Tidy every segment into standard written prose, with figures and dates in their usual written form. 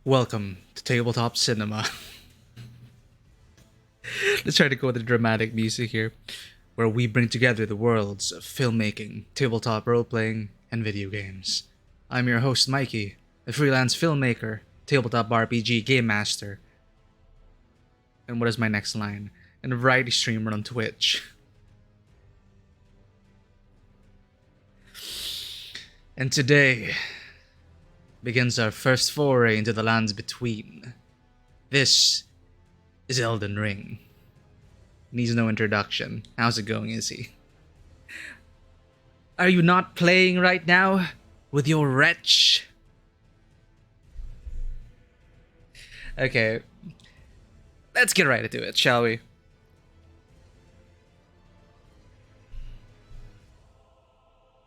Welcome to Tabletop Cinema. Let's try to go with the dramatic music here, where we bring together the worlds of filmmaking, tabletop role playing, and video games. I'm your host, Mikey, a freelance filmmaker, tabletop RPG game master, and what is my next line? And a variety streamer on Twitch. And today begins our first foray into the lands between. This is Elden Ring. Needs no introduction. How's it going, Izzy? Are you not playing right now with your wretch? Okay, let's get right into it, shall we?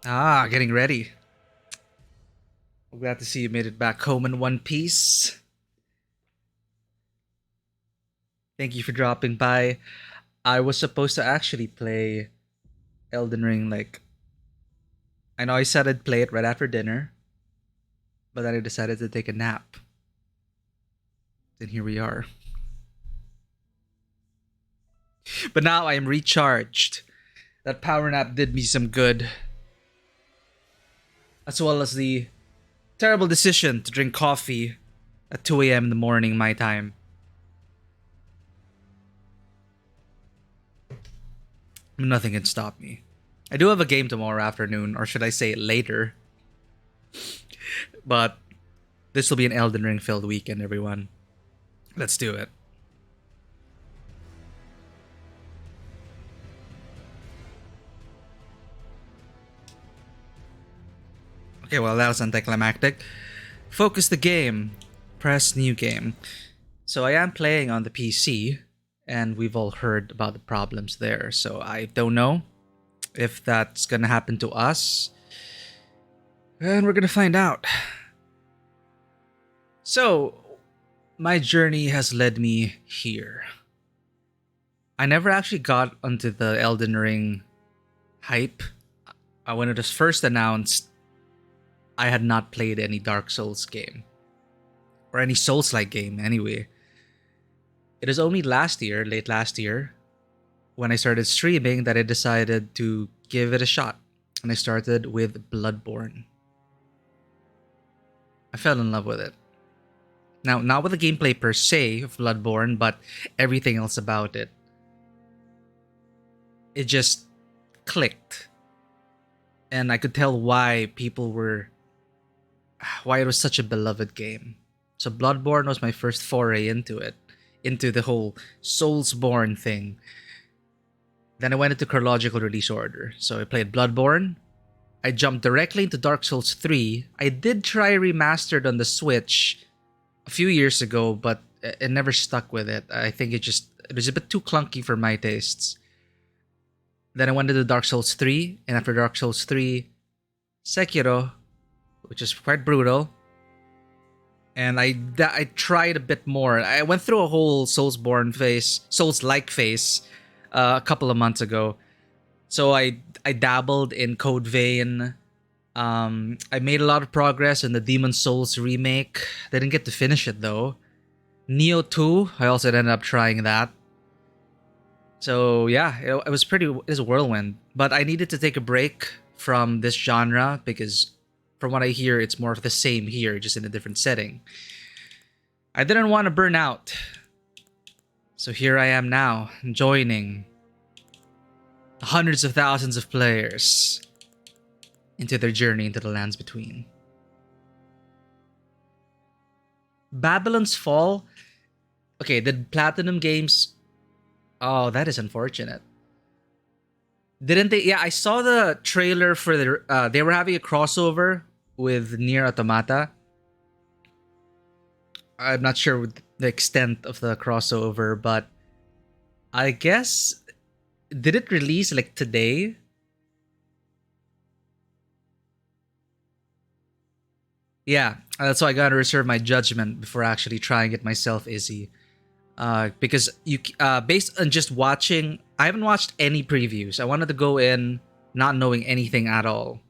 Getting ready. I'm glad to see you made it back home in one piece. Thank you for dropping by. I was supposed to actually play Elden Ring, I know I said I'd play it right after dinner, but then I decided to take a nap. And here we are. But now I am recharged. That power nap did me some good. As well as the terrible decision to drink coffee at 2 a.m. in the morning, my time. Nothing can stop me. I do have a game tomorrow afternoon, or should I say later. But this will be an Elden Ring filled weekend, everyone. Let's do it. Okay, well, that was anticlimactic. Focus the game. Press new game. So I am playing on the PC, and we've all heard about the problems there. So I don't know if that's gonna happen to us. And we're gonna find out. So, my journey has led me here. I never actually got onto the Elden Ring hype. When it was first announced, I had not played any Dark Souls game. Or any Souls-like game, anyway. It is only late last year, when I started streaming that I decided to give it a shot. And I started with Bloodborne. I fell in love with it. Now, not with the gameplay per se of Bloodborne, but everything else about it. It just clicked. And I could tell why why it was such a beloved game. So Bloodborne was my first foray into it. Into the whole Soulsborne thing. Then I went into chronological release order. So I played Bloodborne. I jumped directly into Dark Souls 3. I did try remastered on the Switch a few years ago, but it never stuck with it. I think it was a bit too clunky for my tastes. Then I went into Dark Souls 3, and after Dark Souls 3, Sekiro, which is quite brutal. And I tried a bit more. I went through a whole Souls-like phase, a couple of months ago. So I dabbled in Code Vein. I made a lot of progress in the Demon's Souls remake. Didn't get to finish it though. Neo 2, I also ended up trying that. So yeah, it was a whirlwind. But I needed to take a break from this genre because from what I hear, it's more of the same here, just in a different setting. I didn't want to burn out. So here I am now, joining hundreds of thousands of players into their journey into the lands between. Babylon's Fall? Okay, did Platinum Games... Oh, that is unfortunate. Didn't they? Yeah, I saw the trailer for they were having a crossover with Nier Automata. I'm not sure with the extent of the crossover, but I guess did it release today? Yeah, that's why I gotta reserve my judgment before actually trying it myself, Izzy. Because based on just watching, I haven't watched any previews. I wanted to go in not knowing anything at all.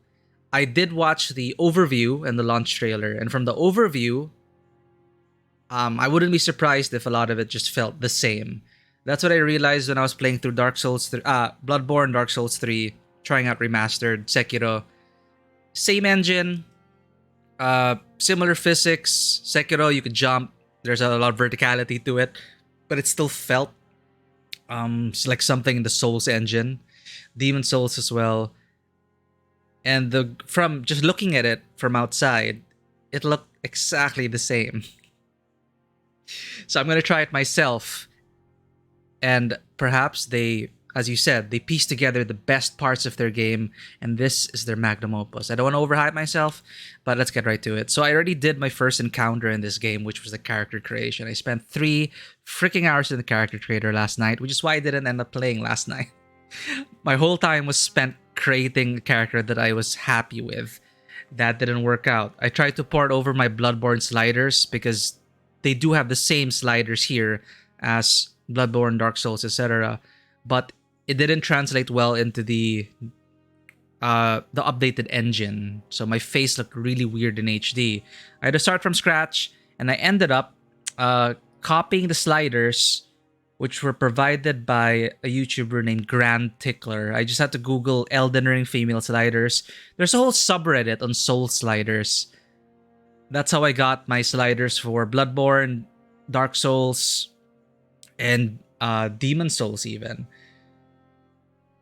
I did watch the overview and the launch trailer, and from the overview, I wouldn't be surprised if a lot of it just felt the same. That's what I realized when I was playing through Bloodborne, Dark Souls 3, trying out Remastered, Sekiro. Same engine, similar physics. Sekiro, you could jump. There's a lot of verticality to it, but it still felt like something in the Souls engine. Demon Souls as well. And from just looking at it from outside, it looked exactly the same. So I'm gonna try it myself, and perhaps they, as you said, they piece together the best parts of their game, and this is their magnum opus. I don't want to overhype myself, but let's get right to it. So I already did my first encounter in this game, which was the character creation. I spent 3 freaking hours in the character creator last night, which is why I didn't end up playing last night. My whole time was spent creating a character that I was happy with. That didn't work out. I tried to port over my Bloodborne sliders because they do have the same sliders here as Bloodborne, Dark Souls, etc. But it didn't translate well into the updated engine. So my face looked really weird in HD. I had to start from scratch, and I ended up copying the sliders, which were provided by a YouTuber named Grand Tickler. I just had to Google Elden Ring female sliders. There's a whole subreddit on soul sliders. That's how I got my sliders for Bloodborne, Dark Souls, and Demon Souls even.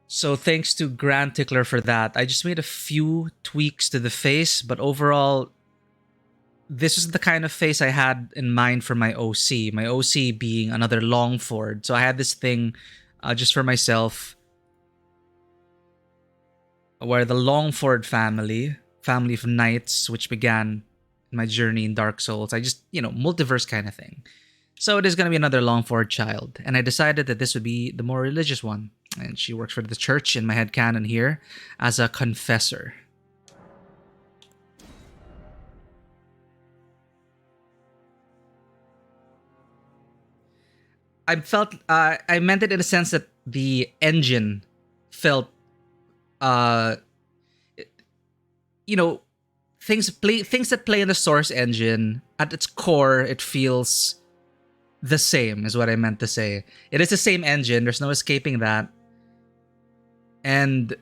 So thanks to Grand Tickler for that. I just made a few tweaks to the face, but overall, this is the kind of face I had in mind for my OC. My OC being another Longford. So I had this thing just for myself, where the Longford family of knights, which began my journey in Dark Souls. I just, multiverse kind of thing. So it is going to be another Longford child. And I decided that this would be the more religious one. And she works for the church in my headcanon here as a confessor. I meant it in a sense that the engine felt, things that play in the source engine, at its core, it feels the same, is what I meant to say. It is the same engine. There's no escaping that. And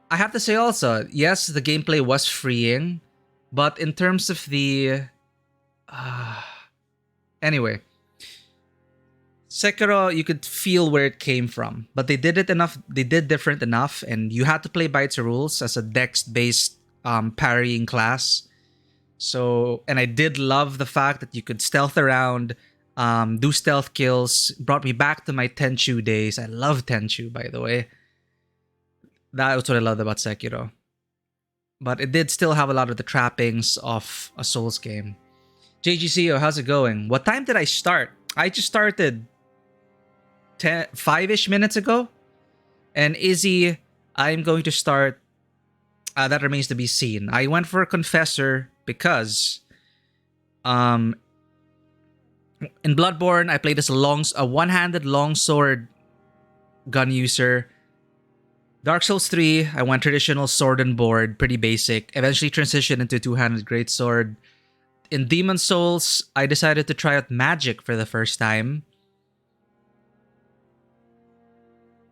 I have to say also, yes, the gameplay was freeing, but in terms of the... anyway, Sekiro, you could feel where it came from, but they did different enough, and you had to play by its rules as a dex-based parrying class. So, and I did love the fact that you could stealth around, do stealth kills. Brought me back to my Tenchu days. I love Tenchu, by the way. That was what I loved about Sekiro. But it did still have a lot of the trappings of a Souls game. JGCO, how's it going? What time did I start? I just started 5-ish minutes ago. And Izzy, I'm going to start... that remains to be seen. I went for a confessor because... in Bloodborne, I played as a one-handed longsword gun user. Dark Souls 3, I went traditional sword and board, pretty basic. Eventually transitioned into two-handed greatsword. In Demon Souls, I decided to try out magic for the first time.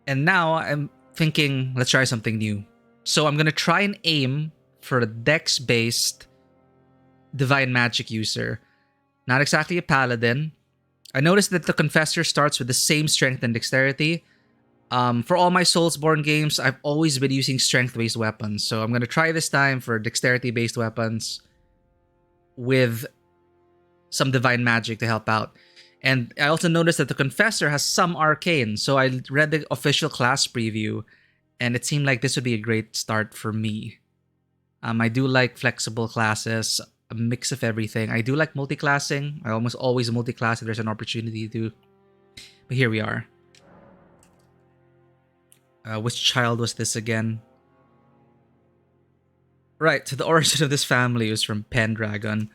And now I'm thinking, let's try something new. So I'm gonna try and aim for a dex-based divine magic user. Not exactly a paladin. I noticed that the confessor starts with the same strength and dexterity. For all my Soulsborne games, I've always been using strength-based weapons. So I'm gonna try this time for dexterity-based weapons with some divine magic to help out. And I also noticed that the confessor has some arcane. So I read the official class preview, and it seemed like this would be a great start for me. I do like flexible classes, a mix of everything. I do like multi-classing. I almost always multi-class if there's an opportunity to. But here we are. Which child was this again? Right, so the origin of this family was from Pendragon.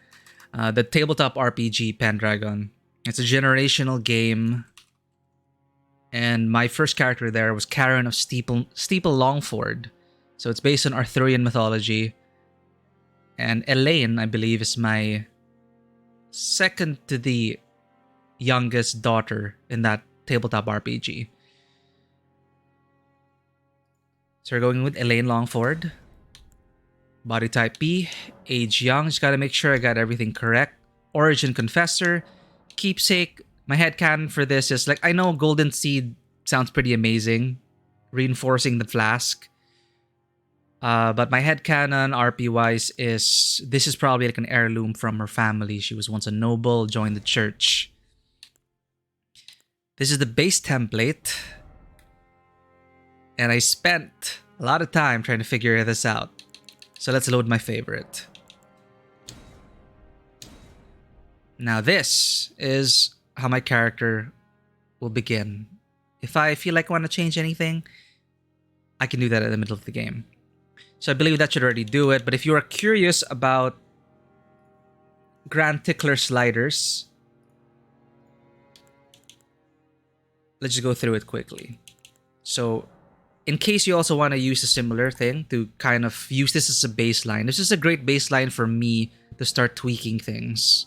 The tabletop RPG Pendragon. It's a generational game. And my first character there was Karen of Steeple Longford. So it's based on Arthurian mythology. And Elaine, I believe, is my second to the youngest daughter in that tabletop RPG. So we're going with Elaine Longford. Body type B, age young. Just gotta make sure I got everything correct. Origin confessor, keepsake. My headcanon for this is like, I know Golden Seed sounds pretty amazing, reinforcing the flask. But my headcanon RP wise is this is probably like an heirloom from her family. She was once a noble, joined the church. This is the base template. And I spent a lot of time trying to figure this out. So let's load my favorite. Now this is how my character will begin. If I feel like I want to change anything, I can do that in the middle of the game. So I believe that should already do it. But if you are curious about Grand Tickler sliders, let's just go through it quickly. So in case you also want to use a similar thing to kind of use this as a baseline, this is a great baseline for me to start tweaking things.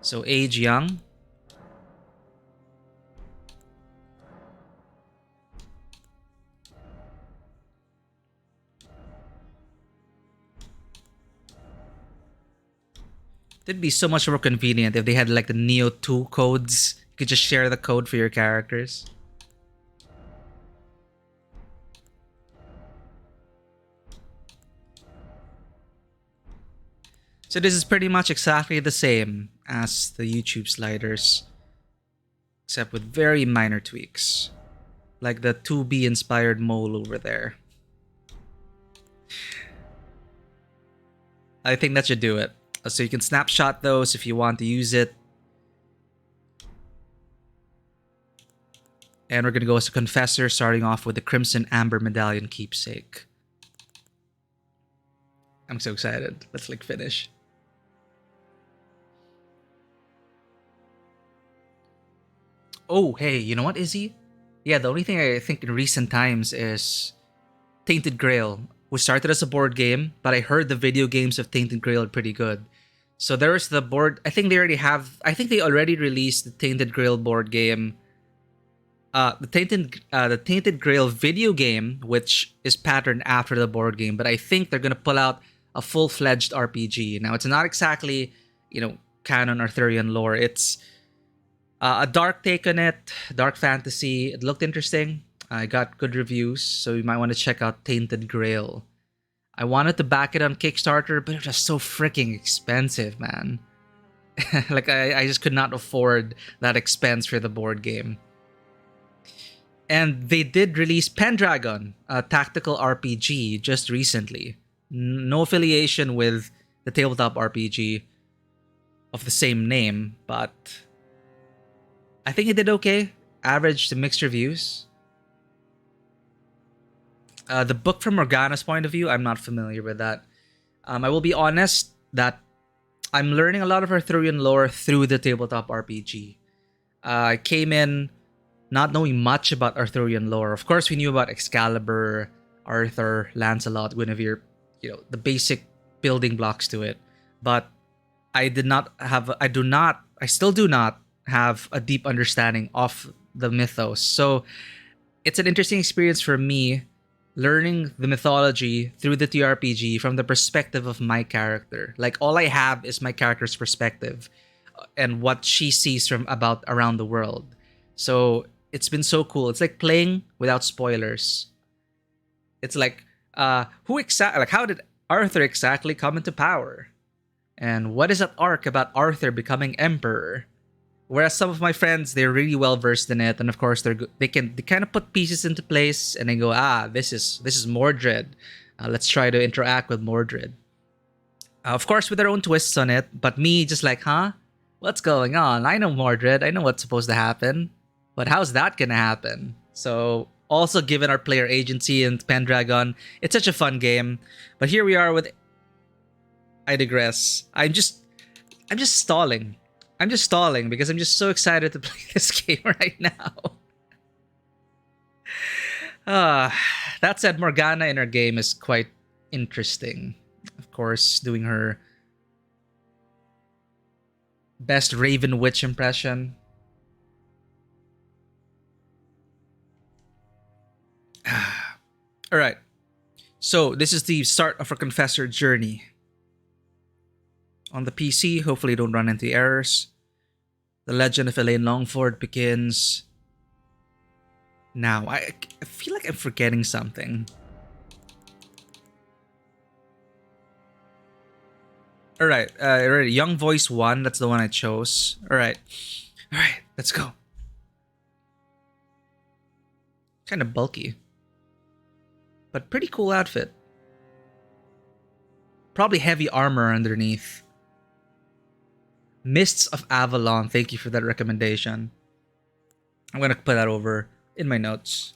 So age young. It'd be so much more convenient if they had like the Neo 2 codes. You could just share the code for your characters. So this is pretty much exactly the same as the YouTube sliders, except with very minor tweaks, like the 2B inspired mole over there. I think that should do it. So you can snapshot those if you want to use it. And we're going to go as a confessor, starting off with the Crimson Amber Medallion keepsake. I'm so excited. Let's like finish. Oh, hey, you know what, Izzy? Yeah, the only thing I think in recent times is Tainted Grail, which started as a board game, but I heard the video games of Tainted Grail are pretty good. So there is the board. I think they already released the Tainted Grail board game. The Tainted Grail video game, which is patterned after the board game, but I think they're gonna pull out a full-fledged RPG. Now it's not exactly, canon Arthurian lore. It's a dark take on it, dark fantasy. It looked interesting. I got good reviews, so you might want to check out Tainted Grail. I wanted to back it on Kickstarter, but it was so freaking expensive, man. Like, I just could not afford that expense for the board game. And they did release Pendragon, a tactical RPG, just recently. No affiliation with the tabletop RPG of the same name, but I think it did okay. Average to mixed reviews. The book from Morgana's point of view, I'm not familiar with that. I will be honest that I'm learning a lot of Arthurian lore through the tabletop RPG. I came in not knowing much about Arthurian lore. Of course, we knew about Excalibur, Arthur, Lancelot, Guinevere, the basic building blocks to it. But I still do not have a deep understanding of the mythos. So it's an interesting experience for me learning the mythology through the TRPG from the perspective of my character. Like, all I have is my character's perspective and what she sees from around the world. So it's been so cool. It's like playing without spoilers. It's like, how did Arthur exactly come into power? And what is that arc about Arthur becoming emperor? Whereas some of my friends, they're really well versed in it, and of course they kind of put pieces into place, and they go, this is Mordred. Let's try to interact with Mordred. Of course, with their own twists on it. But me, just like, what's going on? I know Mordred. I know what's supposed to happen, but how's that gonna happen? So also given our player agency in Pendragon, it's such a fun game. But here we are with. I digress. I'm just stalling. I'm just stalling because I'm just so excited to play this game right now. That said, Morgana in her game is quite interesting. Of course, doing her Best Raven Witch impression. All right. So this is the start of our Confessor journey. On the PC, hopefully don't run into errors. The Legend of Elaine Longford begins now. I feel like I'm forgetting something. Alright, Young Voice 1, that's the one I chose. Alright, let's go. Kind of bulky. But pretty cool outfit. Probably heavy armor underneath. Mists of Avalon, thank you for that recommendation. I'm gonna put that over in my notes.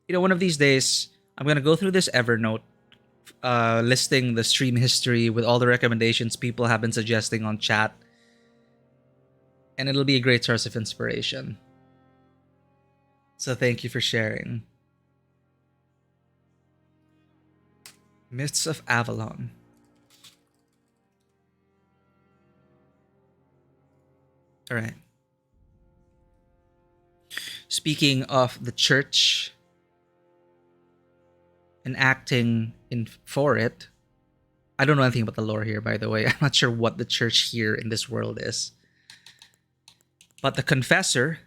You know, one of these days, I'm gonna go through this Evernote, listing the stream history with all the recommendations people have been suggesting on chat. And it'll be a great source of inspiration. So thank you for sharing. Mists of Avalon. Alright. Speaking of the church and acting for it, I don't know anything about the lore here, by the way. I'm not sure what the church here in this world is. But the Confessor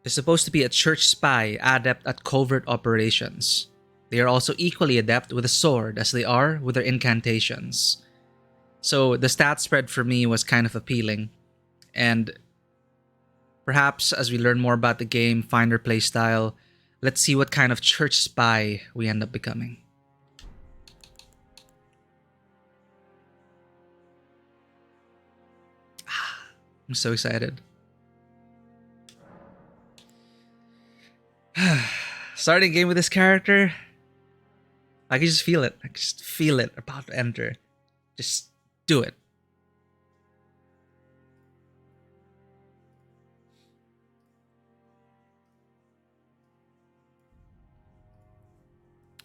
is supposed to be a church spy adept at covert operations. They are also equally adept with a sword as they are with their incantations. So the stat spread for me was kind of appealing. And perhaps as we learn more about the game, find our playstyle, let's see what kind of church spy we end up becoming. I'm so excited. Starting a game with this character, I can just feel it. I can just feel it about to enter. Just do it.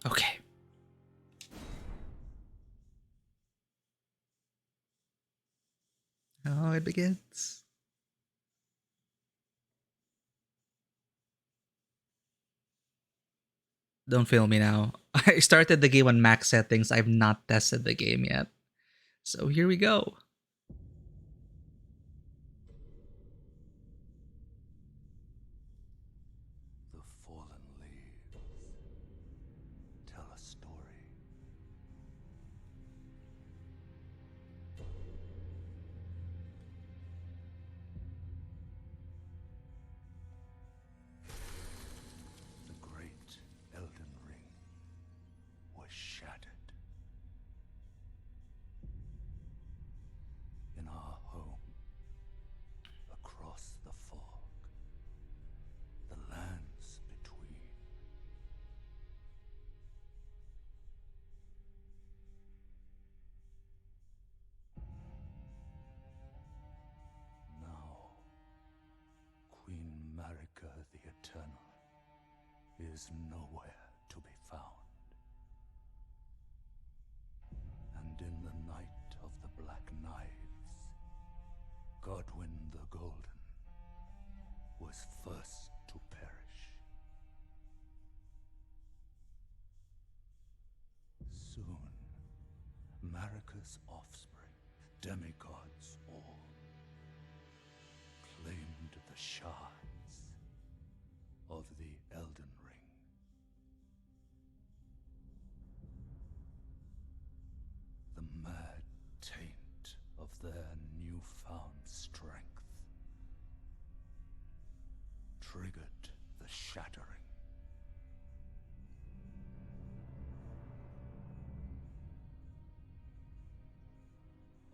Okay. Oh, it begins. Don't fail me now. I started the game on max settings. I've not tested the game yet. So here we go. The fallen leaves tell a story. The great Elden ring was shattered. In our home, across the fog, the lands between. Now, Queen Marika the Eternal is nowhere to be found. And in the night of the Black Knives, Godwyn the Golden was first to perish. Soon, Marika's offspring, demigods all, claimed the shards of the Elden Ring. The mad taint of their newfound strength triggered the shattering.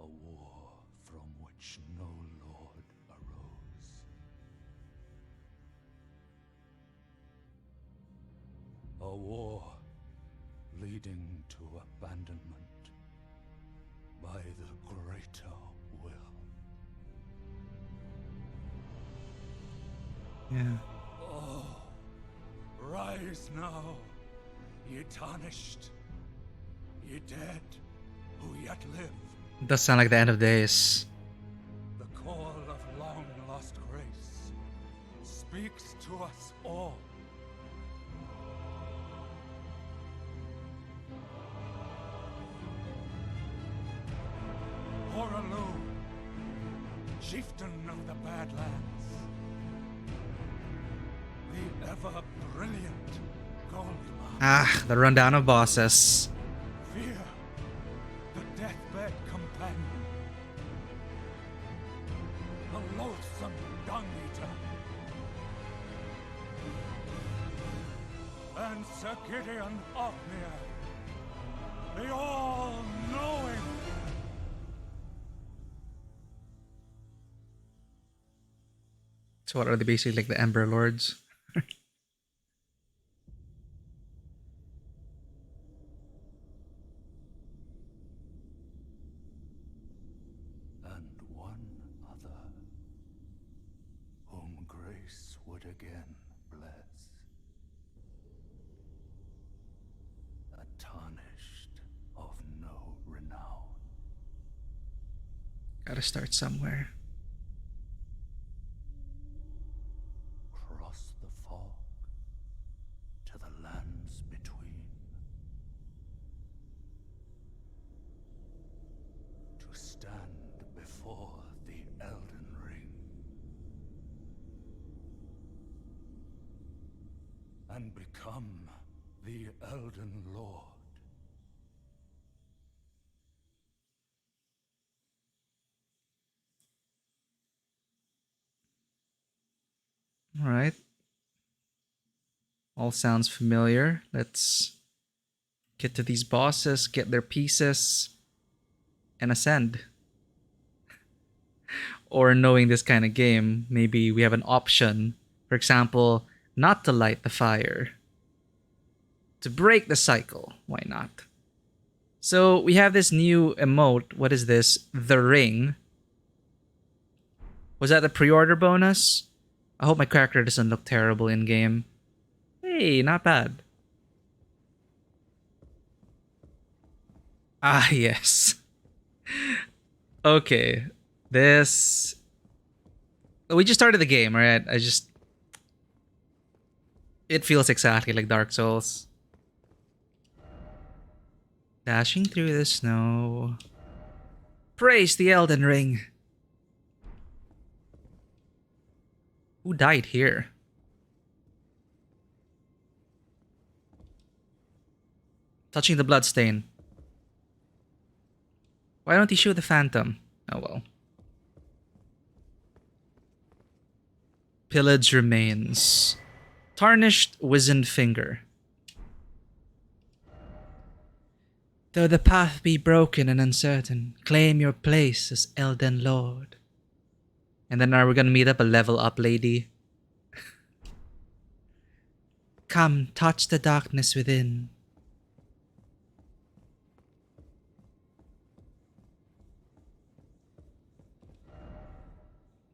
A war from which no lord arose. A war leading to abandonment by the greater will. Yeah. Oh, rise now, ye tarnished, ye dead who yet live. It does sound like the end of days. The call of long-lost grace speaks to us all. Horalu, chieftain of the Badlands, the ever-brilliant Goldmouth. Ah, the rundown of bosses. Fear, the deathbed companion, the loathsome dung-eater, and Sir Gideon Ofnir, the all-knowing. So what are they basically like the Ember Lords? And one other, whom grace would again bless, a tarnished of no renown. Gotta start somewhere. Cross the fog to the lands between, to stand before the Elden Ring and become the Elden Lord. All right. All sounds familiar. Let's get to these bosses, get their pieces, and ascend. Or knowing this kind of game, maybe we have an option. For example, not to light the fire. To break the cycle. Why not? So we have this new emote. What is this? The Ring. Was that the pre-order bonus? I hope my character doesn't look terrible in game. Hey, not bad. Ah, yes. Okay. This... We just started the game, alright? It feels exactly like Dark Souls. Dashing through the snow. Praise the Elden Ring. Who died here? Touching the bloodstain. Why don't he shoot the phantom? Oh well. Pillage remains. Tarnished wizened finger. Though the path be broken and uncertain, claim your place as Elden Lord. And then are we gonna meet up a level up lady? Come, touch the darkness within.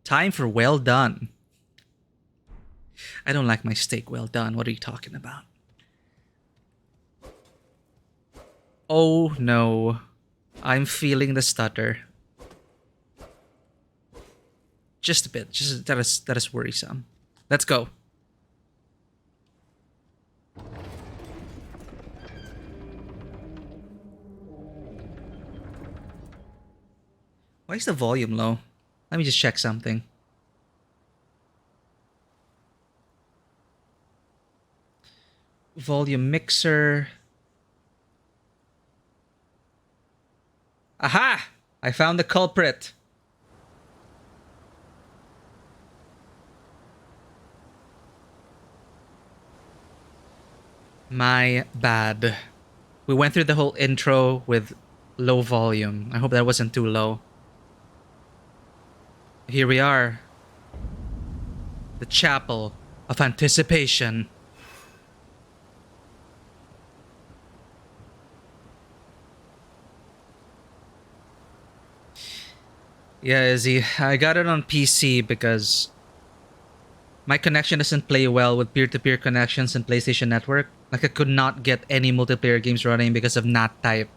Time for well done. I don't like my steak well done. What are you talking about? Oh no. I'm feeling the stutter. Just a bit. Just that is worrisome. Let's go. Why is the volume low? Let me just check something. Volume mixer. Aha! I found the culprit. My bad. We went through the whole intro with low volume. I hope that wasn't too low. Here we are. The Chapel of Anticipation. Yeah, Izzy, I got it on PC because my connection doesn't play well with peer-to-peer connections and PlayStation Network. Like I could not get any multiplayer games running because of NAT type.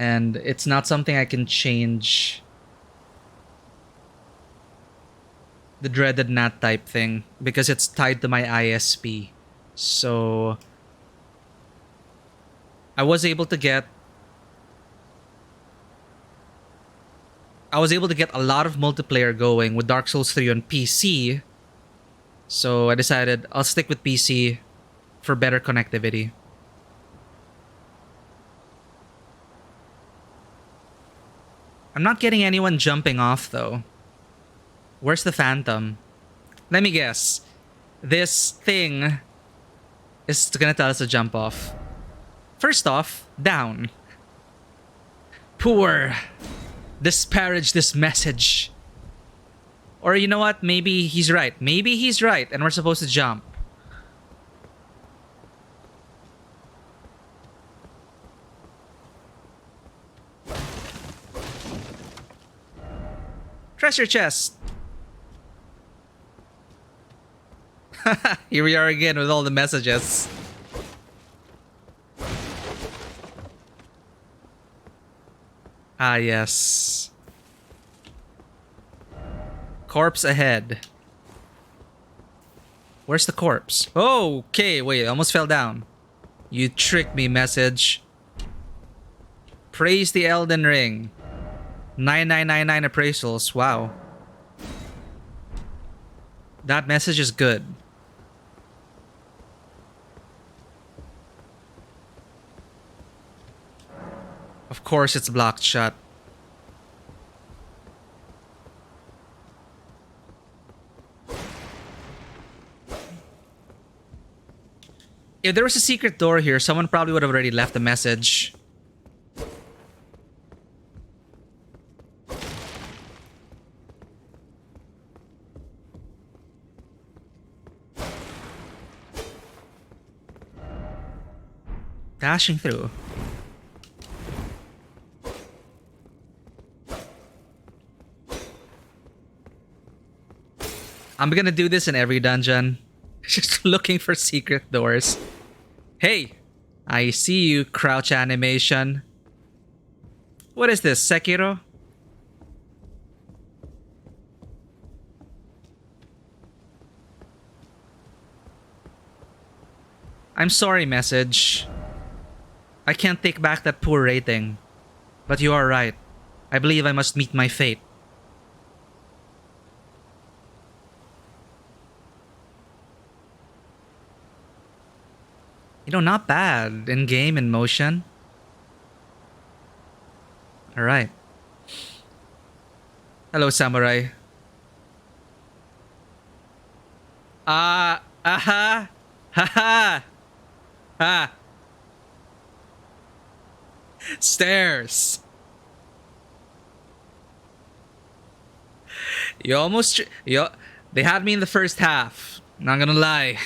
And it's not something I can change. The dreaded NAT type thing, because it's tied to my ISP. So I was able to get a lot of multiplayer going with Dark Souls 3 on PC. So I decided I'll stick with PC for better connectivity. I'm not getting anyone jumping off though. Where's the phantom? Let me guess. This thing is gonna tell us to jump off. First off, down. Poor. Disparage this message. Or you know what? Maybe he's right. Maybe he's right and we're supposed to jump. Treasure chest. Here we are again with all the messages. Ah, yes. Corpse ahead. Where's the corpse? Oh, okay, wait, I almost fell down. You tricked me, message. Praise the Elden Ring. 9999 appraisals, wow. That message is good. Of course it's blocked shut. If there was a secret door here, someone probably would have already left a message. Dashing through. I'm gonna do this in every dungeon. Just looking for secret doors. Hey, I see you, crouch animation. What is this, Sekiro? I'm sorry, message. I can't take back that poor rating. But you are right. I believe I must meet my fate. You know, not bad. In-game, in motion. Alright. Hello, samurai. Aha! Haha! Ha! Stairs! You almost... They had me in the first half. Not gonna lie.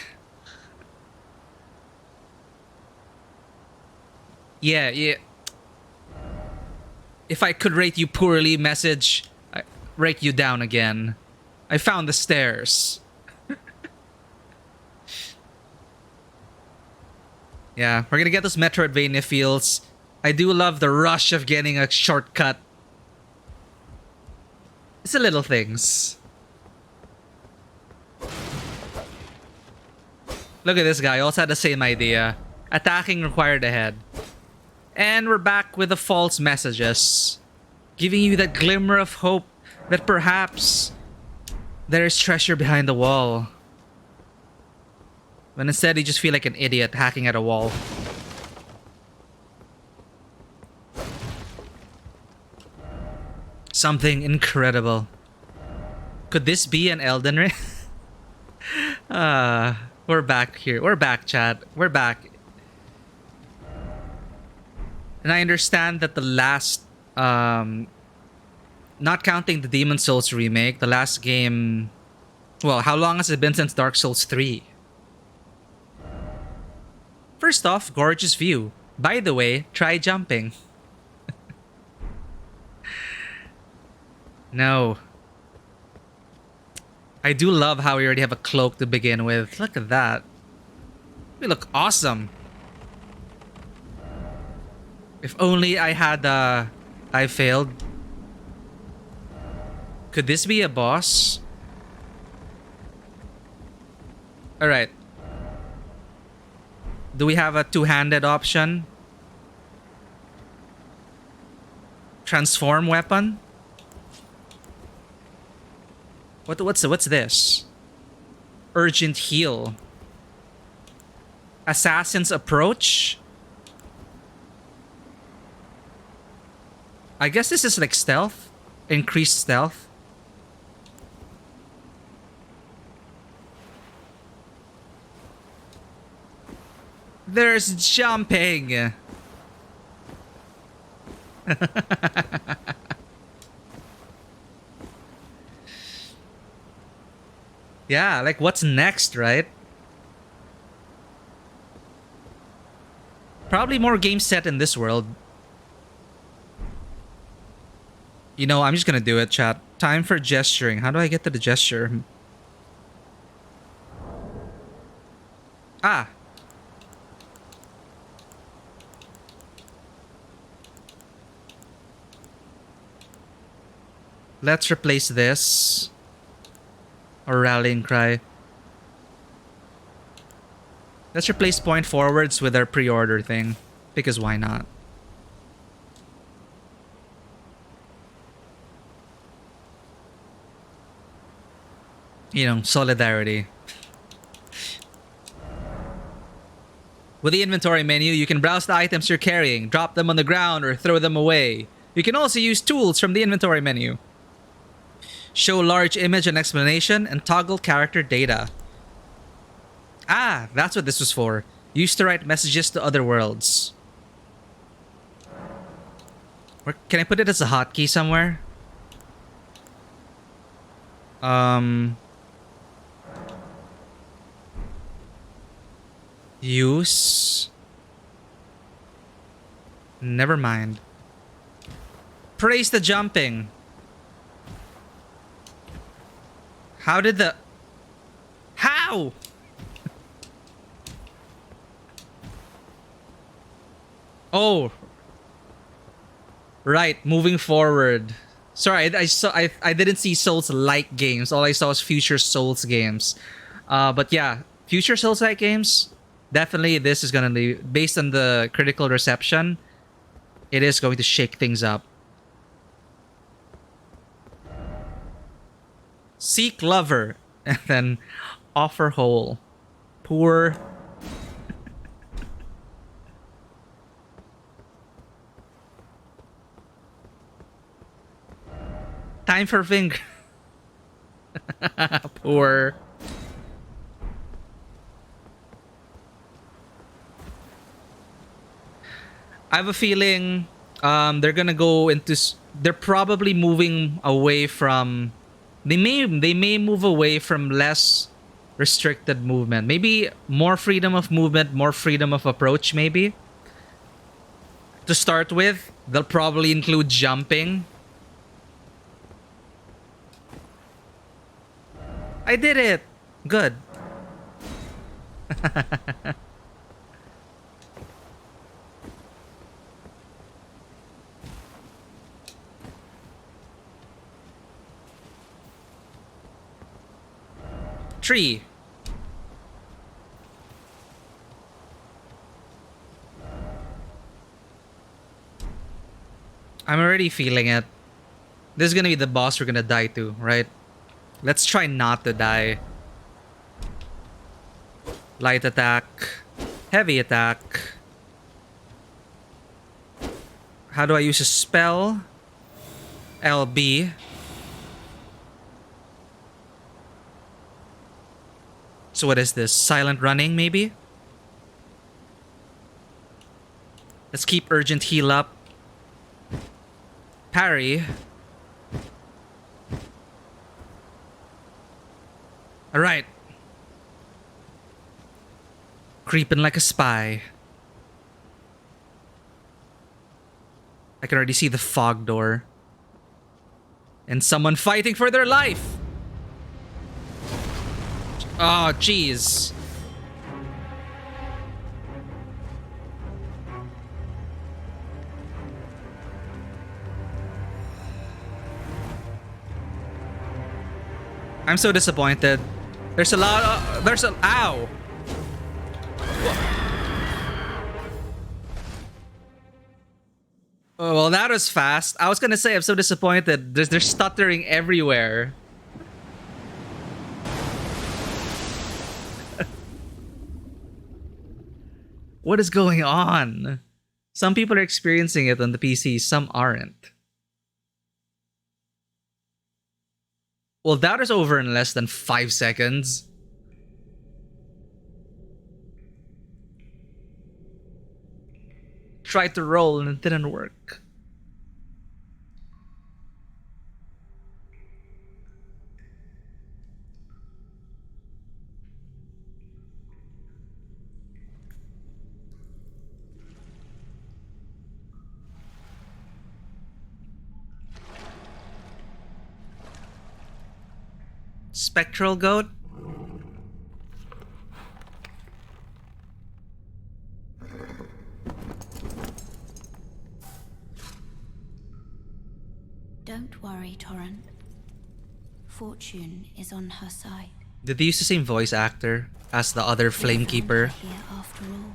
Yeah. If I could rate you poorly, message, I rate you down again. I found the stairs. Yeah, we're gonna get those Metroidvania feels. I do love the rush of getting a shortcut. It's the little things. Look at this guy, also had the same idea. Attacking required ahead. And we're back with the false messages. Giving you that glimmer of hope that perhaps there is treasure behind the wall. When instead you just feel like an idiot hacking at a wall. Something incredible. Could this be an Elden Ring? We're back here. We're back, chat. We're back. And I understand that the last, not counting the Demon Souls remake, the last game... Well, how long has it been since Dark Souls 3? First off, gorgeous view. By the way, try jumping. No. I do love how we already have a cloak to begin with. Look at that. We look awesome. If only I had I failed. Could this be a boss? Alright. Do we have a two-handed option? Transform weapon? What's this? Urgent heal. Assassin's approach? I guess this is like stealth. Increased stealth. There's jumping. Yeah, like what's next, right? Probably more games set in this world. You know, I'm just gonna do it, chat. Time for gesturing. How do I get to the gesture? Ah. Let's replace this. Or rallying cry. Let's replace point forwards with our pre-order thing. Because why not? You know, solidarity. With the inventory menu, you can browse the items you're carrying, drop them on the ground, or throw them away. You can also use tools from the inventory menu. Show large image and explanation, and toggle character data. Ah, that's what this was for. Used to write messages to other worlds. Can I put it as a hotkey somewhere? Use. Never mind. Praise the jumping. How did the... How? Oh. Right, moving forward. Sorry, I didn't see Souls-like games. All I saw was future Souls games. But yeah, future Souls-like games, definitely this is gonna be, based on the critical reception, it is going to shake things up. Seek lover, and then offer whole. Poor. Time for finger. Poor. I have a feeling they're gonna go into... They're probably moving away from... They may move away from less restricted movement. Maybe more freedom of movement, more freedom of approach, maybe. To start with, they'll probably include jumping. I did it! Good. Tree. I'm already feeling it. This is gonna be the boss we're gonna die to, right? Let's try not to die. Light attack. Heavy attack. How do I use a spell? LB. So what is this? Silent running, maybe? Let's keep urgent heal up. Parry. Alright. Creeping like a spy. I can already see the fog door. And someone fighting for their life! Oh, jeez. I'm so disappointed. There's a lot of... There's a... Ow! Oh, well, that was fast. I was gonna say, I'm so disappointed. There's stuttering everywhere. What is going on? Some people are experiencing it on the PC, some aren't. Well, that is over in less than 5 seconds. Tried to roll and it didn't work. Spectral goat? Don't worry, Torrent. Fortune is on her side. Did they use the same voice actor as the other Flamekeeper? Here after all.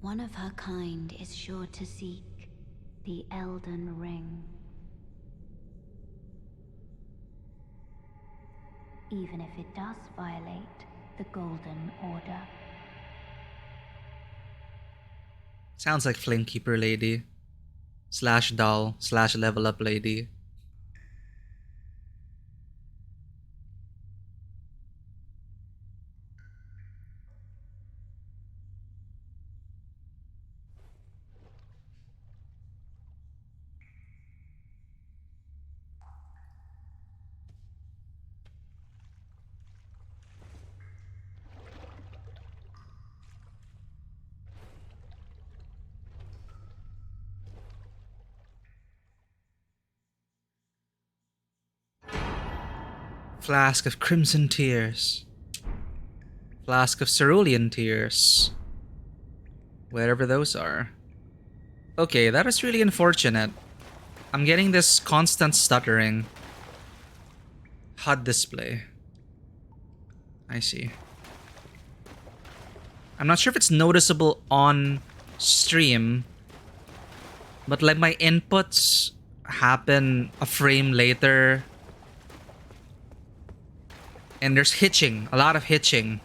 One of her kind is sure to seek the Elden Ring. Even if it does violate the Golden Order. Sounds like Flamekeeper lady. Slash doll. Slash level up lady. Flask of Crimson Tears. Flask of Cerulean Tears. Wherever those are. Okay, that is really unfortunate. I'm getting this constant stuttering. HUD display. I see. I'm not sure if it's noticeable on stream, but like my inputs happen a frame later. And there's hitching, a lot of hitching.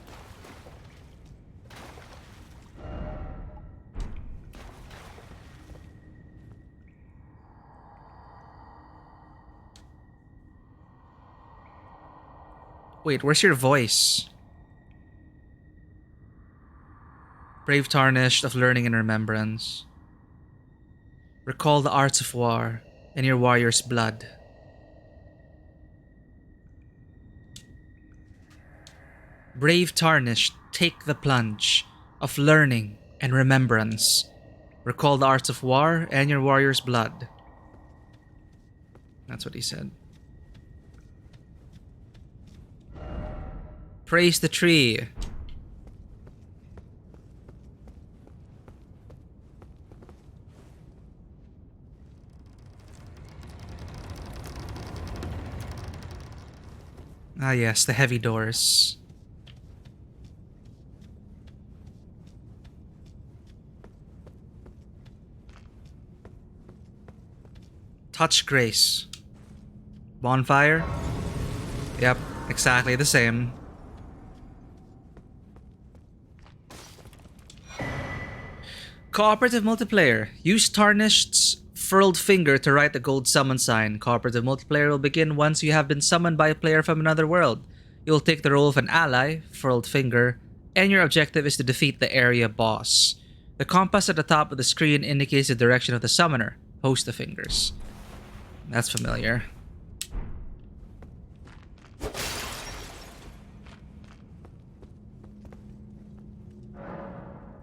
Wait, where's your voice? Brave tarnished of learning and remembrance. Recall the arts of war and your warrior's blood. Brave tarnished, take the plunge of learning and remembrance. Recall the arts of war and your warrior's blood. That's what he said. Praise the tree. Ah yes, the heavy doors. Touch Grace. Bonfire? Yep, exactly the same. Cooperative multiplayer. Use Tarnished's furled finger to write the gold summon sign. Cooperative multiplayer will begin once you have been summoned by a player from another world. You will take the role of an ally, furled finger, and your objective is to defeat the area boss. The compass at the top of the screen indicates the direction of the summoner. Host the fingers. That's familiar.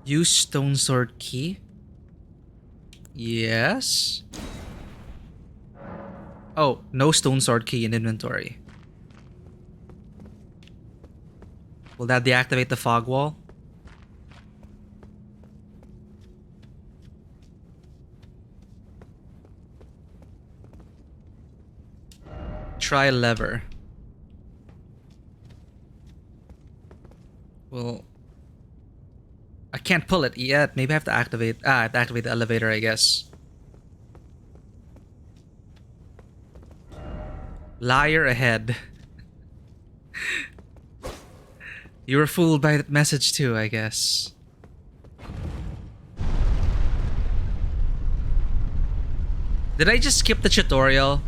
Use Stone Sword key? Yes. Oh, no Stone Sword key in inventory. Will that deactivate the fog wall? Try lever. Well, I can't pull it yet. Maybe I have to activate... I have to activate the elevator, I guess. Liar ahead. You were fooled by that message too, I guess. Did I just skip the tutorial?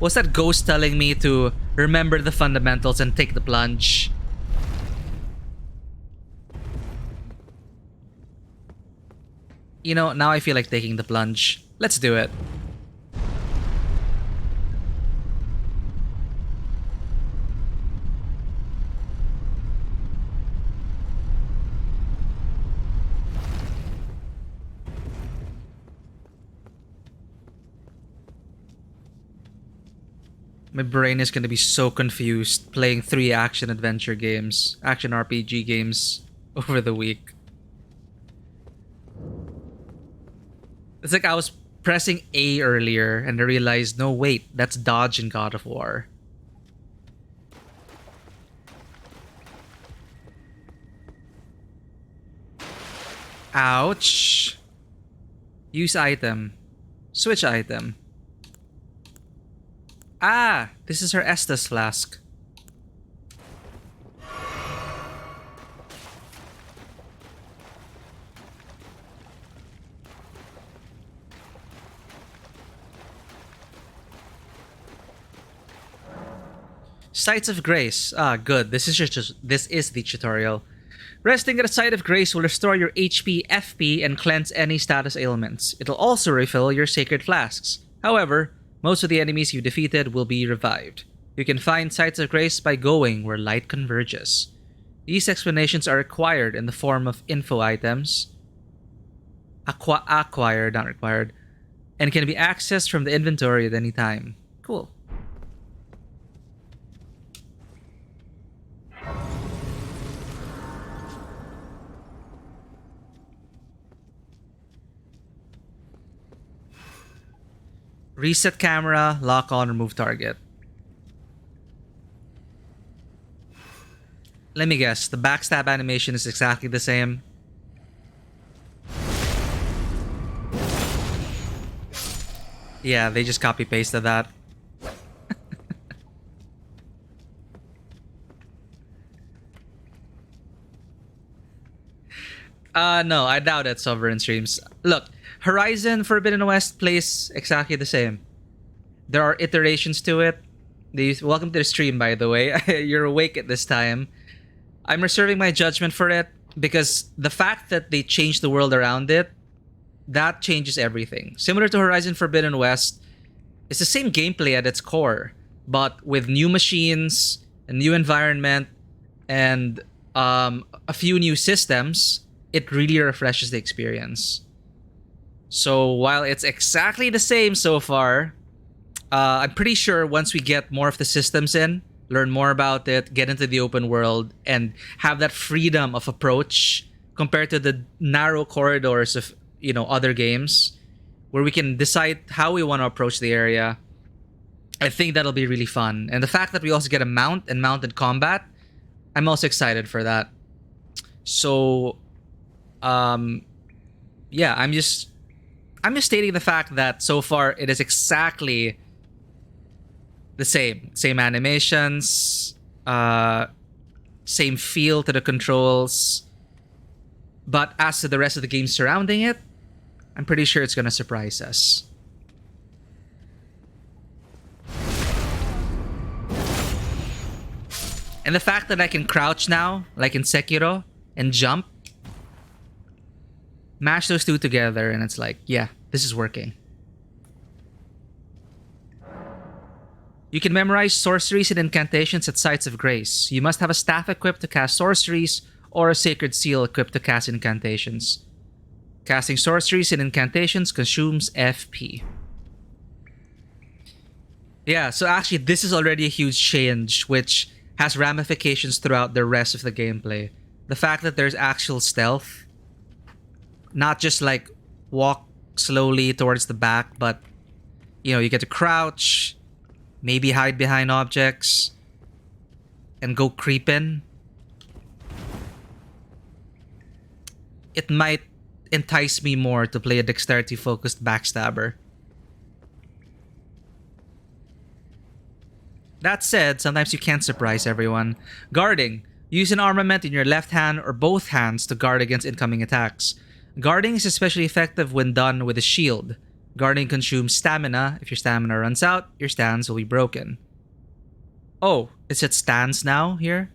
Was that ghost telling me to remember the fundamentals and take the plunge? You know, now I feel like taking the plunge. Let's do it. My brain is going to be so confused playing 3 action adventure games, action RPG games over the week. It's like I was pressing A earlier and I realized, no wait, that's dodge in God of War. Ouch. Use item. Switch item. Ah, this is her Estus flask. Sights of Grace. Ah, good. This is the tutorial. Resting at a Sight of Grace will restore your HP, FP, and cleanse any status ailments. It'll also refill your sacred flasks. However, most of the enemies you defeated will be revived. You can find Sights of Grace by going where light converges. These explanations are acquired in the form of info items. Acquired, not required. And can be accessed from the inventory at any time. Cool. Reset camera, lock on, remove target. Let me guess, the backstab animation is exactly the same. Yeah, they just copy-pasted that. No, I doubt it, Sovereign Streams. Look, Horizon Forbidden West plays exactly the same. There are iterations to it. Welcome to the stream, by the way. You're awake at this time. I'm reserving my judgment for it because the fact that they changed the world around it, that changes everything. Similar to Horizon Forbidden West, it's the same gameplay at its core, but with new machines, a new environment, and a few new systems, it really refreshes the experience. So while it's exactly the same so far, I'm pretty sure once we get more of the systems in, learn more about it, get into the open world, and have that freedom of approach compared to the narrow corridors of, you know, other games where we can decide how we want to approach the area, I think that'll be really fun. And the fact that we also get a mount and mounted combat, I'm also excited for that. So, yeah, I'm just stating the fact that so far it is exactly the same animations, same feel to the controls, but as to the rest of the game surrounding it, I'm pretty sure it's gonna surprise us. And the fact that I can crouch now, like in Sekiro, and jump, mash those two together and it's like, yeah, this is working. You can memorize sorceries and incantations at Sights of Grace. You must have a staff equipped to cast sorceries or a sacred seal equipped to cast incantations. Casting sorceries and incantations consumes FP. Yeah, so actually this is already a huge change which has ramifications throughout the rest of the gameplay. The fact that there's actual stealth, not just like walk slowly towards the back, but you know, you get to crouch, maybe hide behind objects, and go creeping, it might entice me more to play a dexterity-focused backstabber. That said, sometimes you can't surprise everyone. Guarding. Use an armament in your left hand or both hands to guard against incoming attacks. Guarding is especially effective when done with a shield. Guarding consumes stamina. If your stamina runs out, your stance will be broken. Oh, is it stance now here?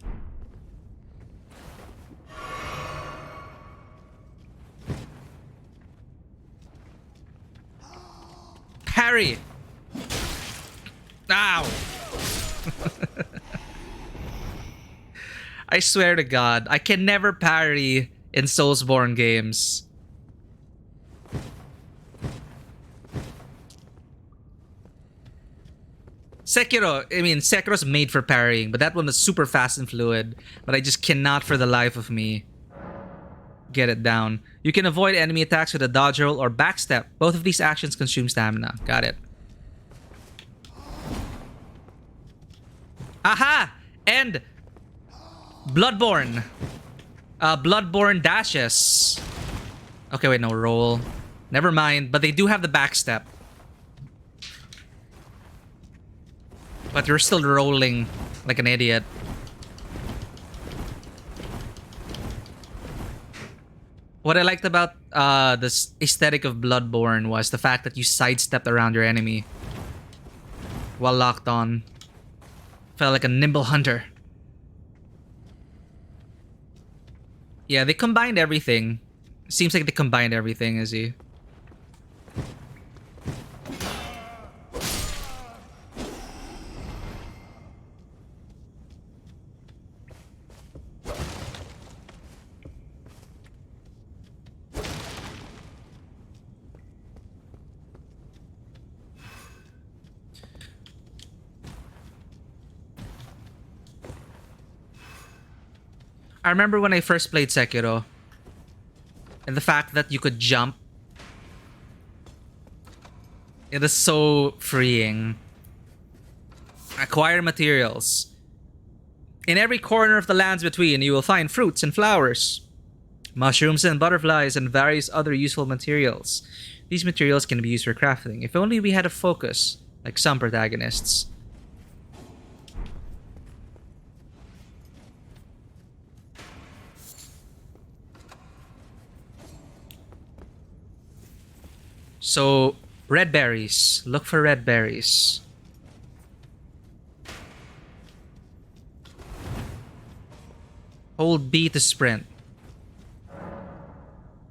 Parry! Ow! I swear to God, I can never parry in Soulsborne games. Sekiro's made for parrying, but that one was super fast and fluid. But I just cannot for the life of me get it down. You can avoid enemy attacks with a dodge roll or backstep. Both of these actions consume stamina. Got it. Aha! And Bloodborne. Bloodborne dashes. Okay, wait, no, roll. Never mind, but they do have the backstep. But you're still rolling like an idiot. What I liked about this aesthetic of Bloodborne was the fact that you sidestepped around your enemy while locked on. Felt like a nimble hunter. Yeah, they combined everything. Seems like they combined everything, Izzy. I remember when I first played Sekiro, and the fact that you could jump. It is so freeing. Acquire materials. In every corner of the lands between, you will find fruits and flowers, mushrooms and butterflies, and various other useful materials. These materials can be used for crafting. If only we had a focus, like some protagonists. So, red berries. Look for red berries. Hold B to sprint.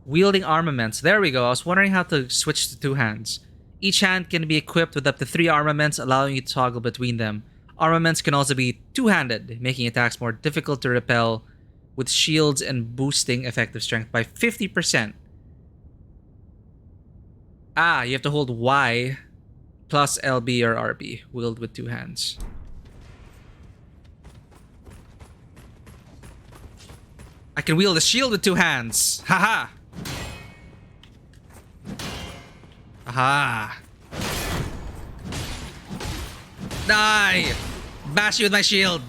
Wielding armaments. There we go. I was wondering how to switch to two hands. Each hand can be equipped with up to 3 armaments, allowing you to toggle between them. Armaments can also be two-handed, making attacks more difficult to repel, with shields and boosting effective strength by 50%. Ah, you have to hold Y plus LB or RB, wield with two hands. I can wield a shield with two hands. Haha. Aha. Die! Bash you with my shield.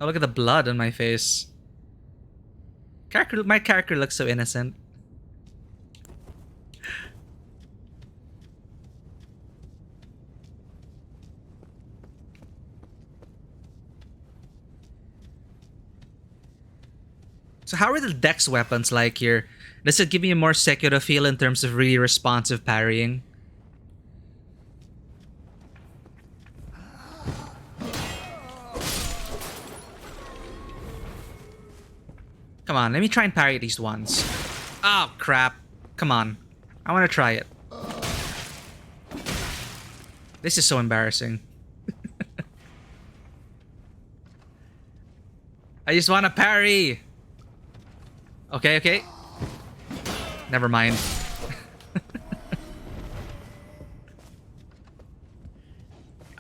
Oh, look at the blood on my face. My character looks so innocent. So how are the dex weapons like here? Does it give me a more Sekiro feel in terms of really responsive parrying? Come on, let me try and parry these ones. Oh, crap. Come on. I want to try it. This is so embarrassing. I just want to parry. Okay, okay. Never mind.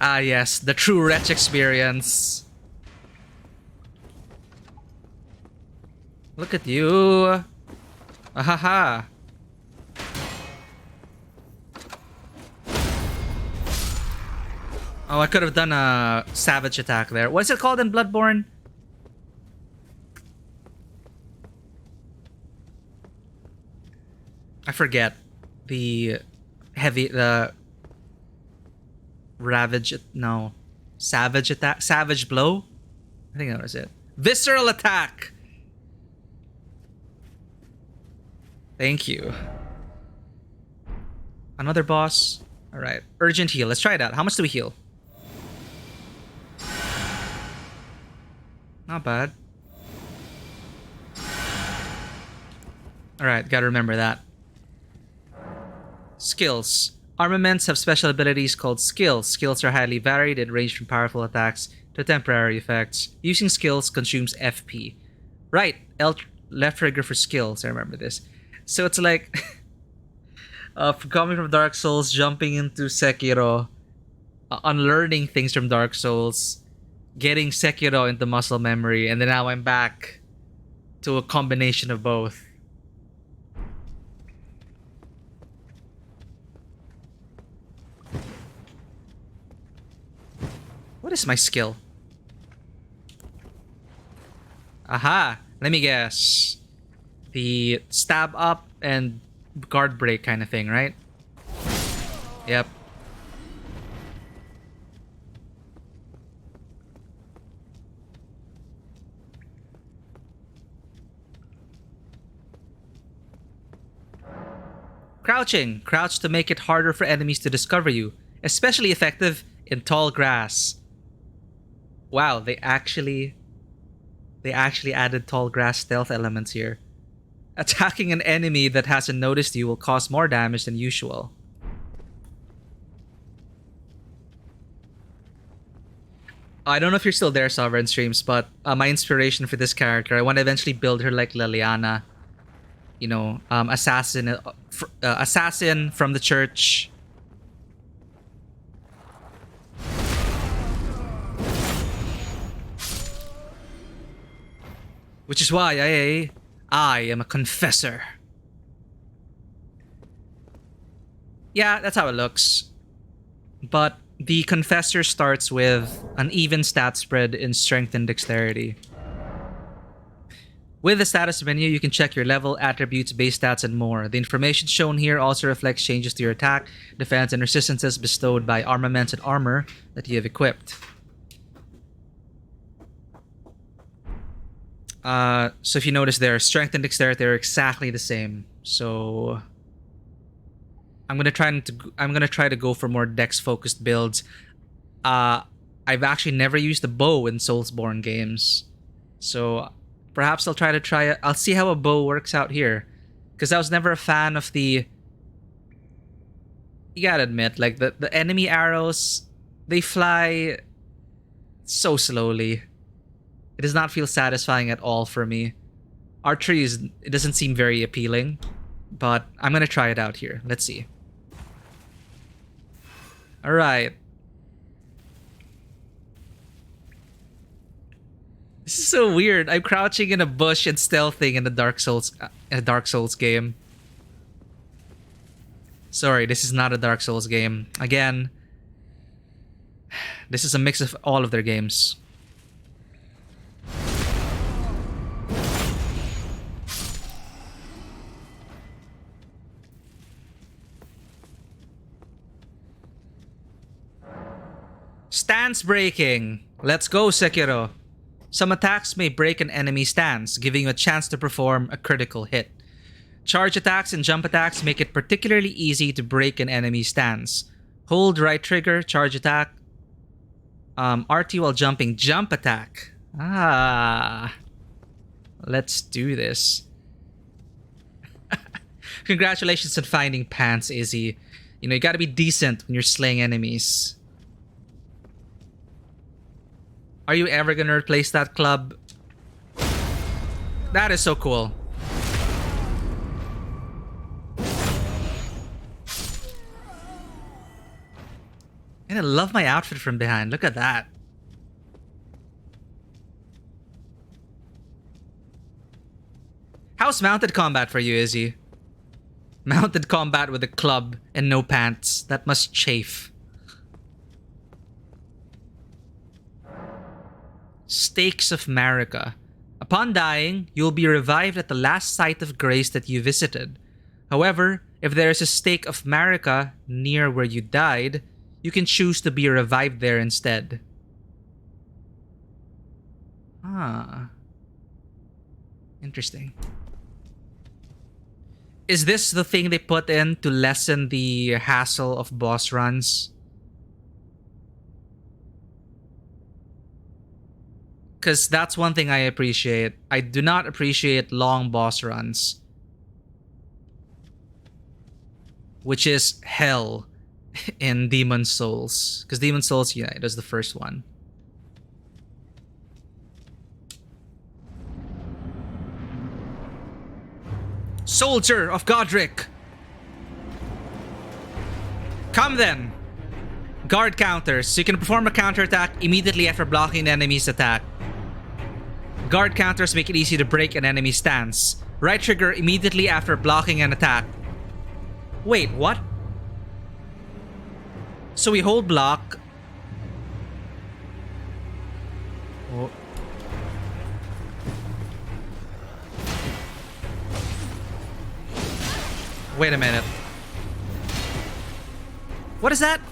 Ah, yes. The true wretch experience. Look at you. Ahaha. Oh, I could have done a savage attack there. What is it called in Bloodborne? I forget. The ravage, no. Savage attack? Savage blow? I think that was it. Visceral attack! Thank you. Another boss. Alright. Urgent heal. Let's try it out. How much do we heal? Not bad. Alright, gotta remember that. Skills. Armaments have special abilities called skills. Skills are highly varied and range from powerful attacks to temporary effects. Using skills consumes FP. Right, left trigger for skills. I remember this. So it's like coming from Dark Souls, jumping into Sekiro, unlearning things from Dark Souls, getting Sekiro into muscle memory, and then now I'm back to a combination of both. What is my skill? Aha! Let me guess. The stab up and guard break kind of thing, right? Yep. Crouching. Crouch to make it harder for enemies to discover you. Especially effective in tall grass. Wow, they actually added tall grass stealth elements here. Attacking an enemy that hasn't noticed you will cause more damage than usual. I don't know if you're still there, Sovereign Streams, but my inspiration for this character, I want to eventually build her like Liliana. You know, assassin from the church. Which is why I am a confessor. Yeah, that's how it looks. But the confessor starts with an even stat spread in strength and dexterity. With the status menu, you can check your level, attributes, base stats, and more. The information shown here also reflects changes to your attack, defense, and resistances bestowed by armaments and armor that you have equipped. So if you notice there, strength and dexterity are exactly the same. So I'm gonna try to go for more dex-focused builds. I've actually never used a bow in Soulsborne games, so perhaps I'll see how a bow works out here, because I was never a fan of the. You gotta admit, like the enemy arrows, they fly so slowly. It does not feel satisfying at all for me. Archery it doesn't seem very appealing, but I'm gonna try it out here. Let's see. All right. This is so weird. I'm crouching in a bush and stealthing in a Dark Souls game. Sorry, this is not a Dark Souls game. Again, this is a mix of all of their games. Stance breaking. Let's go, Sekiro. Some attacks may break an enemy's stance, giving you a chance to perform a critical hit. Charge attacks and jump attacks make it particularly easy to break an enemy's stance. Hold right trigger, charge attack. RT while jumping, jump attack. Ah. Let's do this. Congratulations on finding pants, Izzy. You know, you gotta be decent when you're slaying enemies. Are you ever gonna replace that club? That is so cool. And I love my outfit from behind. Look at that. How's mounted combat for you, Izzy? Mounted combat with a club and no pants. That must chafe. Stakes of Marika. Upon dying, you will be revived at the last site of grace that you visited. However, if there is a stake of Marika near where you died, you can choose to be revived there instead. Ah. Interesting. Is this the thing they put in to lessen the hassle of boss runs? Because that's one thing I appreciate. I do not appreciate long boss runs. Which is hell in Demon Souls. Because Demon Souls, yeah, it was the first one. Soldier of Godric! Come then! Guard counters. So you can perform a counterattack immediately after blocking an enemy's attack. Guard counters make it easy to break an enemy's stance. Right trigger immediately after blocking an attack. Wait, what? So we hold block. Oh. Wait a minute. What is that?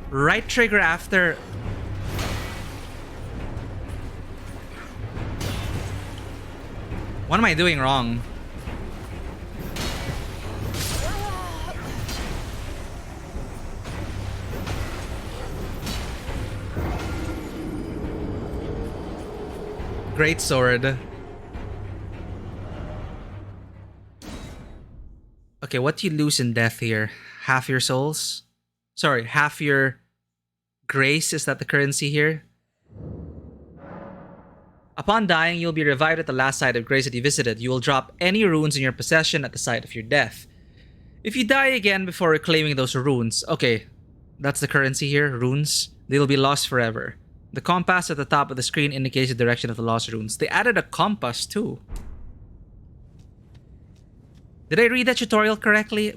Right trigger after... What am I doing wrong? Great sword. Okay, what do you lose in death here? Half your souls? Sorry, half your grace? Is that the currency here? Upon dying, you'll be revived at the last site of grace that you visited. You will drop any runes in your possession at the site of your death. If you die again before reclaiming those runes, okay, that's the currency here, runes, they will be lost forever. The compass at the top of the screen indicates the direction of the lost runes. They added a compass too. Did I read that tutorial correctly?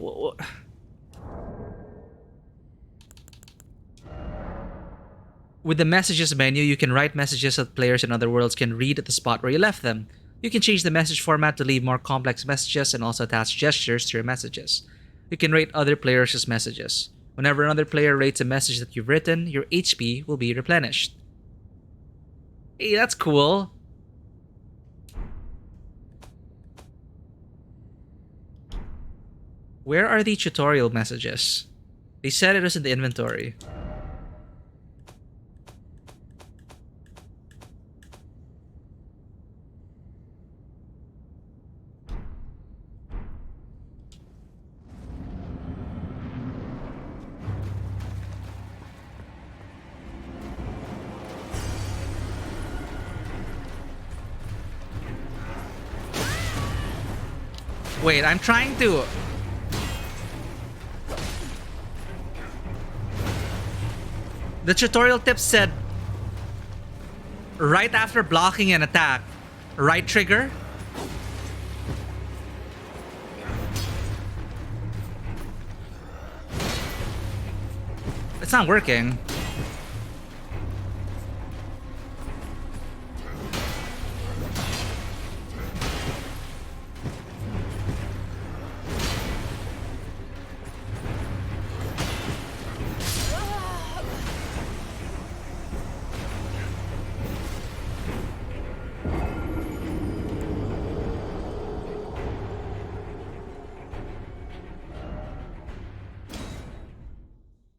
With the messages menu, you can write messages that players in other worlds can read at the spot where you left them. You can change the message format to leave more complex messages and also attach gestures to your messages. You can rate other players' messages. Whenever another player rates a message that you've written, your HP will be replenished. Hey, that's cool. Where are the tutorial messages? They said it was in the inventory. Wait, I'm trying to... The tutorial tip said right after blocking an attack, right trigger. It's not working.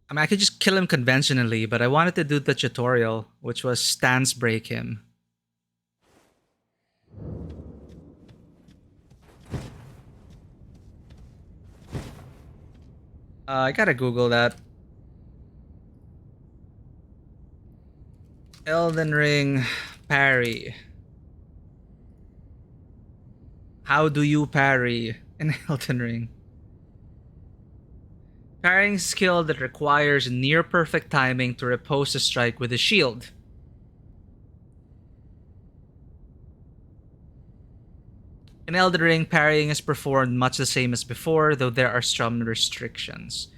I mean, I could just kill him conventionally, but I wanted to do the tutorial, which was stance break him. I gotta Google that. Elden Ring parry. How do you parry in Elden Ring? Parrying skill that requires near perfect timing to repose a strike with a shield. In Elden Ring, parrying is performed much the same as before, though there are some restrictions.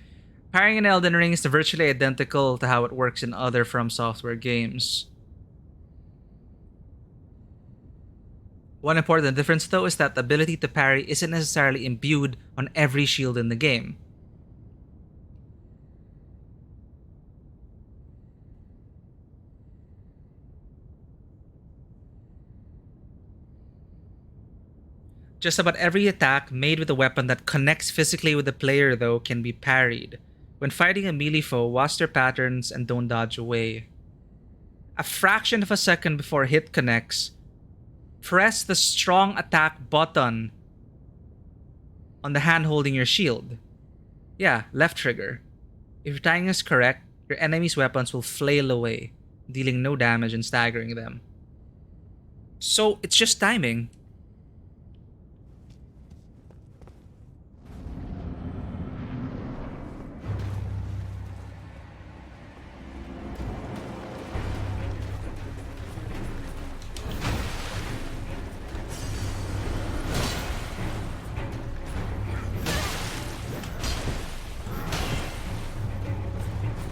Parrying in Elden Ring is virtually identical to how it works in other From Software games. One important difference, though, is that the ability to parry isn't necessarily imbued on every shield in the game. Just about every attack made with a weapon that connects physically with the player, though, can be parried. When fighting a melee foe, watch their patterns and don't dodge away. A fraction of a second before a hit connects, press the strong attack button on the hand holding your shield. Yeah, left trigger. If your timing is correct, your enemy's weapons will flail away, dealing no damage and staggering them. So, it's just timing.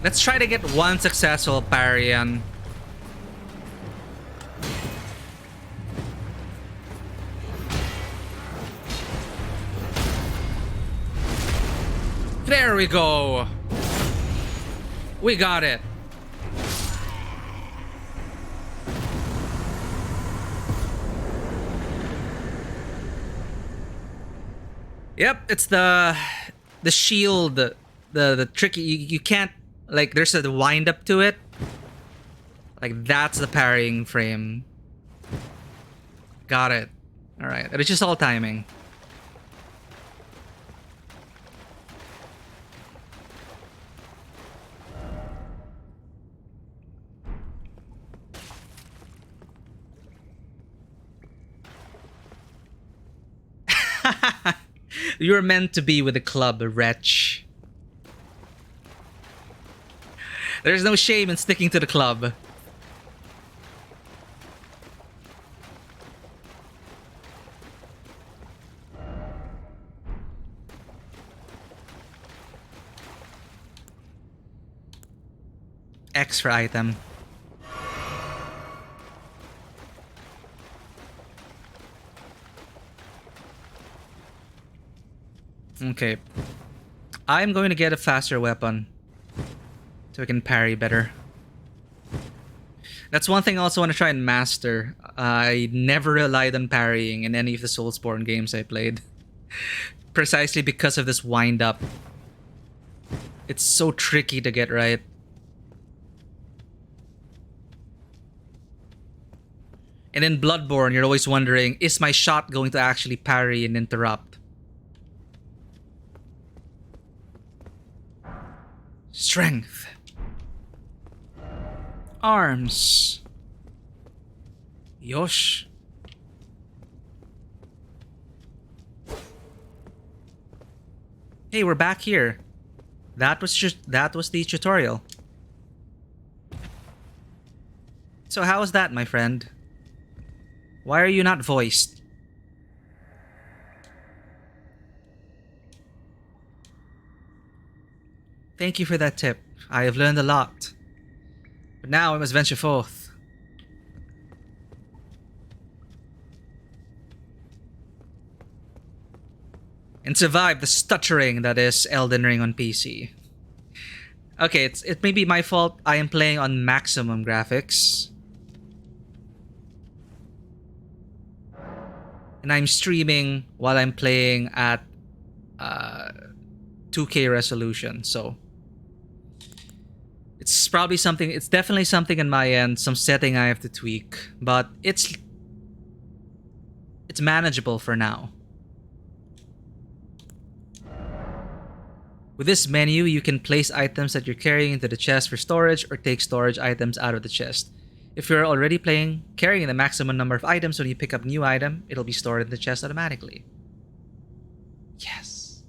Let's try to get one successful parry on. There we go. We got it. Yep, it's the shield, the tricky. You can't, like, there's a wind up to it. Like, that's the parrying frame. Got it. All right, it's just all timing. You're meant to be with the club, wretch. There's no shame in sticking to the club. Extra item. Okay. I'm going to get a faster weapon so I can parry better. That's one thing I also want to try and master. I never relied on parrying in any of the Soulsborne games I played. Precisely because of this wind up. It's so tricky to get right. And in Bloodborne, you're always wondering, is my shot going to actually parry and interrupt? Strength. Arms. Yosh. Hey, we're back here. That was the tutorial. So how was that, my friend? Why are you not voiced? Thank you for that tip. I have learned a lot. But now I must venture forth. And survive the stuttering that is Elden Ring on PC. Okay, it may be my fault. I am playing on maximum graphics. And I'm streaming while I'm playing at 2K resolution, so it's probably something, it's definitely something in my end, some setting I have to tweak, but it's manageable for now. With this menu, you can place items that you're carrying into the chest for storage or take storage items out of the chest. If you're already carrying the maximum number of items, when you pick up a new item, it'll be stored in the chest automatically. Yes.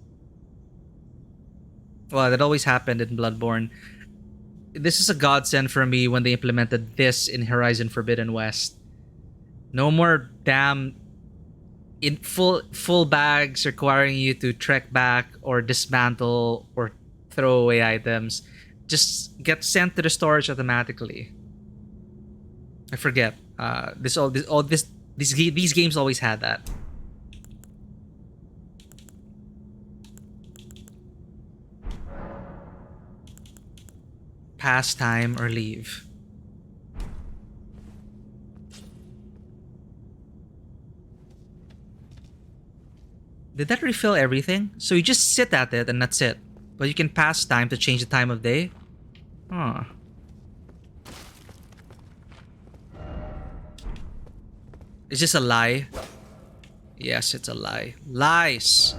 Well, that always happened in Bloodborne. This is a godsend for me when they implemented this in Horizon Forbidden West. No more damn in full bags requiring you to trek back or dismantle or throw away items just get sent to the storage automatically. I forget. These games always had that. Pass time or leave. Did that refill everything? So you just sit at it and that's it. But you can pass time to change the time of day? Huh. Is this a lie? Yes, it's a lie. Lies!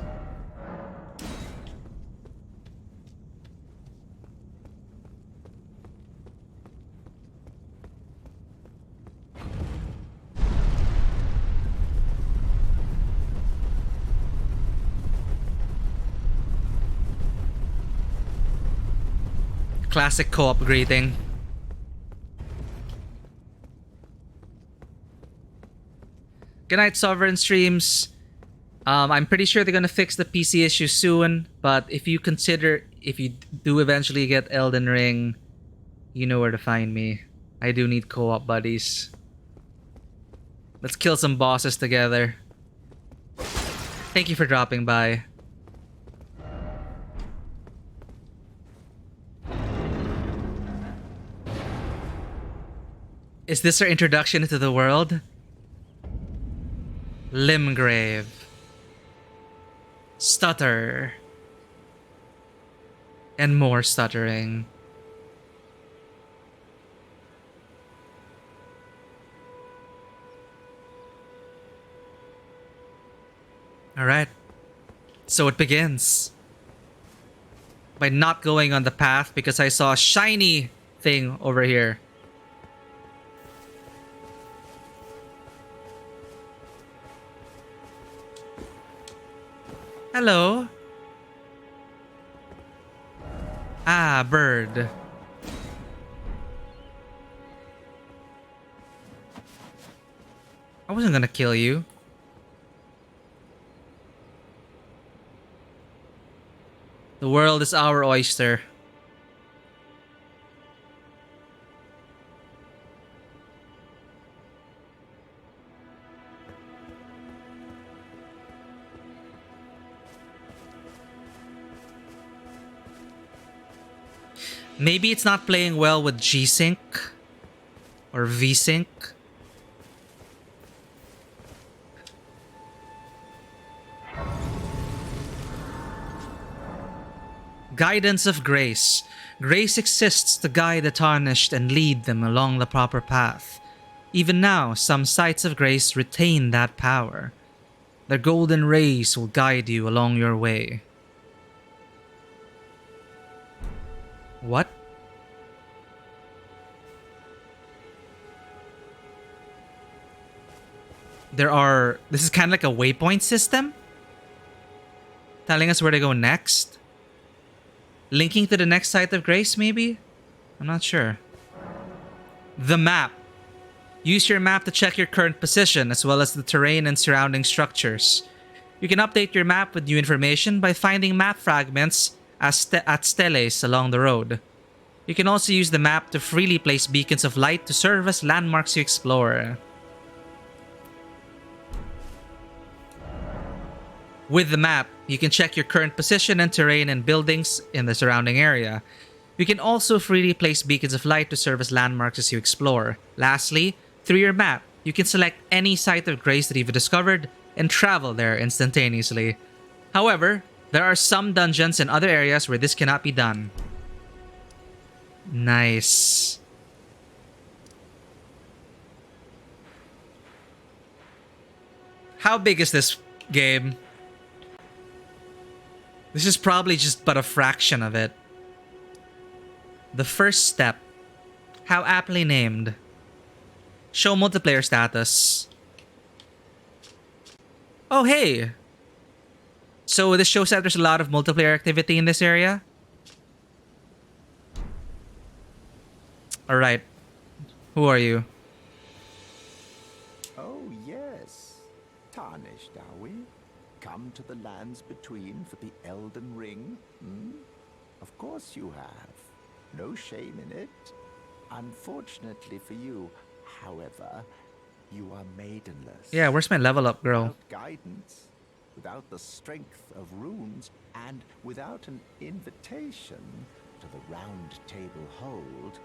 Classic co-op greeting. Good night, Sovereign Streams. I'm pretty sure they're gonna fix the PC issue soon, but if you do eventually get Elden Ring, you know where to find me. I do need co-op buddies. Let's kill some bosses together. Thank you for dropping by. Is this our introduction into the world? Limgrave. Stutter. And more stuttering. Alright. So it begins. By not going on the path because I saw a shiny thing over here. Hello. Ah, bird. I wasn't gonna kill you. The world is our oyster. Maybe it's not playing well with G-Sync or V-Sync. Guidance of grace. Grace exists to guide the tarnished and lead them along the proper path. Even now, some sites of grace retain that power. Their golden rays will guide you along your way. What? This is kind of like a waypoint system? Telling us where to go next? Linking to the next site of grace, maybe? I'm not sure. The map. Use your map to check your current position as well as the terrain and surrounding structures. You can update your map with new information by finding map fragments at steles along the road. You can also use the map to freely place beacons of light to serve as landmarks you explore. With the map, you can check your current position and terrain and buildings in the surrounding area. You can also freely place beacons of light to serve as landmarks as you explore. Lastly, through your map, you can select any site of grace that you've discovered and travel there instantaneously. However, there are some dungeons and other areas where this cannot be done. Nice. How big is this game? This is probably just but a fraction of it. The first step. How aptly named. Show multiplayer status. Oh, hey! So this shows that there's a lot of multiplayer activity in this area? Alright. Who are you? Oh, yes. Tarnished Shall we? Come to the lands between for the Elden Ring? Hmm? Of course you have. No shame in it. Unfortunately for you, however, you are maidenless. Yeah, where's my level up, girl? Without guidance, without the strength of runes, and without an invitation to the Round Table Hold,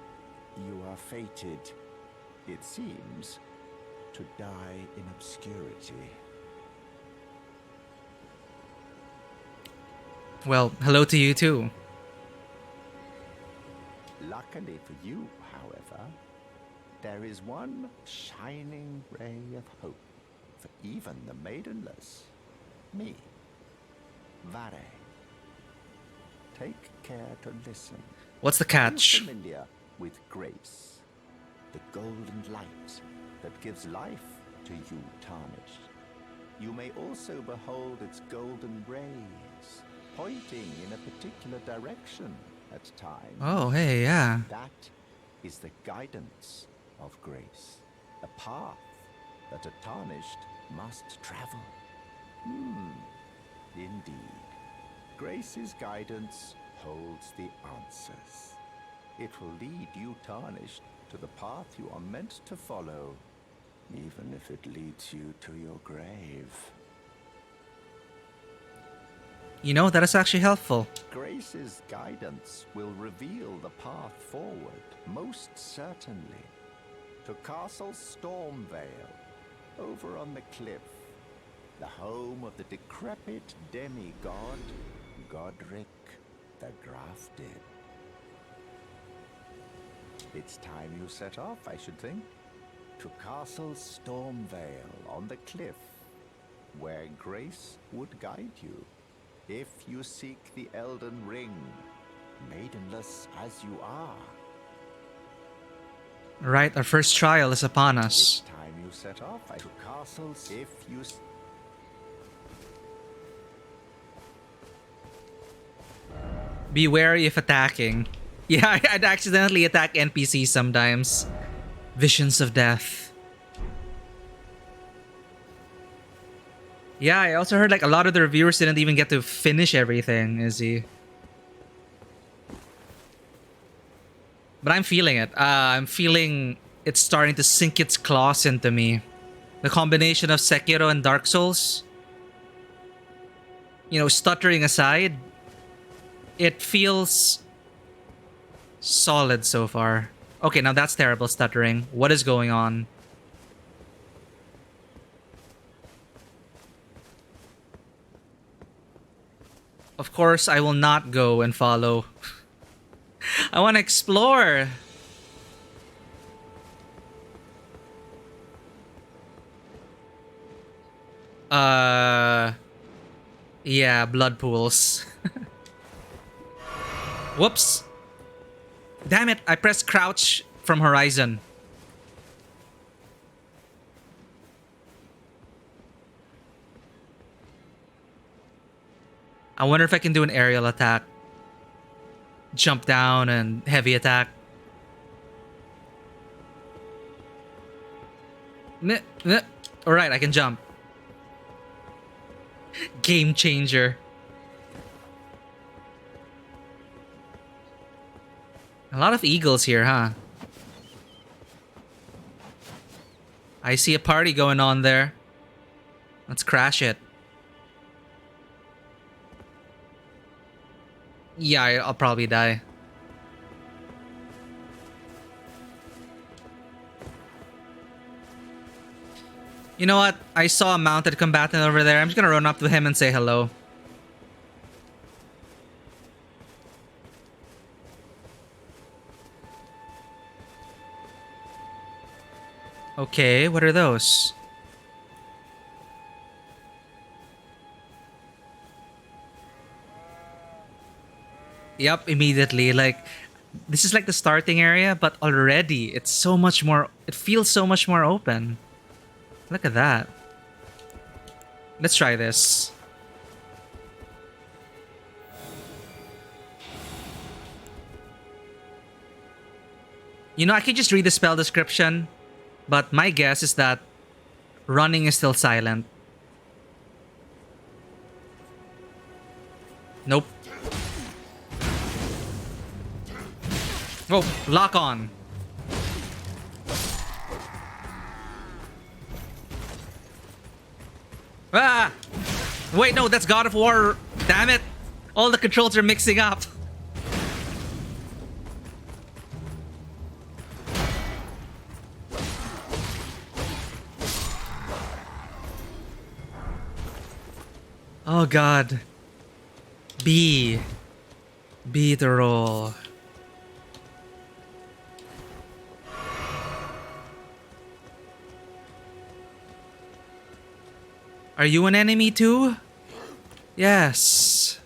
you are fated, it seems, to die in obscurity. Well, hello to you too. Luckily for you, however, there is one shining ray of hope for even the maidenless. Me. Vare. Take care to listen. What's the Are you catch? familiar with grace? The golden light that gives life to you tarnished. You may also behold its golden rays, pointing in a particular direction at times. Oh, hey, yeah. That is the guidance of grace, a path that a tarnished must travel. Indeed. Grace's guidance holds the answers. It will lead you tarnished to the path you are meant to follow, even if it leads you to your grave. You know, that is actually helpful. Grace's guidance will reveal the path forward, most certainly, to Castle Stormvale, over on the cliff, the home of the decrepit demigod, Godric the Grafted. It's time you set off, I should think, to Castle Stormvale on the cliff, where Grace would guide you. If you seek the Elden Ring, maidenless as you are. Right, our first trial is upon us. It's time you set off to castles. If you Be wary if attacking. Yeah, I'd accidentally attack NPCs sometimes. Visions of death. Yeah, I also heard like a lot of the reviewers didn't even get to finish everything, Izzy. But I'm feeling it. I'm feeling it's starting to sink its claws into me. The combination of Sekiro and Dark Souls. You know, stuttering aside, it feels solid so far. Okay, now that's terrible stuttering. What is going on? Of course, I will not go and follow. I want to explore. Yeah, blood pools. Whoops. Damn it, I pressed crouch from Horizon. I wonder if I can do an aerial attack. Jump down and heavy attack. Alright, I can jump. Game changer. A lot of eagles here, huh? I see a party going on there. Let's crash it. Yeah, I'll probably die. You know what? I saw a mounted combatant over there. I'm just gonna run up to him and say hello. Okay, what are those? Yep, immediately. Like, this is like the starting area, but already it's so much more. It feels so much more open. Look at that. Let's try this. You know, I can just read the spell description, but my guess is that running is still silent. Nope. Oh, lock on. Ah! Wait, no, that's God of War. Damn it. All the controls are mixing up. Oh god. B. B to roll. Are you an enemy too? Yes.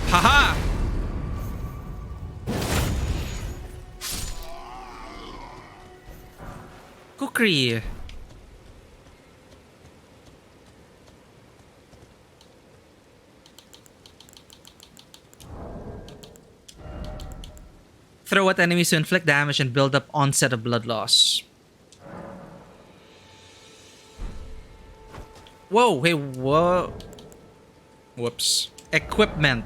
Haha! Kukri. Throw at enemies to inflict damage and build up onset of blood loss. Whoa, hey, whoa. Whoops. Equipment.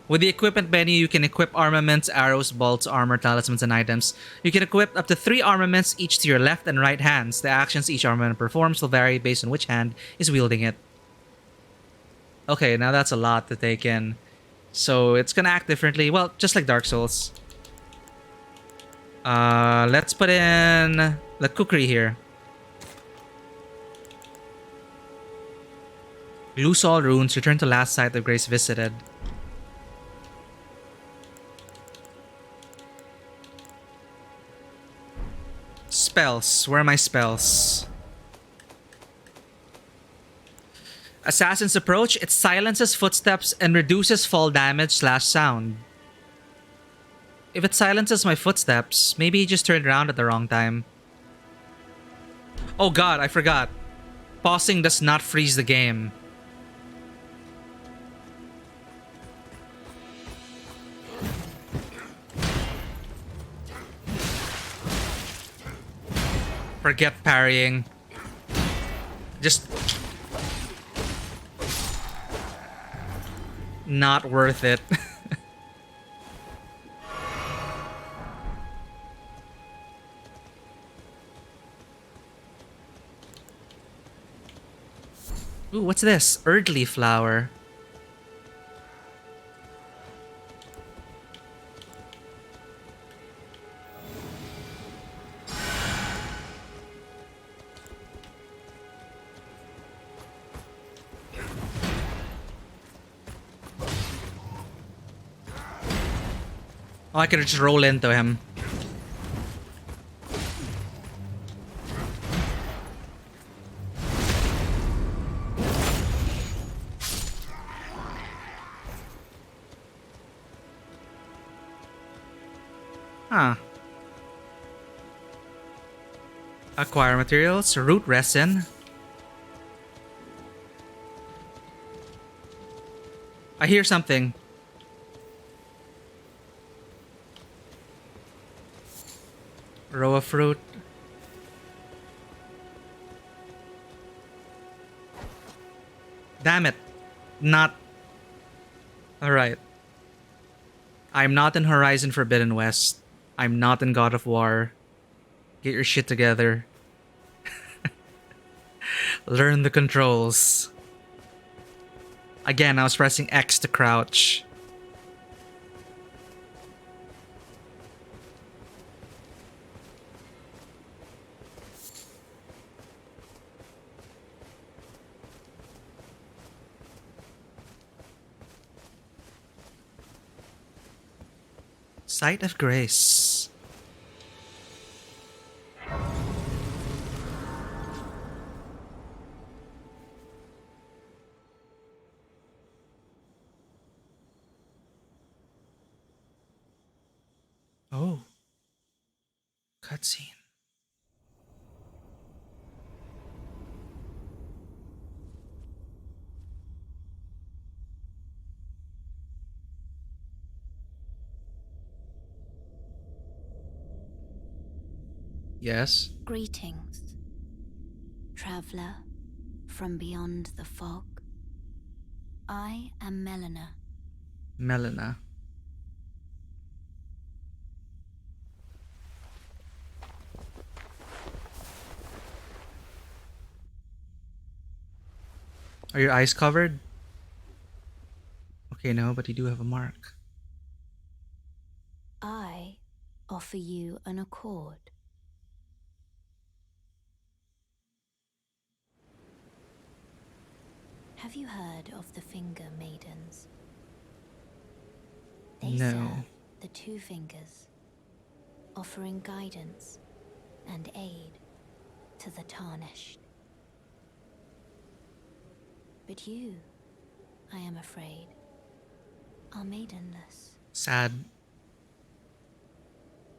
With the equipment menu, you can equip armaments, arrows, bolts, armor, talismans, and items. You can equip up to 3 armaments, each to your left and right hands. The actions each armament performs will vary based on which hand is wielding it. Okay, now that's a lot to take in. So it's gonna act differently. Well, just like Dark Souls. Let's put in the kukri here. Loose all runes, return to last site of grace visited. Spells. Where are my spells? Assassin's Approach. It silences footsteps and reduces fall damage / sound. If it silences my footsteps, maybe he just turned around at the wrong time. Oh god, I forgot. Pausing does not freeze the game. Forget parrying. Just... not worth it. Ooh, what's this? Erdly flower. Oh, I could just roll into him. Huh. Acquire materials, root resin. I hear something. Row of fruit. Damn it. Not. Alright. I'm not in Horizon Forbidden West. I'm not in God of War. Get your shit together. Learn the controls. Again, I was pressing X to crouch. Sight of Grace. Oh. Cutscene. Yes. Greetings, traveler from beyond the fog. I am Melina. Melina. Are your eyes covered? Okay, no, but you do have a mark. I offer you an accord. Have you heard of the Finger Maidens? They No. serve the two fingers, offering guidance and aid to the tarnished. But you, I am afraid, are maidenless. Sad.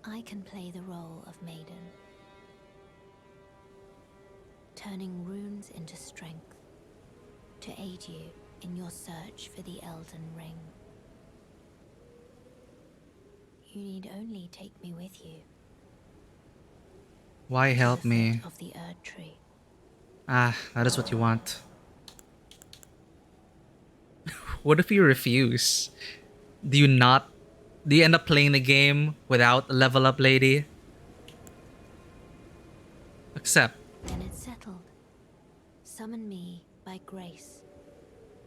I can play the role of maiden, turning runes into strength to aid you in your search for the Elden Ring. You need only take me with you. Why To help the me? foot of the Erd Tree. Ah, that is what you want. What if you refuse? Do you not? Do you end up playing the game without a level up lady? Accept. Then it's settled. Summon me by grace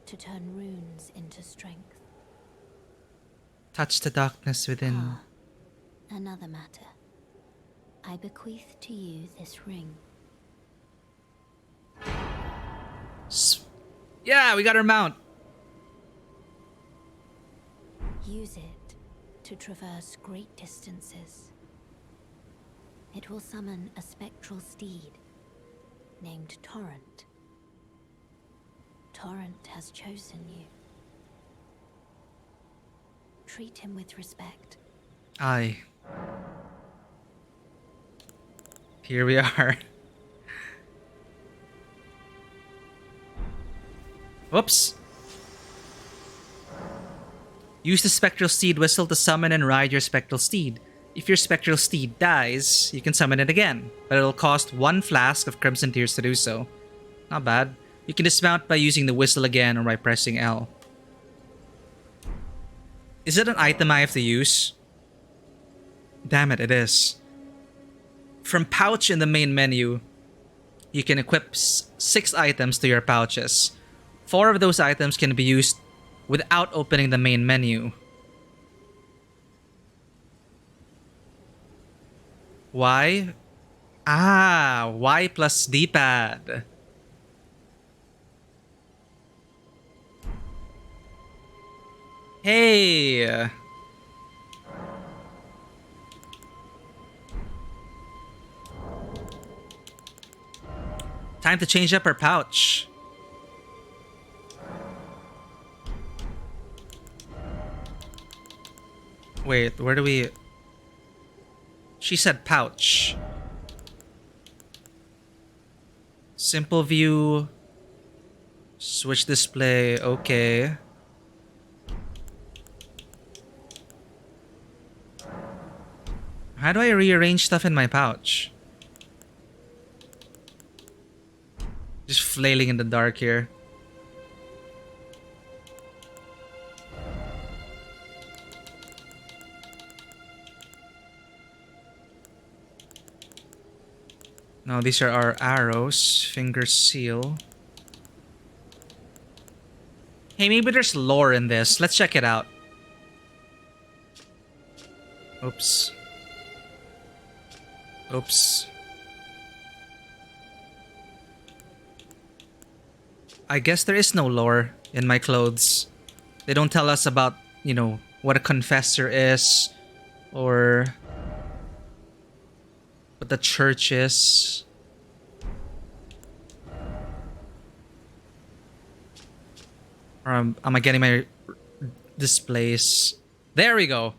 to turn runes into strength. Touch the darkness within. Ah, another matter. I bequeath to you this ring. Yeah, we got our mount. Use it to traverse great distances. It will summon a spectral steed named Torrent. Torrent has chosen you. Treat him with respect. Aye. Here we are. Whoops. Use the spectral steed whistle to summon and ride your spectral steed. If your spectral steed dies, you can summon it again, but it'll cost 1 flask of Crimson Tears to do so. Not bad. You can dismount by using the whistle again or by pressing L. Is it an item I have to use? Damn it, it is. From pouch in the main menu, you can equip 6 items to your pouches. 4 of those items can be used without opening the main menu. Y? Ah, Y plus D-pad. Hey! Time to change up our pouch. Wait, where do we... She said pouch. Simple view. Switch display, okay. How do I rearrange stuff in my pouch? Just flailing in the dark here. Now these are our arrows. Finger seal. Hey, maybe there's lore in this. Let's check it out. Oops. Oops. I guess there is no lore in my clothes. They don't tell us about, you know, what a confessor is or what the church is. Or am I getting my displays? There we go.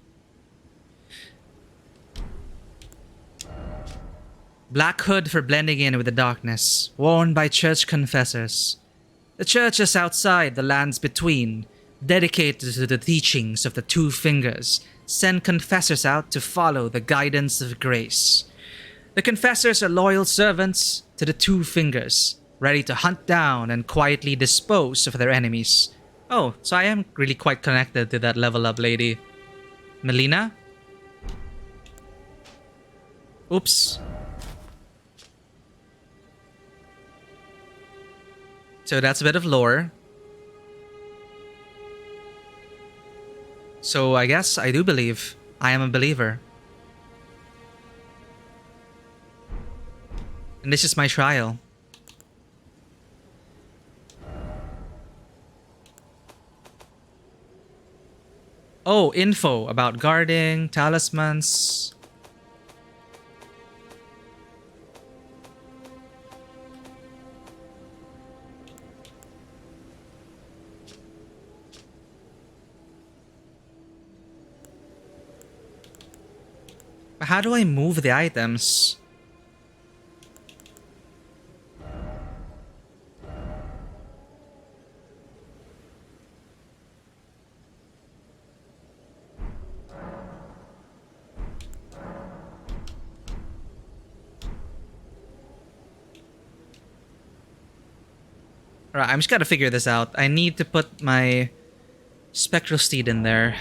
Black hood for blending in with the darkness, worn by church confessors. The churches outside the lands between, dedicated to the teachings of the two fingers, send confessors out to follow the guidance of grace. The confessors are loyal servants to the Two Fingers, ready to hunt down and quietly dispose of their enemies. Oh, so I am really quite connected to that level up lady. Melina? Oops. So that's a bit of lore. So I guess I do believe. I am a believer. And this is my trial. Oh, info about guarding, talismans. How do I move the items? Alright, I'm just gotta figure this out. I need to put my spectral steed in there.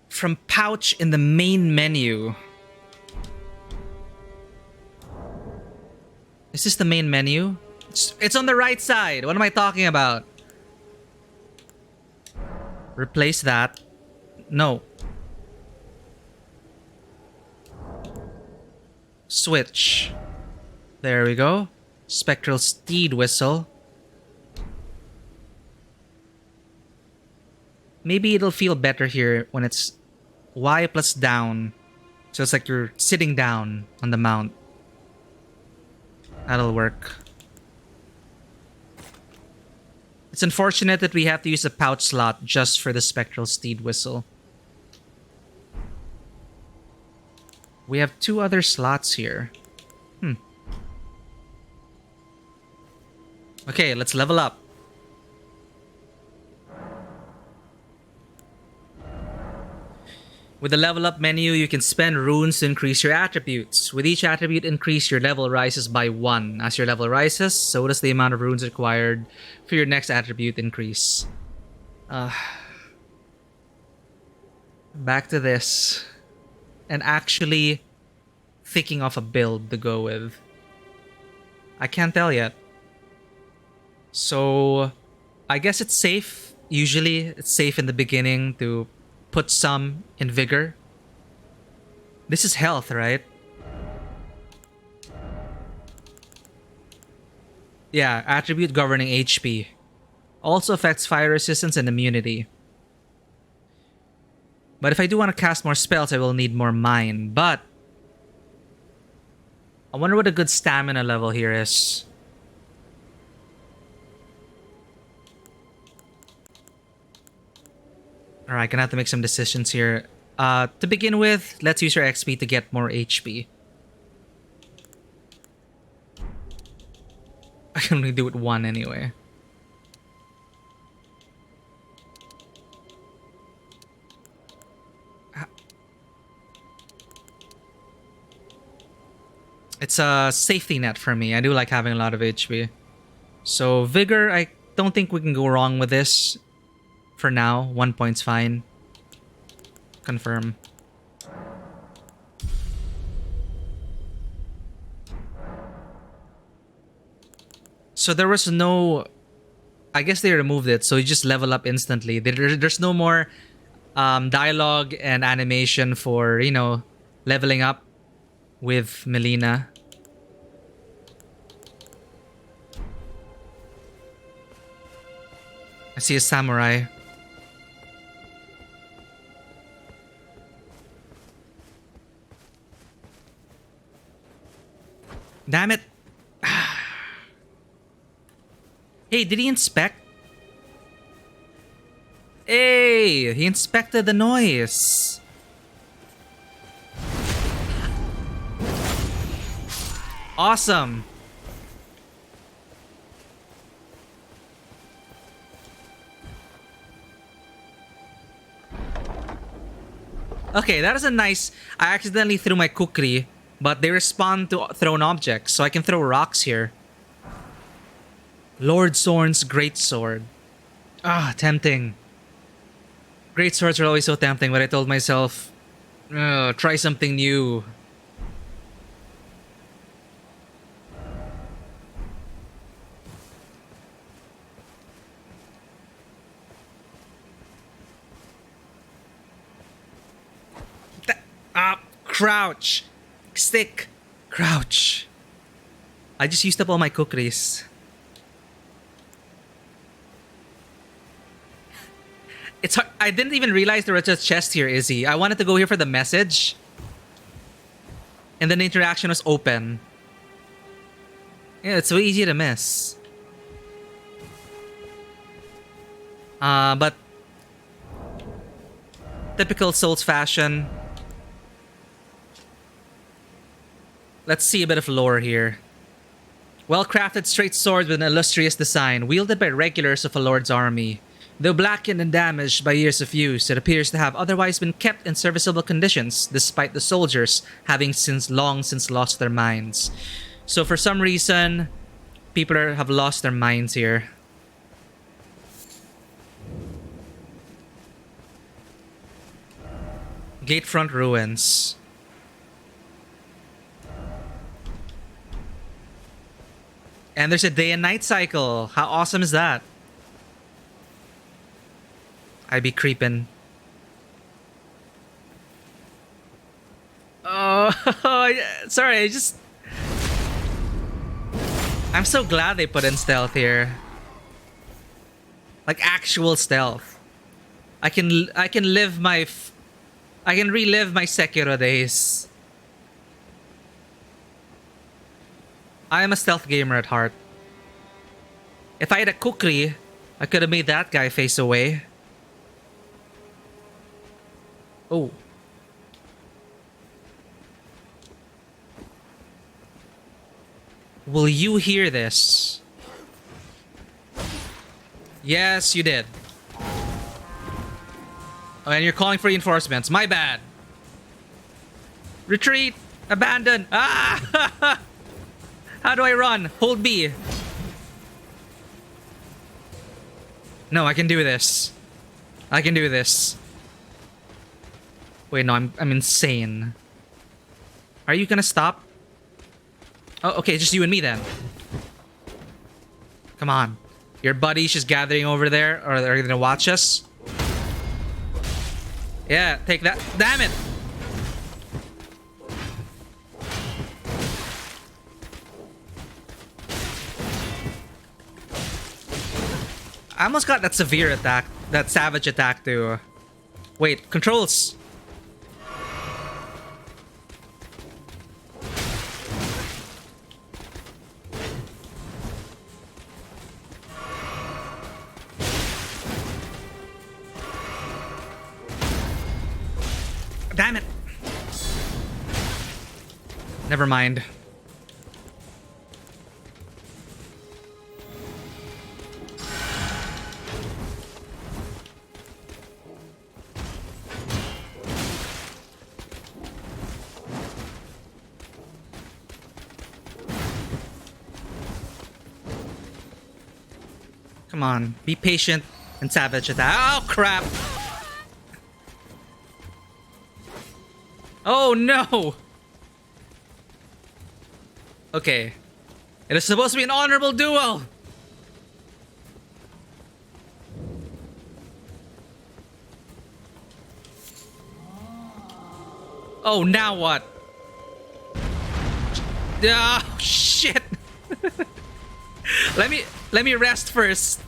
From pouch in the main menu. Is this the main menu? It's on the right side. What am I talking about? Replace that. No. Switch. There we go. Spectral steed whistle. Maybe it'll feel better here when it's Y plus down. So it's like you're sitting down on the mount. That'll work. It's unfortunate that we have to use a pouch slot just for the spectral steed whistle. We have 2 other slots here. Okay, let's level up. With the level up menu, you can spend runes to increase your attributes. With each attribute increase, your level rises by 1. As your level rises, so does the amount of runes required for your next attribute increase. Back to this. And actually thinking of a build to go with. I can't tell yet. So I guess it's safe. Usually it's safe in the beginning to put some in vigor. This is health, right? Yeah, attribute governing HP. Also affects fire resistance and immunity. But if I do want to cast more spells, I will need more mine. But I wonder what a good stamina level here is. Alright, gonna have to make some decisions here. To begin with, let's use our XP to get more HP. I can only do it 1 anyway. It's a safety net for me. I do like having a lot of HP. So, Vigor, I don't think we can go wrong with this. For now, 1 point's fine. Confirm. So there was no... I guess they removed it, so you just level up instantly. There's no more dialogue and animation for, you know, leveling up with Melina. I see a samurai. Damn it. Hey, did he inspect? Hey, he inspected the noise. Awesome. Okay, that is a nice... I accidentally threw my kukri, but they respond to thrown objects, so I can throw rocks here. Lord Zorn's Great Sword. Ah, tempting. Great swords are always so tempting, but I told myself, try something new. Crouch. Stick. Crouch. I just used up all my kukris. It's hard. I didn't even realize there was a chest here, Izzy. I wanted to go here for the message. And then the interaction was open. Yeah, it's so easy to miss. But typical Souls fashion. Let's see a bit of lore here. Well-crafted straight swords with an illustrious design, wielded by regulars of a lord's army. Though blackened and damaged by years of use, it appears to have otherwise been kept in serviceable conditions, despite the soldiers having long since lost their minds. So for some reason, people have lost their minds here. Gatefront ruins. And there's a day and night cycle. How awesome is that? I be creeping. Oh, sorry, I'm so glad they put in stealth here. Like actual stealth. I can relive my Sekiro days. I am a stealth gamer at heart. If I had a kukri, I could have made that guy face away. Oh. Will you hear this? Yes, you did. Oh, and you're calling for reinforcements. My bad. Retreat! Abandon! Ah! How do I run? Hold B. No, I can do this. I can do this. Wait, no, I'm insane. Are you gonna stop? Oh, okay, just you and me then. Come on. Your buddy's just gathering over there, or they're gonna watch us. Yeah, take that. Damn it! I almost got that severe attack, that savage attack too. Wait, controls. Damn it. Never mind. Come on, be patient and savage attack. Oh, crap! Oh, no! Okay. It is supposed to be an honorable duel! Oh, now what? Oh, shit! Let me rest first.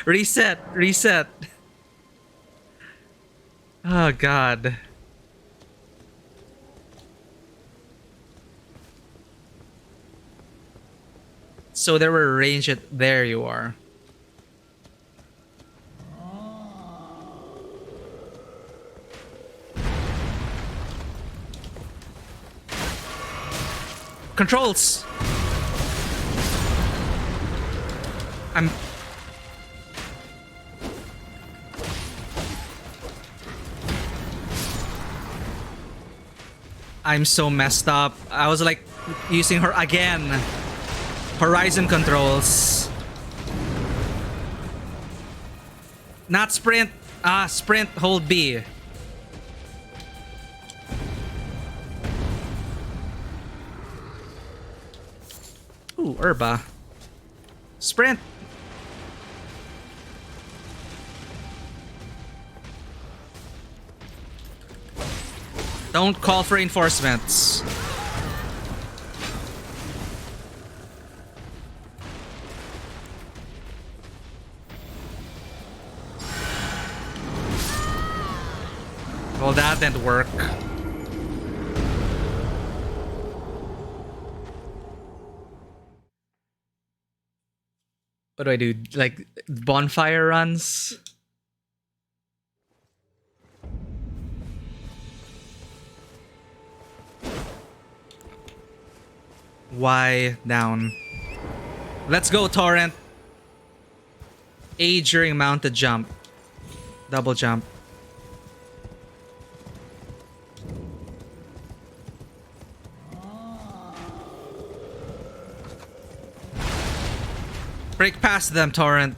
Reset. Oh god. So there were range at there you are. Controls. I'm so messed up. I was like using her again. Horizon controls. Not sprint. Sprint, hold B. Ooh, Herba. Sprint. Don't call for reinforcements. Well, that didn't work. What do I do? Like, bonfire runs? Y down. Let's go, Torrent. A during mounted jump. Double jump. Break past them, Torrent.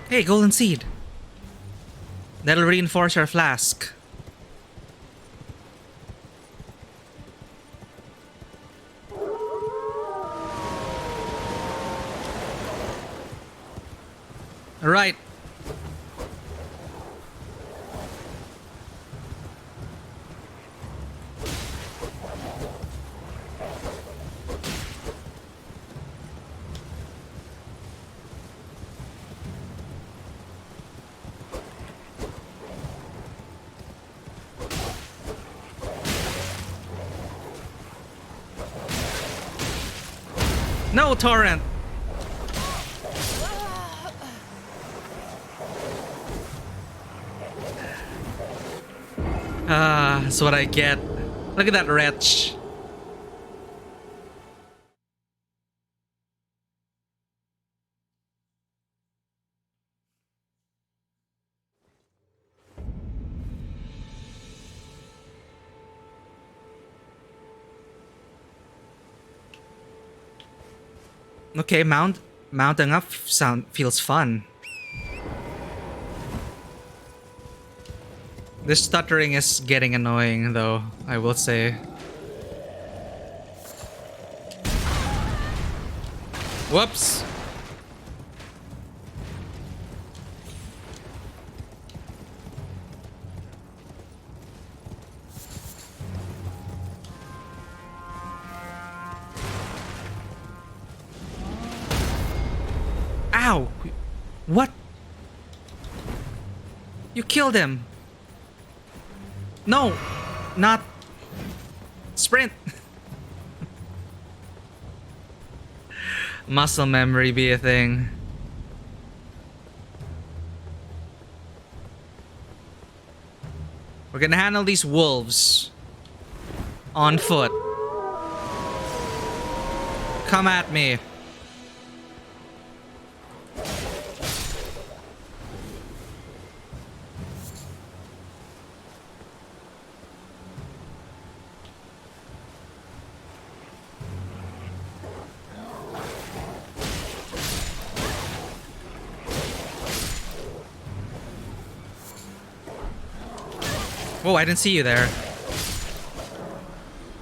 Hey, golden seed. That'll reinforce our flask. Alright. No, Torrent! That's what I get. Look at that wretch. Okay, mounting up feels fun. This stuttering is getting annoying, though, I will say. Whoops! Ow! What? You killed him! No! Not... Sprint! Muscle memory be a thing. We're gonna handle these wolves. On foot. Come at me. Oh, I didn't see you there.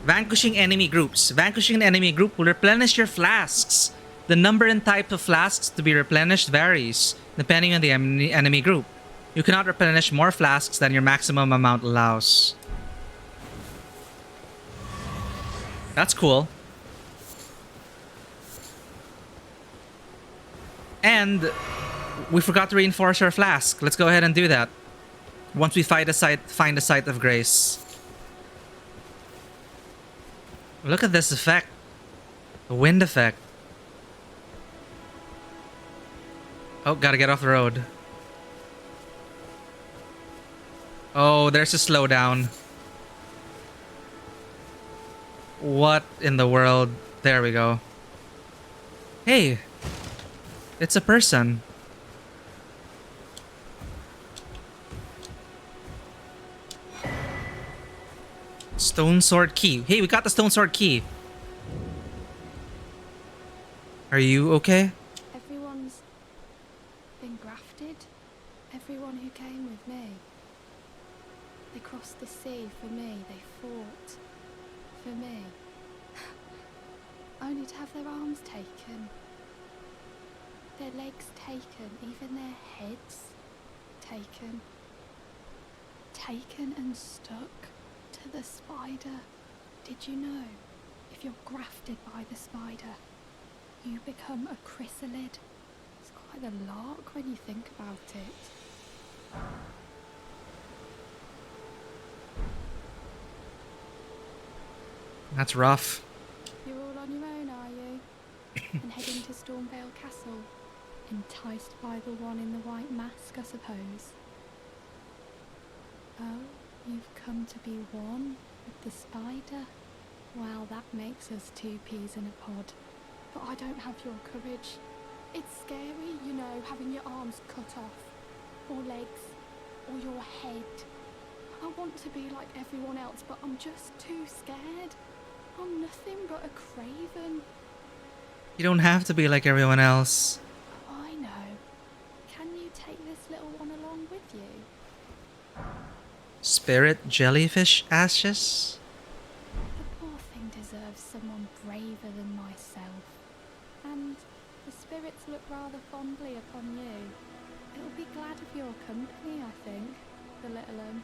Vanquishing enemy groups. Vanquishing an enemy group will replenish your flasks. The number and type of flasks to be replenished varies, depending on the enemy group. You cannot replenish more flasks than your maximum amount allows. That's cool. And we forgot to reinforce our flask. Let's go ahead and do that. Once we find a site of grace. Look at this effect. The wind effect. Oh, gotta get off the road. Oh, there's a slowdown. What in the world? There we go. Hey, it's a person. Stone sword key. Hey, we got the stone sword key. Are you okay? Everyone's been grafted. Everyone who came with me. They crossed the sea for me. They fought for me. Only to have their arms taken. Their legs taken. Even their heads taken. Taken and stuck to the spider. Did you know? If you're grafted by the spider, you become a chrysalid. It's quite a lark when you think about it. That's rough. You're all on your own, are you? And heading to Stormvale Castle? Enticed by the one in the white mask, I suppose. Oh, you've come to be one with the spider? Well, that makes us two peas in a pod. But I don't have your courage. It's scary, you know, having your arms cut off, or legs, or your head. I want to be like everyone else, but I'm just too scared. I'm nothing but a craven. You don't have to be like everyone else. I know. Can you take this little one along with you? Spirit jellyfish ashes? The poor thing deserves someone braver than myself. And the spirits look rather fondly upon you. It'll be glad of your company, I think, the little one.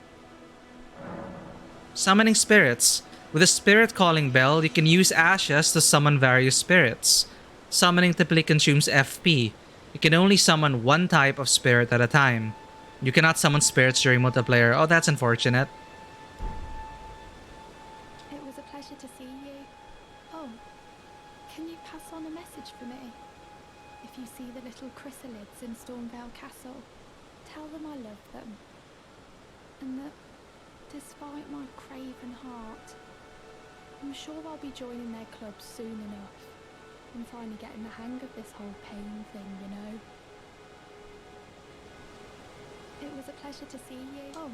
Summoning spirits. With a spirit calling bell, you can use ashes to summon various spirits. Summoning typically consumes FP. You can only summon one type of spirit at a time. You cannot summon spirits during multiplayer. Oh, that's unfortunate. It was a pleasure to see you. Oh, can you pass on a message for me? If you see the little chrysalids in Stormvale Castle, tell them I love them. And that, despite my craven heart, I'm sure I'll be joining their club soon enough. I'm finally getting the hang of this whole pain thing, you know. It was a pleasure to see you. Oh,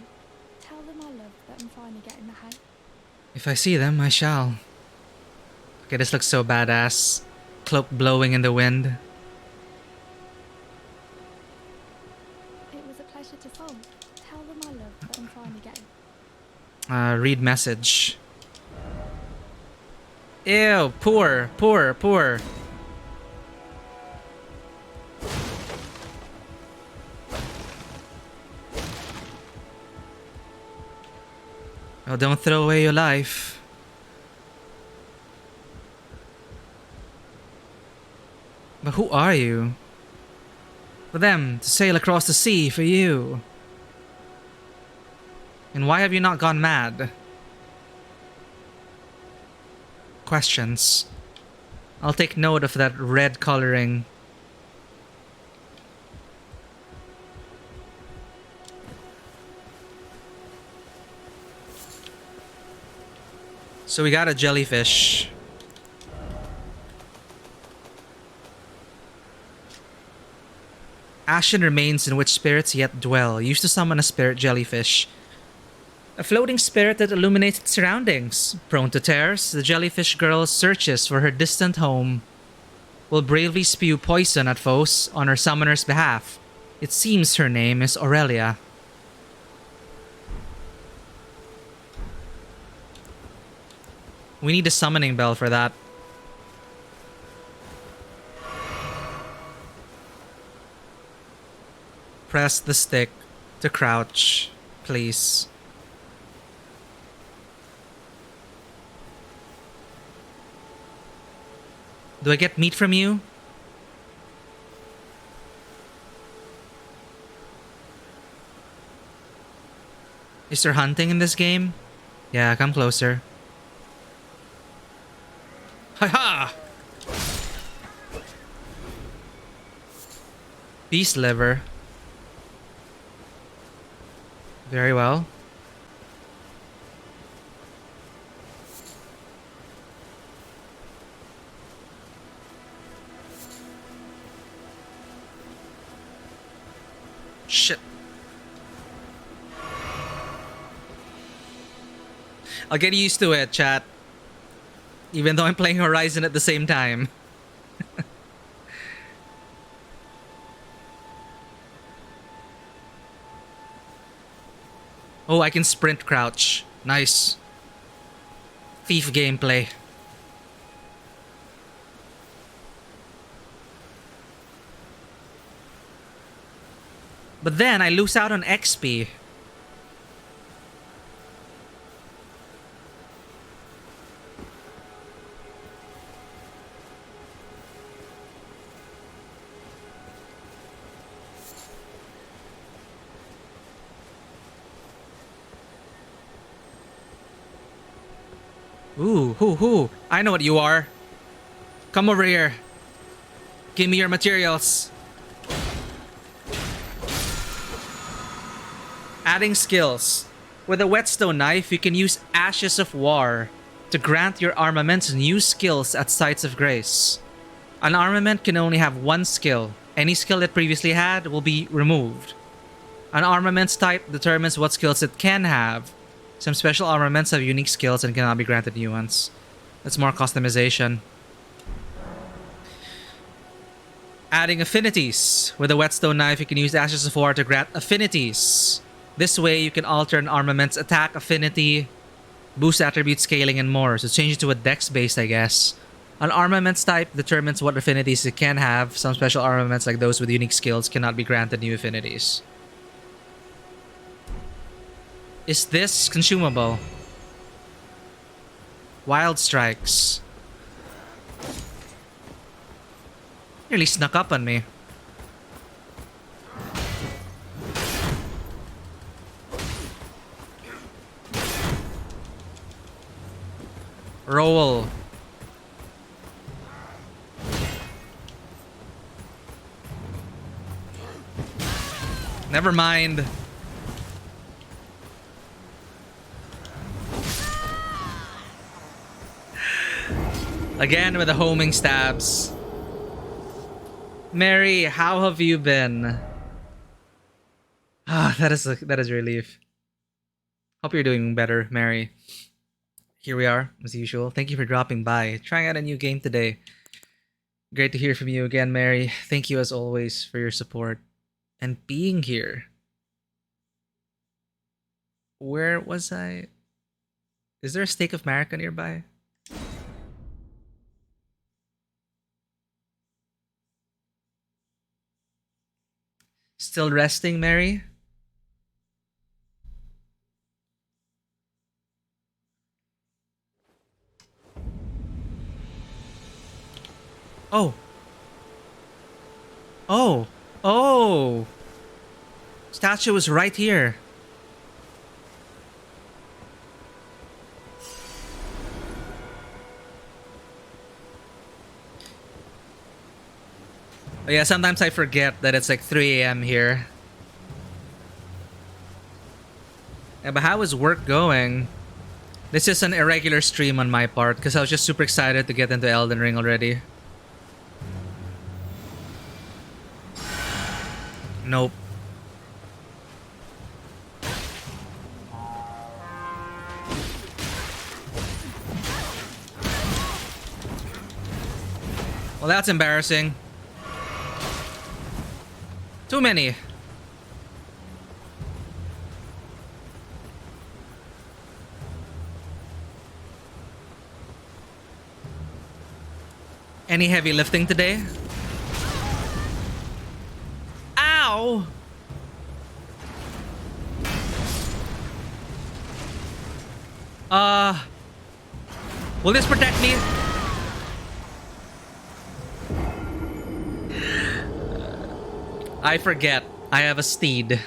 tell them I love that I'm finally getting the hang. If I see them, I shall. Okay, this looks so badass. Cloak blowing in the wind. It was a pleasure to oh, tell them I love that I'm finally getting. Read message. Ew, poor, poor, poor. Oh, don't throw away your life. But who are you? For them to sail across the sea for you. And why have you not gone mad? Questions. I'll take note of that red coloring. So we got a jellyfish. Ashen remains in which spirits yet dwell. Used to summon a spirit jellyfish. A floating spirit that illuminates its surroundings. Prone to tears, the jellyfish girl searches for her distant home. Will bravely spew poison at foes on her summoner's behalf. It seems her name is Aurelia. We need a summoning bell for that. Press the stick to crouch, please. Do I get meat from you? Is there hunting in this game? Yeah, come closer. Ha ha! Beast liver. Very well. Shit. I'll get used to it, chat. Even though I'm playing Horizon at the same time. Oh, I can sprint crouch. Nice. Thief gameplay. But then I lose out on XP. Ooh, who? I know what you are. Come over here. Give me your materials. Adding skills. With a whetstone knife, you can use Ashes of War to grant your armaments new skills at sites of grace. An armament can only have one skill. Any skill it previously had will be removed. An armament's type determines what skills it can have. Some special armaments have unique skills and cannot be granted new ones. That's more customization. Adding affinities. With a whetstone knife, you can use Ashes of War to grant affinities. This way, you can alter an armament's attack affinity, boost attribute scaling, and more. So change it to a dex based, I guess. An armament's type determines what affinities it can have. Some special armaments, like those with unique skills, cannot be granted new affinities. Is this consumable? Wild Strikes. Nearly snuck up on me. Roll. Never mind. Again with the homing stabs. Mary, how have you been? Ah, that is relief. Hope you're doing better, Mary. Here we are, as usual. Thank you for dropping by. Trying out a new game today. Great to hear from you again, Mary. Thank you as always for your support and being here. Where was I? Is there a Steak of America nearby? Still resting, Mary? Oh. Oh. Oh. Statue was right here. Oh yeah, sometimes I forget that it's like 3 a.m. here. Yeah, but how is work going? This is an irregular stream on my part because I was just super excited to get into Elden Ring already. Nope. Well, that's embarrassing. Too many. Any heavy lifting today? Ow! Will this protect me? I forget. I have a steed.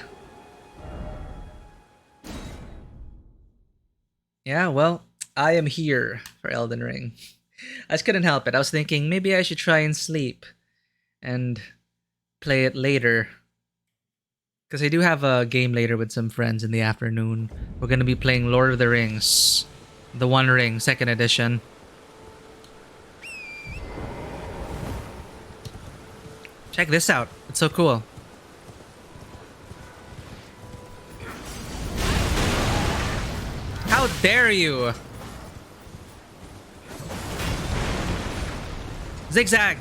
Yeah, well, I am here for Elden Ring. I just couldn't help it. I was thinking maybe I should try and sleep and play it later. Because I do have a game later with some friends in the afternoon. We're going to be playing Lord of the Rings. The One Ring, 2nd edition. Check this out. It's so cool. How dare you! Zigzag!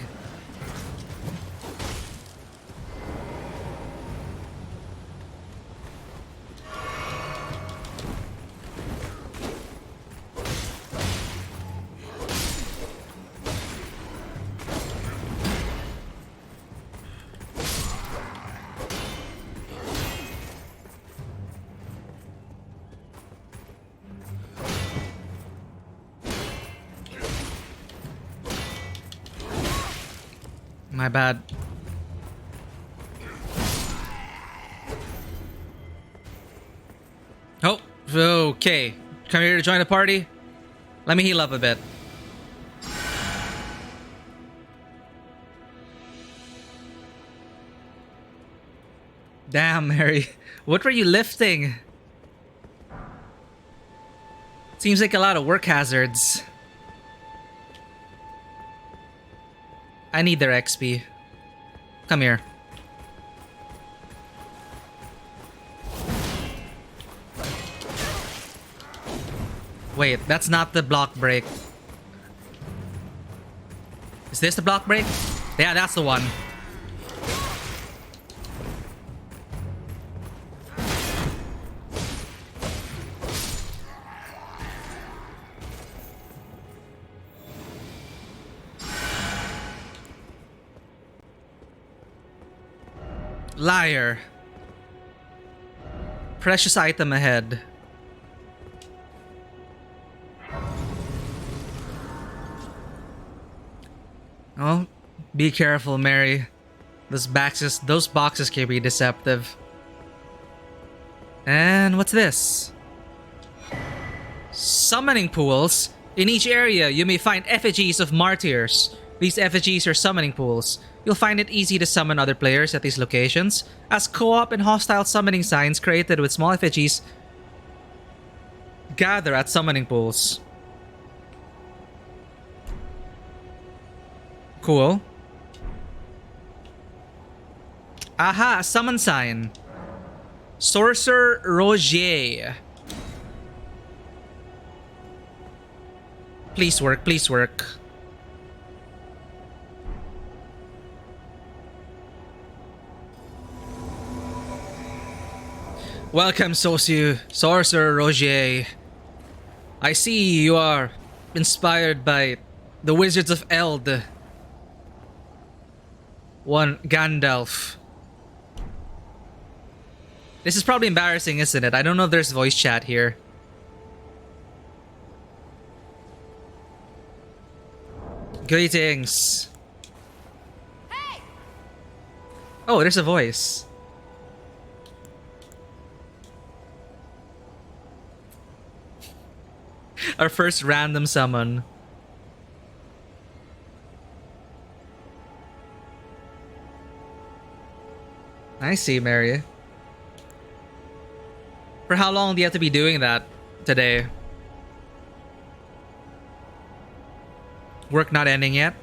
My bad. Oh, okay. Come here to join the party. Let me heal up a bit. Damn, Mary. What were you lifting? Seems like a lot of work hazards. I need their XP. Come here. Wait, that's not the block break. Is this the block break? Yeah, that's the one. Liar. Precious item ahead. Oh, be careful, Mary. Those boxes can be deceptive. And what's this? Summoning pools. In each area, you may find effigies of martyrs. These effigies are summoning pools. You'll find it easy to summon other players at these locations, as co-op and hostile summoning signs created with small effigies gather at summoning pools. Cool. Aha, a summon sign. Sorcerer Rogier. Please work, please work. Welcome, Sorcerer Rogier. I see you are inspired by the Wizards of Eld. One Gandalf. This is probably embarrassing, isn't it? I don't know if there's voice chat here. Greetings. Hey! Oh, there's a voice. Our first random summon. I see, Mary. For how long do you have to be doing that today? Work not ending yet?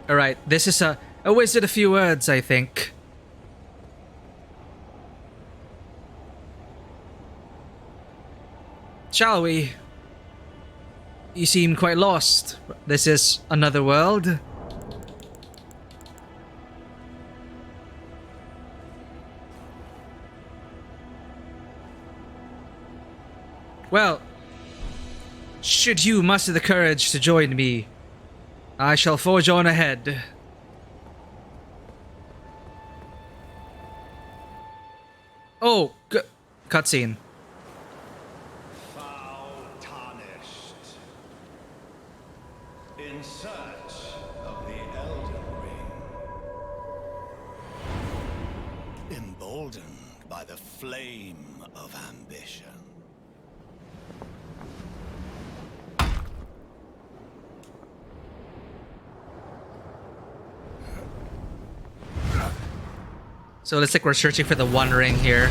Alright, this is a wizard of few words, I think. Shall we? You seem quite lost. This is another world? Well, should you muster the courage to join me, I shall forge on ahead. Oh, cutscene. Foul tarnished. In search of the Elden Ring. Emboldened by the flame of ambition. So looks like we're searching for the One Ring here.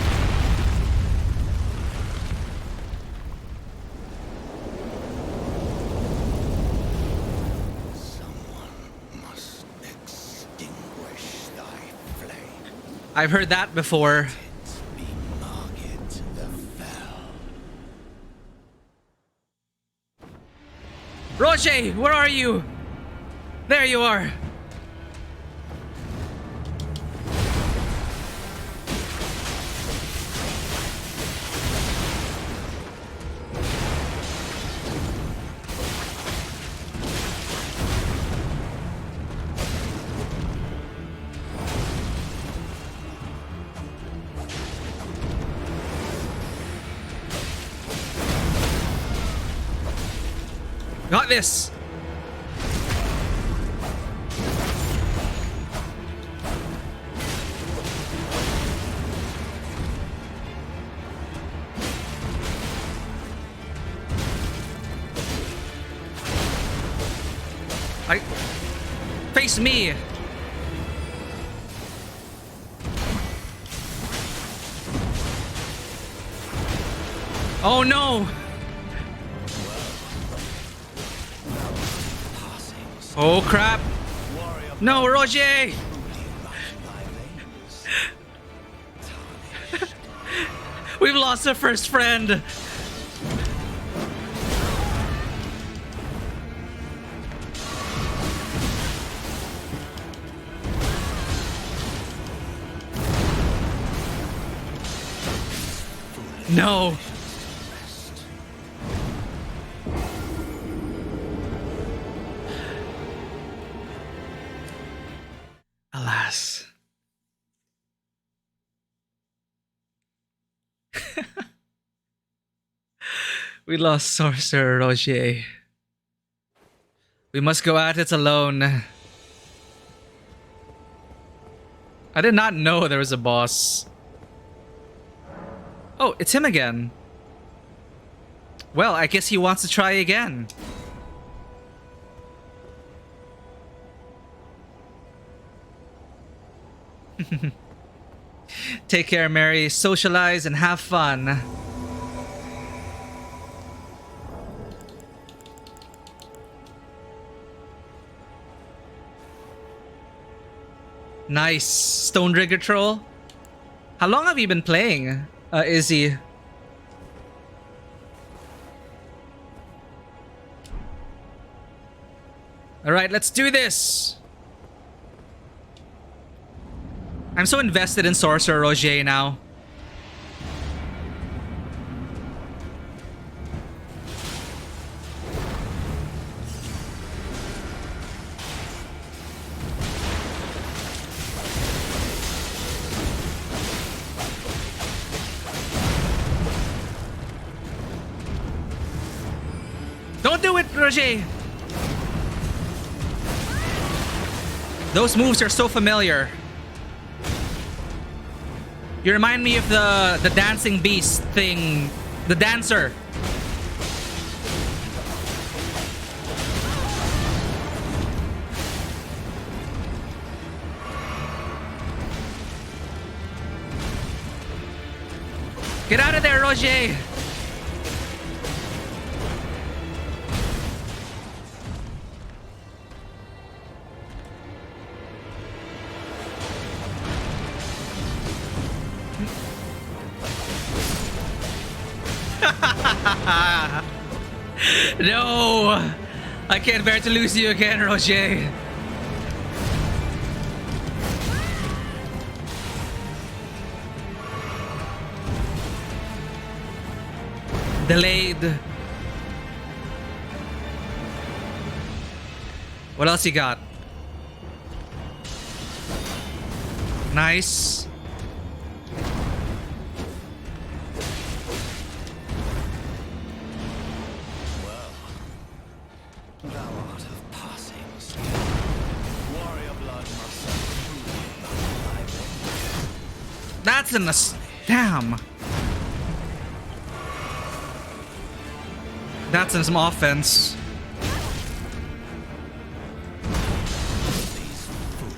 I've heard that before. Roger, where are you? There you are. Got this. Face me. Oh no. Oh crap. No, Roger. We've lost our first friend. No. Alas. We lost Sorcerer Roger. We must go at it alone. I did not know there was a boss. Oh, it's him again. Well, I guess he wants to try again. Take care, Mary. Socialize and have fun. Nice. Stone Rigger Troll. How long have you been playing, Izzy? Alright, let's do this. I'm so invested in Sorcerer Roger now. Don't do it, Roger! Those moves are so familiar. You remind me of the dancing beast thing. The dancer. Get out of there, Roger! No! I can't bear to lose you again, Roger. Delayed. What else you got? Nice. That's in the damn. That's in some offense.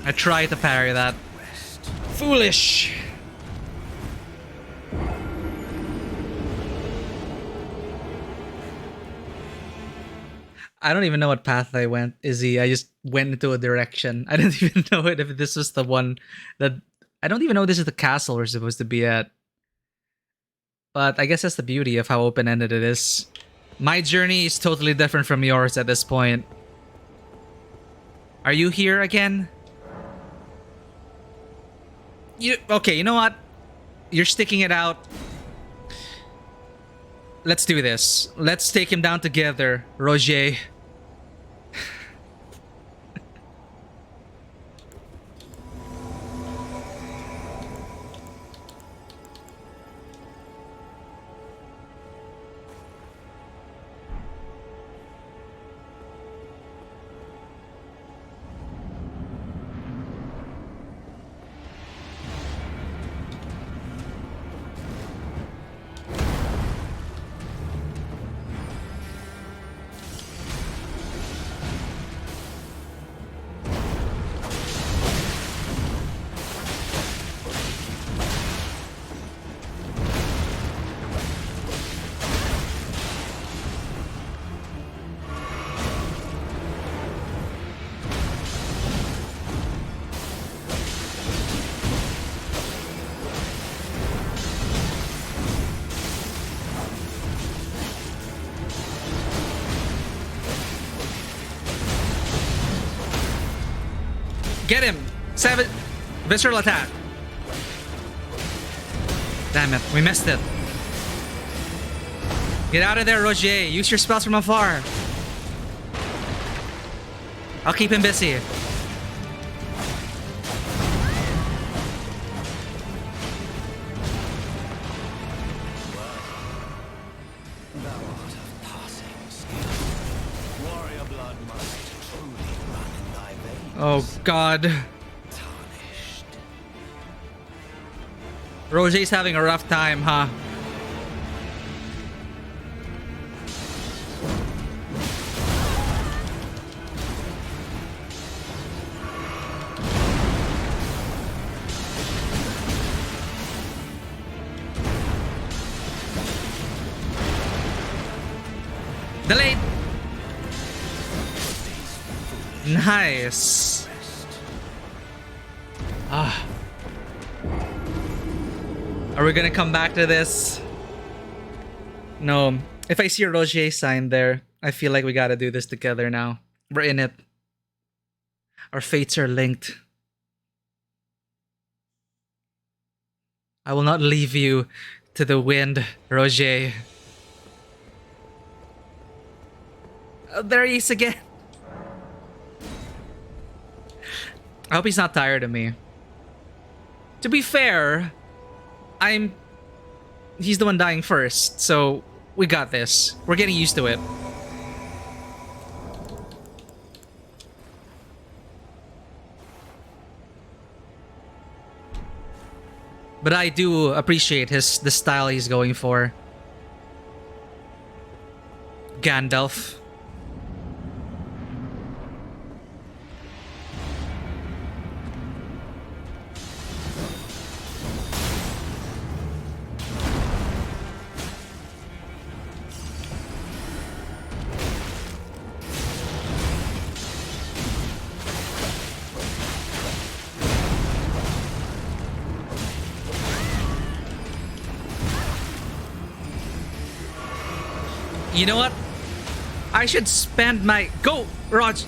I tried to parry that. Foolish. I don't even know what path I went, Izzy. I just went into a direction. I didn't even know it if this was the one that... I don't even know this is the castle we're supposed to be at. But I guess that's the beauty of how open-ended it is. My journey is totally different from yours at this point. Are you here again? Okay, you know what? You're sticking it out. Let's do this. Let's take him down together, Roger. Get him! Visceral attack. Damn it, we missed it. Get out of there, Roger. Use your spells from afar. I'll keep him busy. Oh God. Roger's having a rough time, huh? Delayed. Nice. Ah. Are we gonna come back to this? No. If I see a Roger sign there, I feel like we gotta do this together now. We're in it. Our fates are linked. I will not leave you to the wind, Roger. Oh, there he is again. I hope he's not tired of me. To be fair, he's the one dying first, so we got this. We're getting used to it. But I do appreciate the style he's going for. Gandalf. You know what? I should spend my... Go, Raj!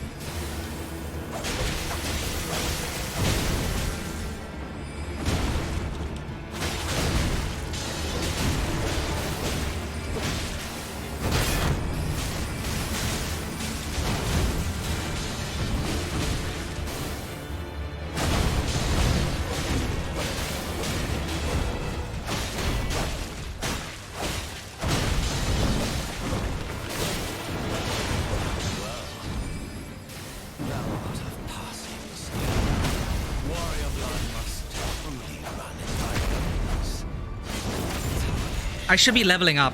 I should be leveling up.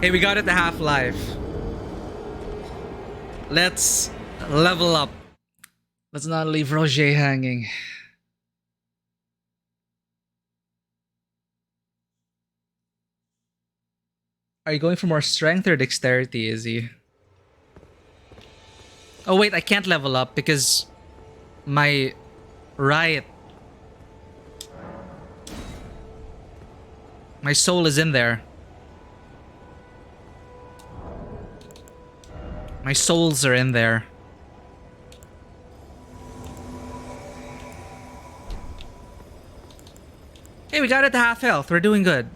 Hey, we got it to half-life. Let's level up. Let's not leave Roger hanging. Are you going for more strength or dexterity, Izzy? Oh wait, I can't level up because my right, my soul is in there. My souls are in there. Hey, we got it to half health. We're doing good.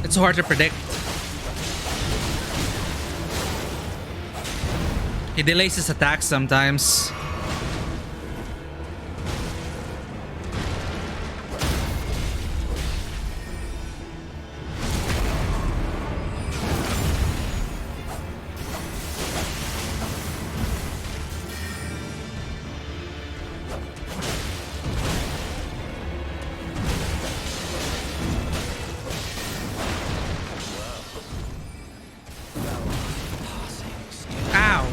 It's so hard to predict. He delays his attacks sometimes. Ow.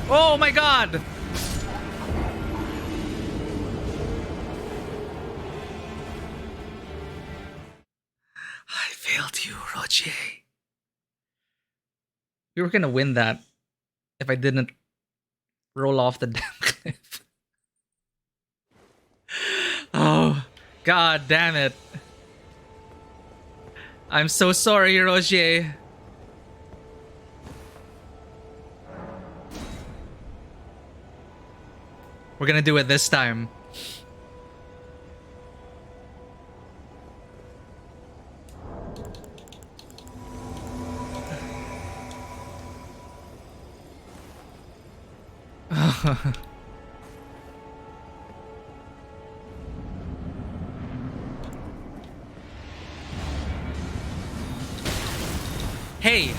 Oh my god! I failed you, Roger. We were gonna win that if I didn't roll off the damn cliff. Oh, god damn it. I'm so sorry, Roger. We're gonna do it this time. Hey.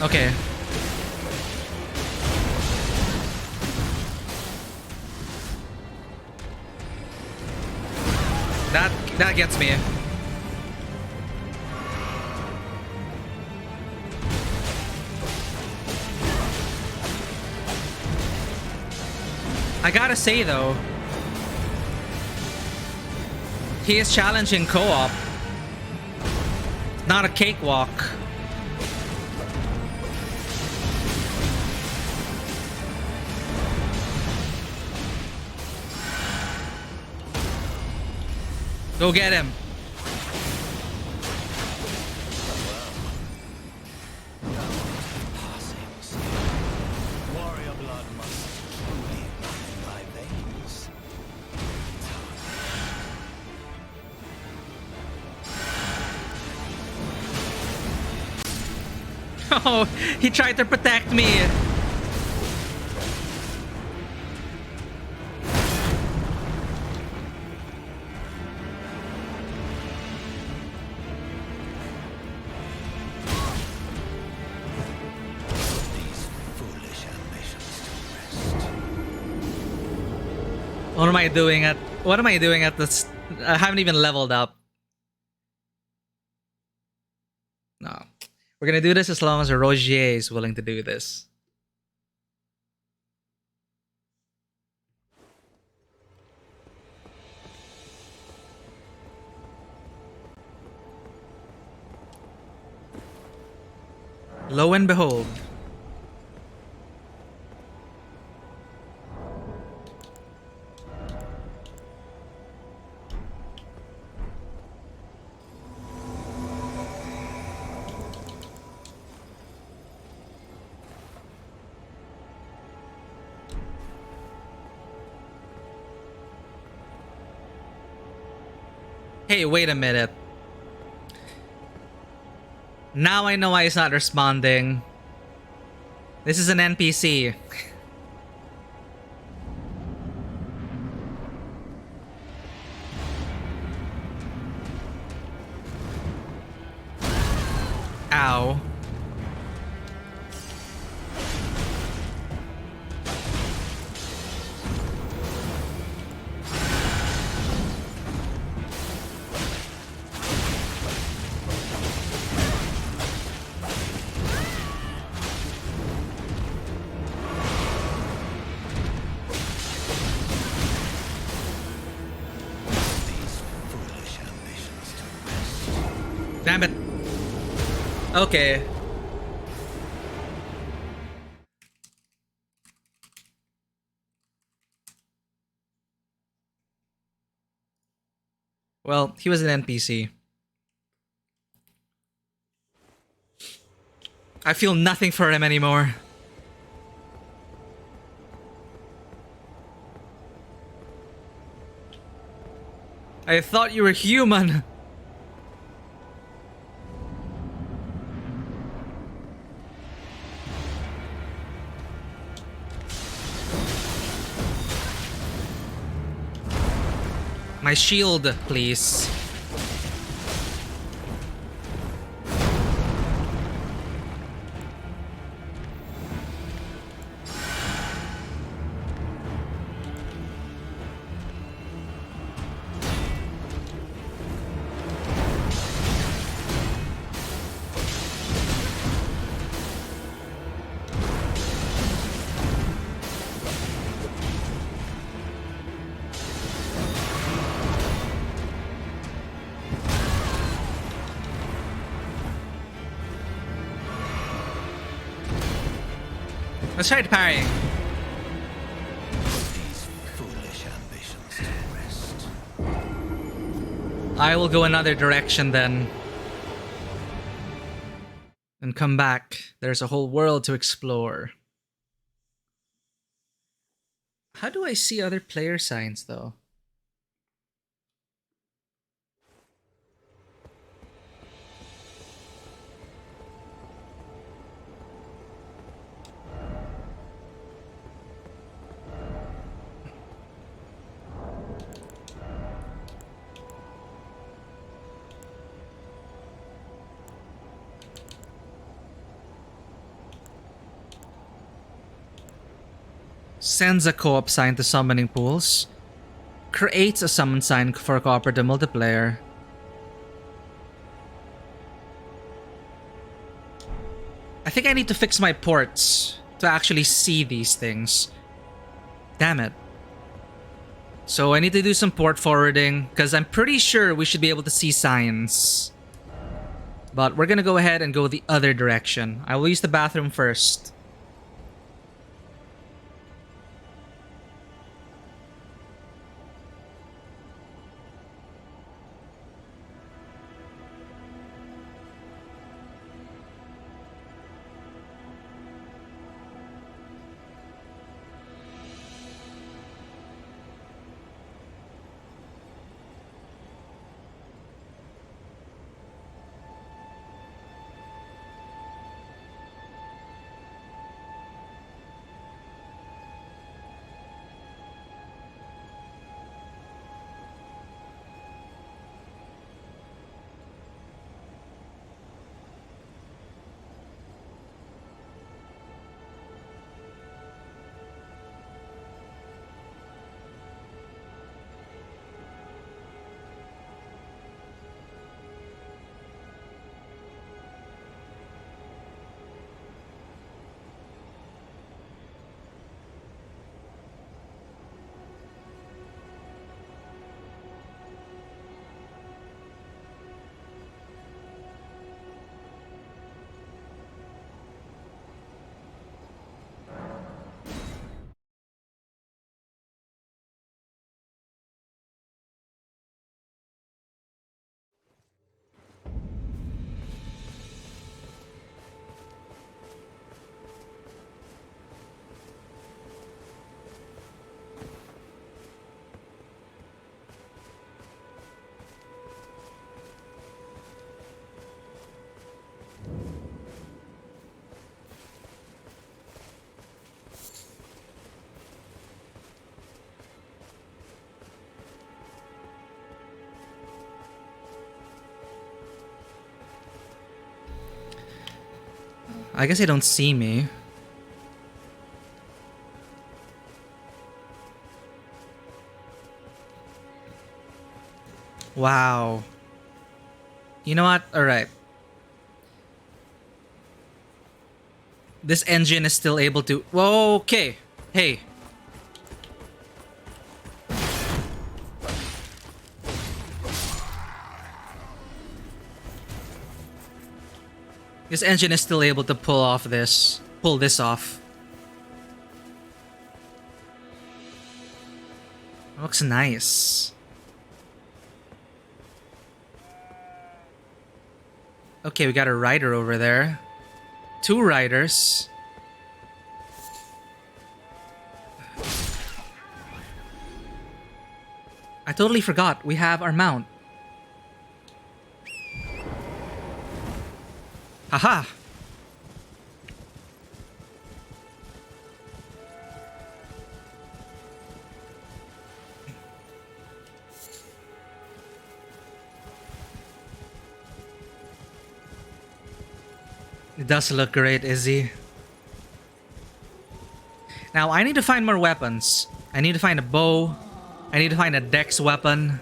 Okay. That gets me. I gotta say though, he is challenging co-op. Not a cakewalk. Go get him. Warrior blood must truly run in my veins. Oh, he tried to protect me. What am I doing at? What am I doing at this? I haven't even leveled up. No. We're gonna do this as long as Rogier is willing to do this. Lo and behold. Hey, wait a minute. Now I know why he's not responding. This is an NPC. Ow. Damn it. Okay. Well, he was an NPC. I feel nothing for him anymore. I thought you were human. My shield, please. Let's try parrying. These foolish ambitions to rest. I will go another direction then. And come back. There's a whole world to explore. How do I see other player signs though? Sends a co-op sign to summoning pools. Creates a summon sign for cooperative multiplayer. I think I need to fix my ports to actually see these things. Damn it. So I need to do some port forwarding because I'm pretty sure we should be able to see signs. But we're gonna go ahead and go the other direction. I will use the bathroom first. I guess they don't see me. Wow. You know what? Alright. This engine is still able to... Whoa, okay. Hey. This engine is still able to pull this off. Looks nice. Okay, we got a rider over there. 2 riders. I totally forgot. We have our mount. Haha! It does look great, Izzy. Now, I need to find more weapons. I need to find a bow. I need to find a dex weapon.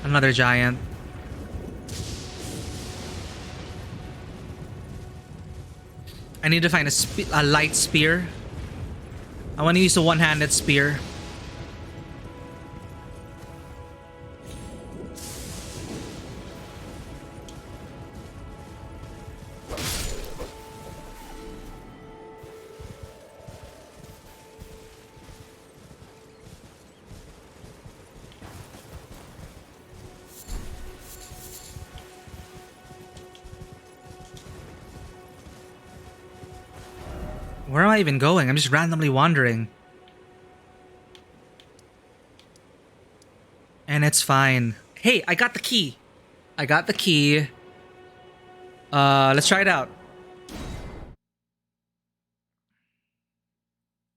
Another giant. I need to find a light spear. I want to use a one-handed spear. Where am I even going? I'm just randomly wandering. And it's fine. Hey, I got the key. I got the key. Let's try it out.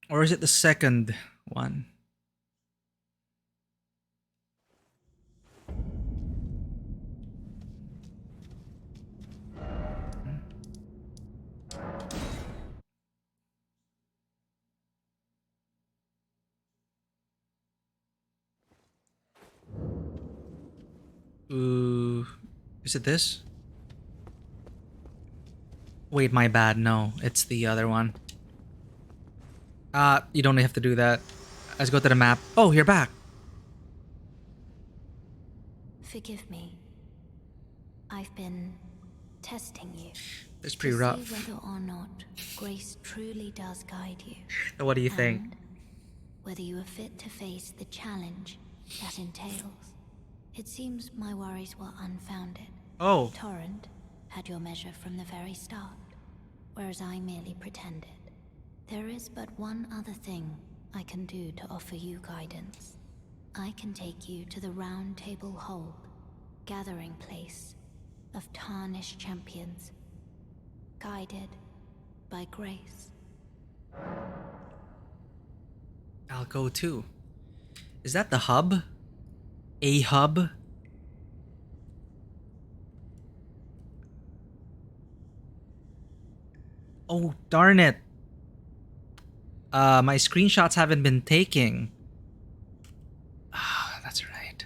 Or is it the second one? Ooh, is it this? Wait, my bad. No, it's the other one. You don't have to do that. Let's go to the map. Oh, you're back. Forgive me. I've been testing you. It's pretty to rough. see whether or not grace truly does guide you. So what do you think? And whether you are fit to face the challenge that entails. It seems my worries were unfounded. Oh. Torrent had your measure from the very start, whereas I merely pretended. There is but one other thing I can do to offer you guidance. I can take you to the Round Table Hold, gathering place of tarnished champions, guided by grace. I'll go too. Is that the hub? A hub? Oh, darn it. My screenshots haven't been taking. Ah, that's right.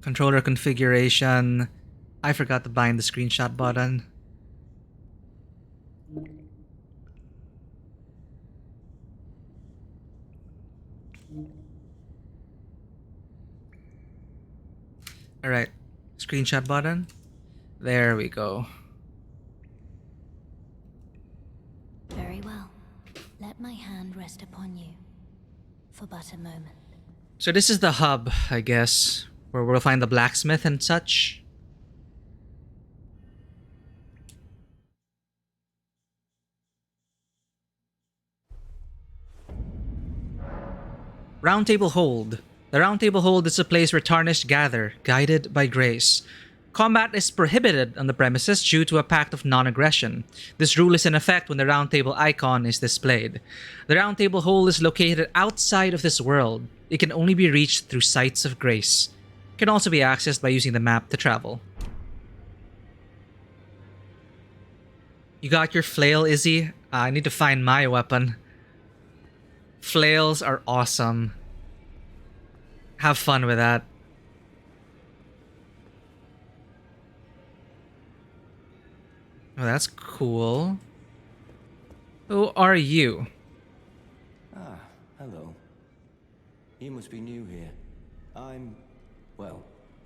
Controller configuration. I forgot to bind the screenshot button. Alright, screenshot button. There we go. Very well. Let my hand rest upon you for but a moment. So this is the hub, I guess, where we'll find the blacksmith and such. Round Table Hold. The Round Table Hold is a place where tarnished gather, guided by grace. Combat is prohibited on the premises due to a pact of non-aggression. This rule is in effect when the Round Table icon is displayed. The Round Table Hold is located outside of this world. It can only be reached through sites of grace. It can also be accessed by using the map to travel. You got your flail, Izzy? I need to find my weapon. Flails are awesome. Have fun with that. Oh, that's cool. Who are you? Ah, hello. You must be new here. Well,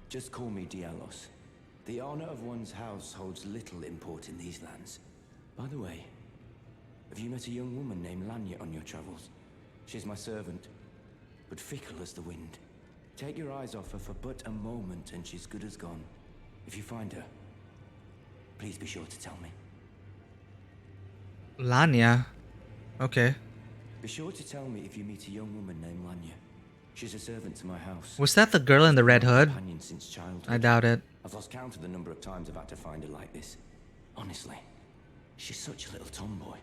just call me Dialos. The honor of one's house holds little import in these lands. By the way, have you met a young woman named Lanya on your travels? She's my servant, but fickle as the wind. Take your eyes off her for but a moment and she's good as gone. If you find her, please be sure to tell me. Lanya. Okay. Be sure to tell me if you meet a young woman named Lanya. She's a servant to my house. Was that the girl in the red hood? Companion since childhood. I doubt it. I've lost count of the number of times I've had to find her like this. Honestly, she's such a little tomboy.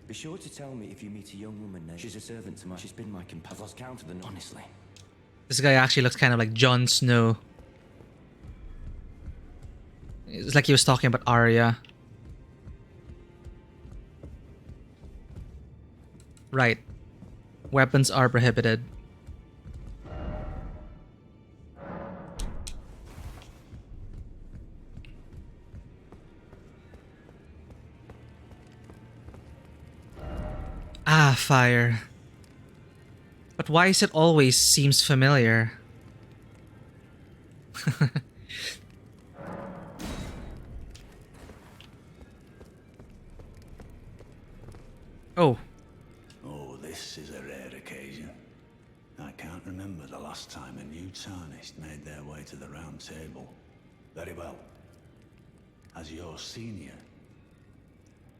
Be sure to tell me if you meet a young woman named... She's a servant to my... She's been my companion. I've lost count of the... Honestly. This guy actually looks kind of like Jon Snow. It's like he was talking about Arya. Right. Weapons are prohibited. Ah, fire. But why is it always seems familiar? Oh. Oh, this is a rare occasion. I can't remember the last time a new tarnished made their way to the round table. Very well. As your senior,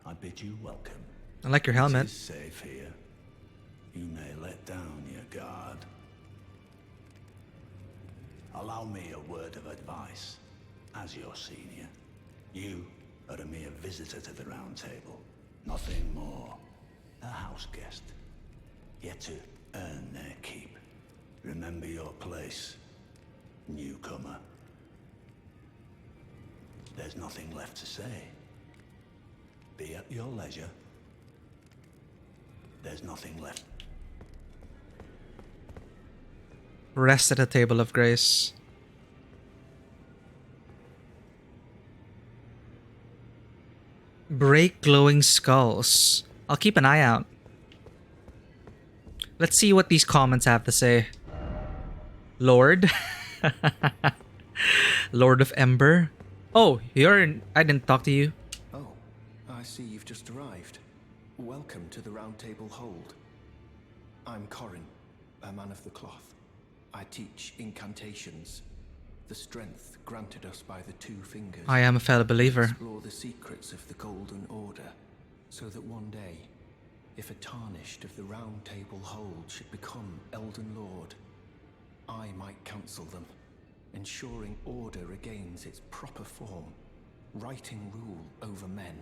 I bid you welcome. I like your helmet. It is safe here. You may let down your guard. Allow me a word of advice. As your senior, you are a mere visitor to the round table. Nothing more. A house guest. Yet to earn their keep. Remember your place, newcomer. There's nothing left to say. Be at your leisure. There's nothing left. Rest at a table of grace. Break glowing skulls. I'll keep an eye out. Let's see what these comments have to say. Lord. Lord of Ember. Oh, I didn't talk to you. Oh, I see you've just arrived. Welcome to the Round Table Hold. I'm Corin, a man of the cloth. I teach incantations, the strength granted us by the two fingers. I am a fellow believer. Explore the secrets of the Golden Order, so that one day, if a tarnished of the Round Table Hold should become Elden Lord, I might counsel them, ensuring order regains its proper form, righting rule over men.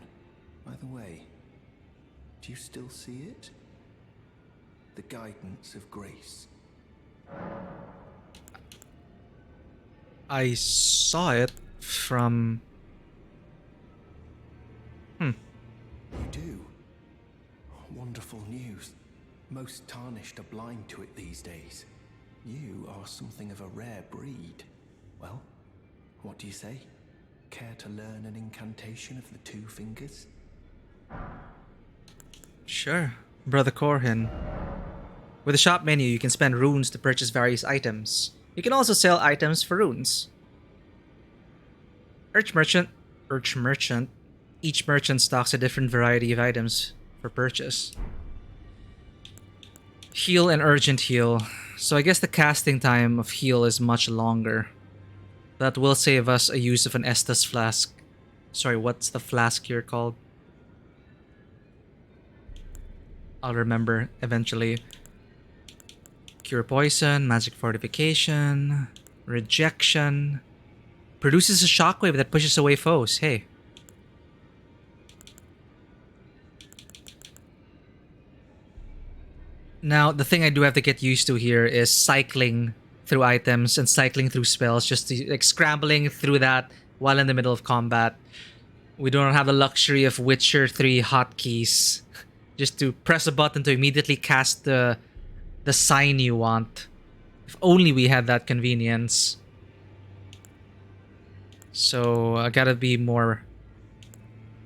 By the way, do you still see it? The guidance of grace. I saw it from... You do? Wonderful news. Most tarnished are blind to it these days. You are something of a rare breed. Well, what do you say? Care to learn an incantation of the two fingers? Sure, Brother Corhin. With the shop menu, you can spend runes to purchase various items. You can also sell items for runes. Each merchant. Each merchant stocks a different variety of items for purchase. Heal and urgent heal. So I guess the casting time of heal is much longer. That will save us a use of an Estus flask. Sorry, what's the flask here called? I'll remember eventually. Cure poison, magic fortification, rejection. Produces a shockwave that pushes away foes. Hey. Now, the thing I do have to get used to here is cycling through items and cycling through spells, just to, like, scrambling through that while in the middle of combat. We don't have the luxury of Witcher 3 hotkeys just to press a button to immediately cast the sign you want. If only we had that convenience. So I gotta be more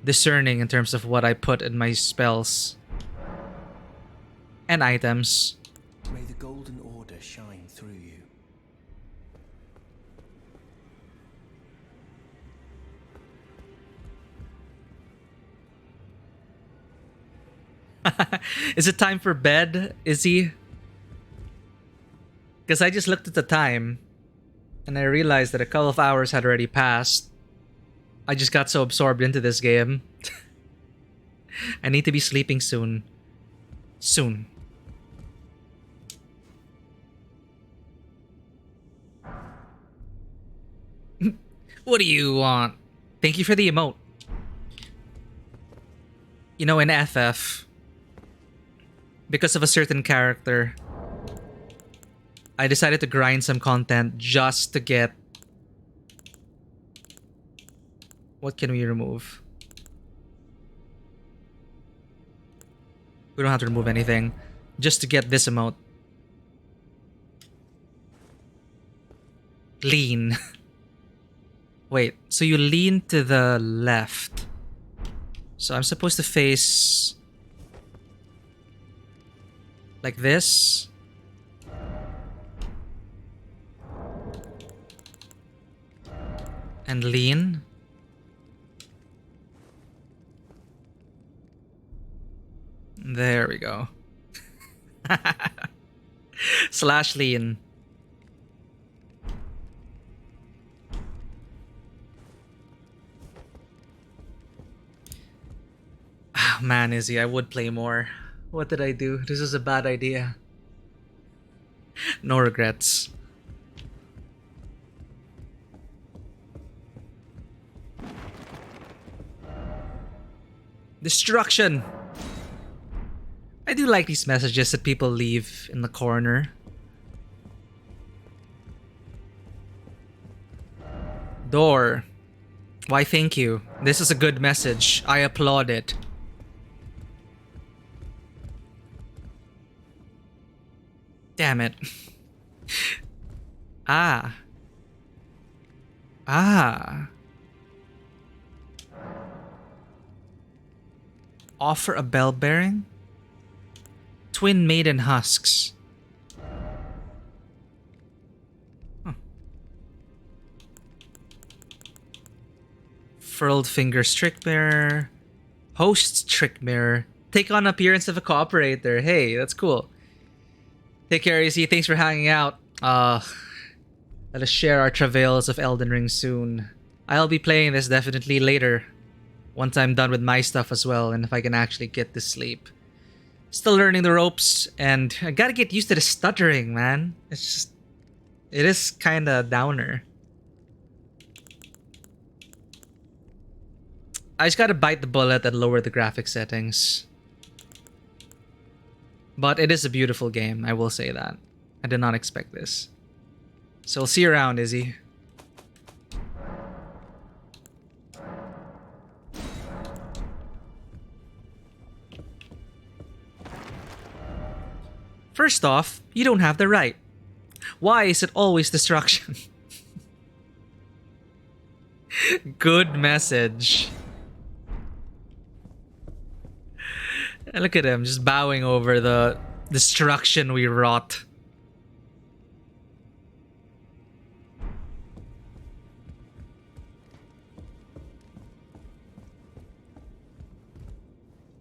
discerning in terms of what I put in my spells and items. May the Golden Order shine through you. Is it time for bed, Izzy? Because I just looked at the time and I realized that a couple of hours had already passed. I just got so absorbed into this game. I need to be sleeping soon. Soon. What do you want? Thank you for the emote. You know, in FF, because of a certain character, I decided to grind some content just to get... What can we remove? We don't have to remove anything. Just to get this emote. Lean. Wait, so you lean to the left. So I'm supposed to face... like this? And lean? There we go. Slash lean. Oh, man, Izzy, I would play more. What did I do? This is a bad idea. No regrets. Destruction! I do like these messages that people leave in the corner. Door. Why, thank you. This is a good message. I applaud it. Damn it. Ah. Ah. Offer a bell bearing? Twin maiden husks. Huh. Furled fingers trick mirror. Host's trick mirror. Take on appearance of a cooperator. Hey, that's cool. Take care, Izzy. Thanks for hanging out. Let us share our travails of Elden Ring soon. I'll be playing this definitely later. Once I'm done with my stuff as well, and if I can actually get to sleep. Still learning the ropes, and I gotta get used to the stuttering, man. It's just... it is kinda downer. I just gotta bite the bullet and lower the graphic settings. But it is a beautiful game, I will say that. I did not expect this. So I'll see you around, Izzy. First off, you don't have the right. Why is it always destruction? Good message. And look at him, just bowing over the destruction we wrought.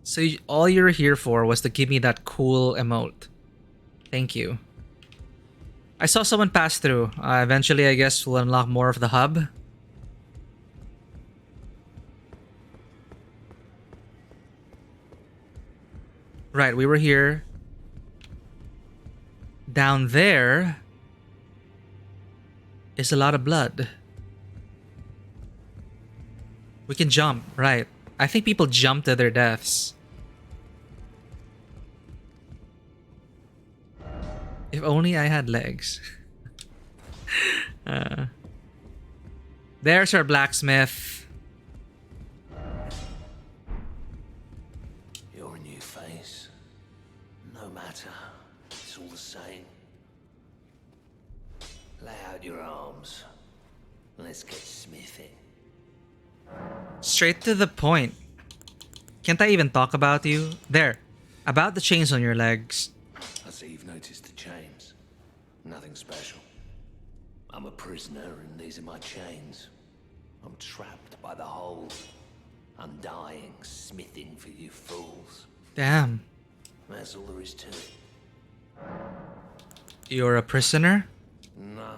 So all you're here for was to give me that cool emote. Thank you. I saw someone pass through. Eventually, I guess we'll unlock more of the hub. Right, we were here. Down there is a lot of blood. We can jump, right. I think people jump to their deaths. If only I had legs. There's our blacksmith. You're a new face. No matter. It's all the same. Lay out your arms. Let's get smithing. Straight to the point. Can't I even talk about you? There. About the chains on your legs. I see you've noticed the chains. Nothing special. I'm a prisoner and these are my chains. I'm trapped by the hold. I'm dying, smithing for you fools. Damn. That's all there is to it. You're a prisoner? No,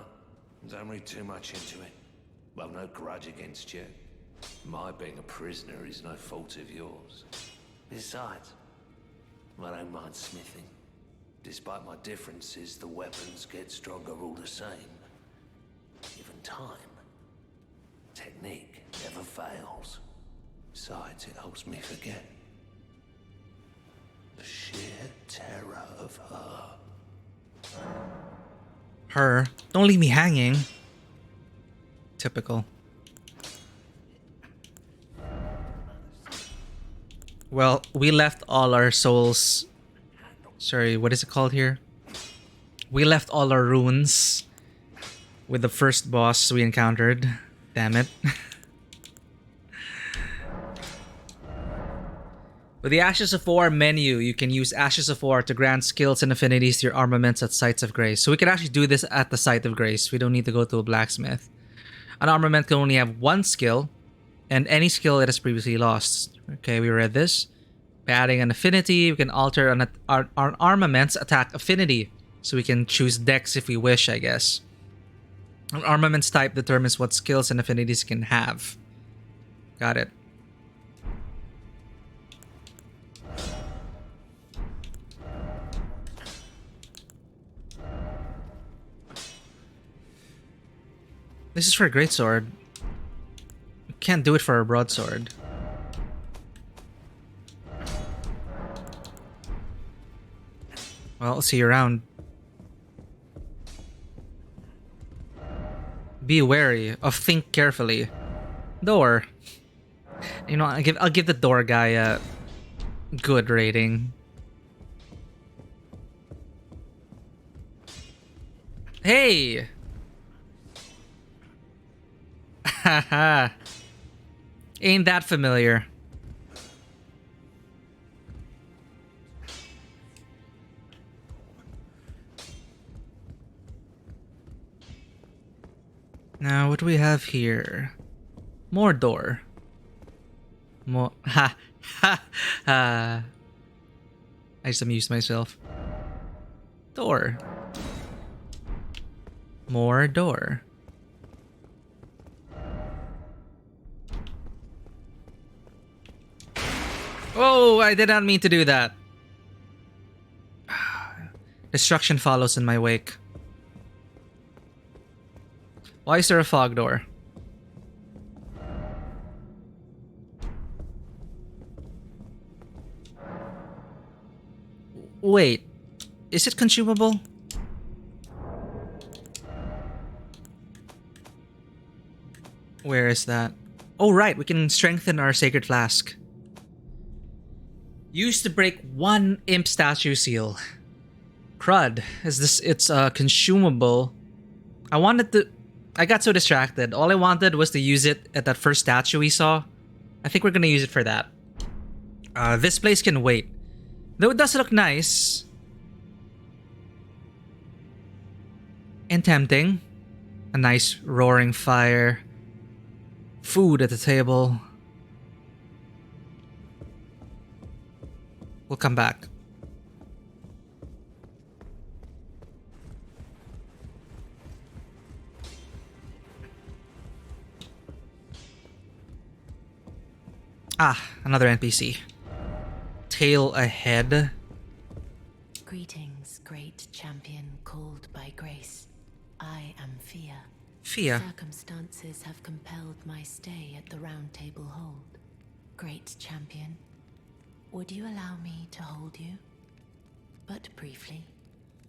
don't read too much into it. I've no grudge against you. My being a prisoner is no fault of yours. Besides, I don't mind smithing. Despite my differences, the weapons get stronger all the same. Given time, technique never fails. Besides, it helps me forget the sheer terror of her. Her. Don't leave me hanging. Typical. Well, we left all our souls. Sorry, what is it called here? We left all our runes with the first boss we encountered. Damn it. With the Ashes of War menu, you can use Ashes of War to grant skills and affinities to your armaments at Sites of Grace. So we can actually do this at the Site of Grace. We don't need to go to a blacksmith. An armament can only have one skill, and any skill it has previously lost. Okay, we read this. By adding an affinity, we can alter our armament's attack affinity. So we can choose dex if we wish, I guess. An armament's type determines what skills and affinities it can have. Got it. This is for a greatsword. Can't do it for a broadsword. Well, I'll see you around. Be wary of think carefully. Door. You know, I'll give the door guy a good rating. Hey! Haha. Ain't that familiar? Now, what do we have here? More door. More. Ha! Ha! Ha! I just amused myself. Door. More door. Oh, I did not mean to do that. Destruction follows in my wake. Why is there a fog door? Wait, is it consumable? Where is that? Oh, right, we can strengthen our sacred flask. Used to break one imp statue seal. Crud. Is this? It's consumable. I got so distracted. All I wanted was to use it at that first statue we saw. I think we're gonna use it for that. This place can wait. Though it does look nice. And tempting. A nice roaring fire. Food at the table. We'll come back. Ah, another NPC. Tail ahead. Greetings, great champion called by grace. I am Fia. Fia. Circumstances have compelled my stay at the Round Table Hold. Great champion, would you allow me to hold you? But briefly,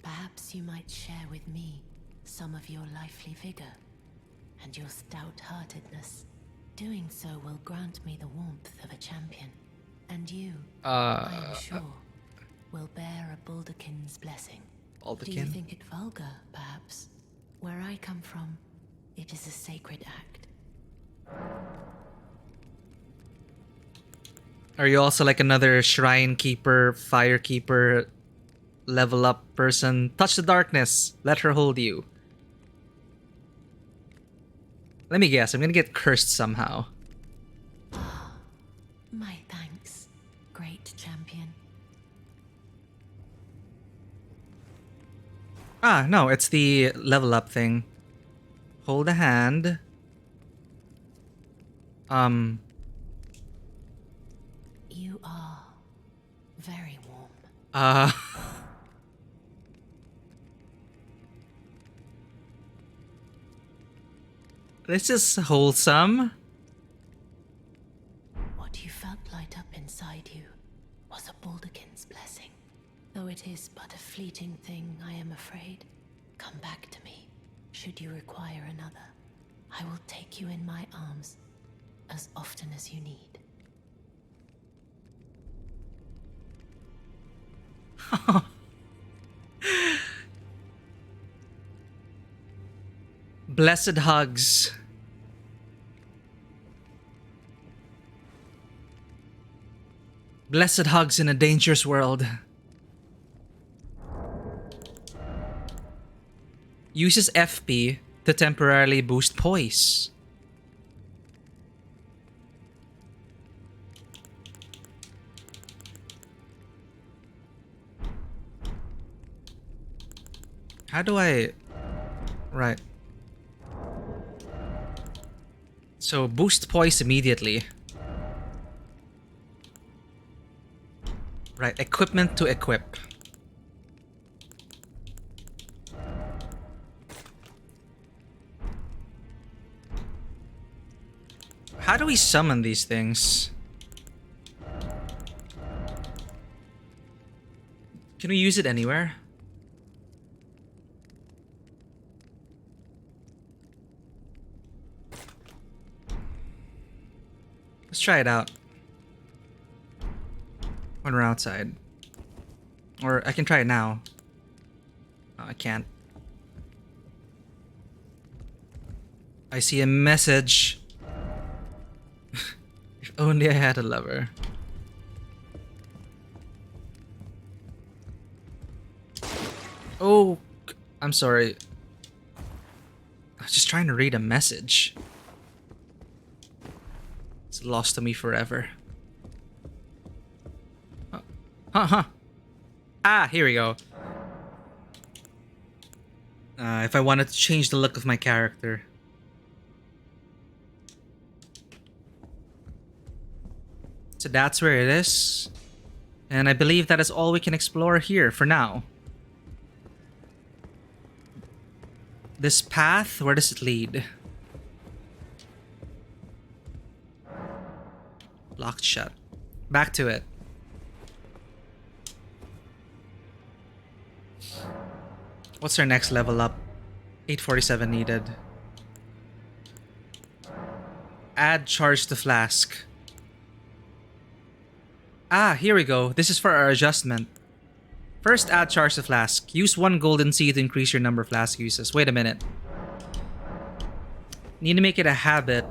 perhaps you might share with me some of your lively vigor and your stout-heartedness. Doing so will grant me the warmth of a champion, and you, I am sure, will bear a Baldakin's blessing. Do you think it vulgar, perhaps? Where I come from, it is a sacred act. Are you also like another shrine keeper, fire keeper, level up person? Touch the darkness. Let her hold you. Let me guess. I'm gonna get cursed somehow. My thanks, great champion. Ah, no. It's the level up thing. Hold a hand. You are very warm. This is wholesome. What you felt light up inside you was a Baldakin's blessing. Though it is but a fleeting thing, I am afraid. Come back to me, should you require another. I will take you in my arms as often as you need. Blessed hugs. Blessed hugs in a dangerous world. Uses FP to temporarily boost poise. How do I... Right. So boost poise immediately. Right, equipment to equip. How do we summon these things? Can we use it anywhere? Let's try it out. When we're outside. Or I can try it now. No, I can't. I see a message. If only I had a lover. Oh, I'm sorry. I was just trying to read a message. It's lost to me forever. Huh. Ah, here we go. If I wanted to change the look of my character. So that's where it is. And I believe that is all we can explore here for now. This path, where does it lead? Locked shut. Back to it. What's our next level up? 847 needed. Add charge to flask. Ah, here we go. This is for our adjustment. First, add charge to flask. Use 1 golden seed to increase your number of flask uses. Wait a minute. Need to make it a habit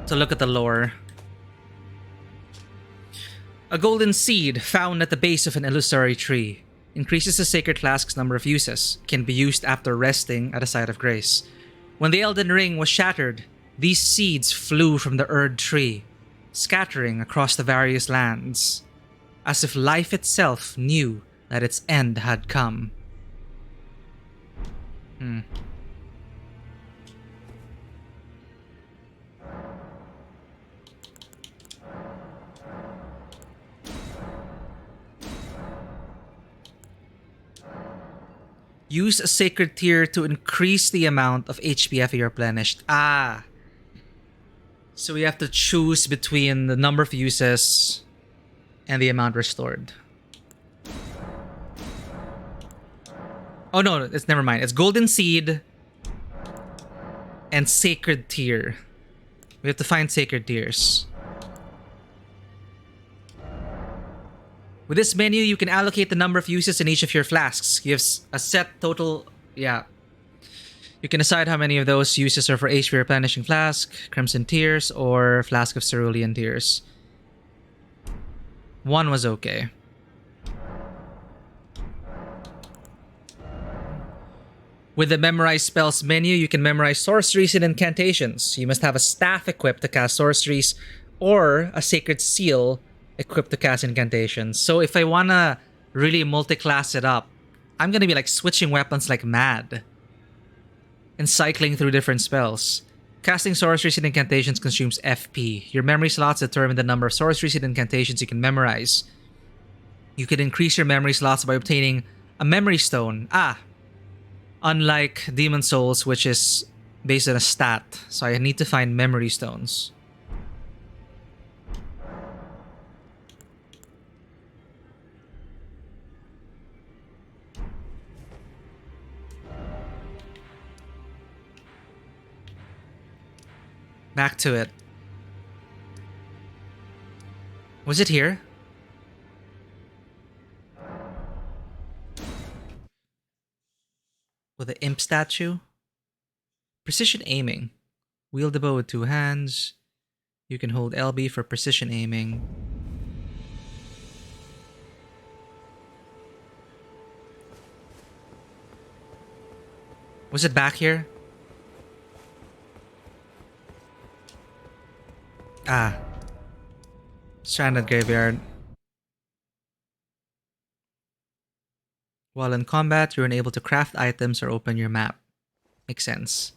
to look at the lore. A golden seed found at the base of an illusory tree increases the sacred flask's number of uses. Can be used after resting at a site of grace. When the Elden Ring was shattered, these seeds flew from the Erd tree, scattering across the various lands, as if life itself knew that its end had come. Use a sacred tier to increase the amount of HPF you replenished. Ah. So we have to choose between the number of uses and the amount restored. Oh no, it's never mind. It's golden seed. and Sacred Tear. We have to find Sacred Tears. With this menu, you can allocate the number of uses in each of your flasks. You have a set total... Yeah. You can decide how many of those uses are for HP Replenishing Flask, Crimson Tears, or Flask of Cerulean Tears. One was okay. With the Memorize Spells menu, you can memorize sorceries and incantations. You must have a staff equipped to cast sorceries or a Sacred Seal equipped to cast incantations. So if I wanna really multi-class it up, I'm gonna be like switching weapons like mad and cycling through different spells. Casting sorceries and incantations consumes FP. Your memory slots determine the number of sorceries and incantations you can memorize. You can increase your memory slots by obtaining a memory stone. Unlike Demon Souls, which is based on a stat. So I need to find memory stones. Back to it. Was it here? With the imp statue? Precision aiming. Wield the bow with 2 hands. You can hold LB for precision aiming. Was it back here? Stranded Graveyard. While in combat, you're unable to craft items or open your map. Makes sense.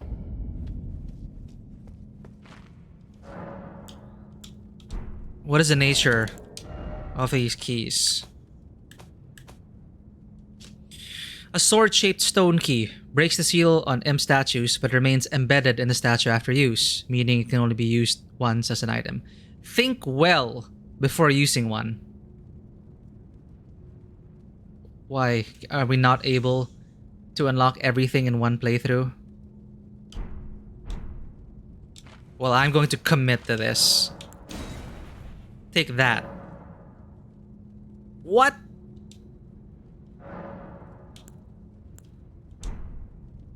What is the nature of these keys? A sword-shaped stone key breaks the seal on imp statues but remains embedded in the statue after use, meaning it can only be used once as an item. Think well before using one. Why are we not able to unlock everything in one playthrough? Well, I'm going to commit to this. Take that. What?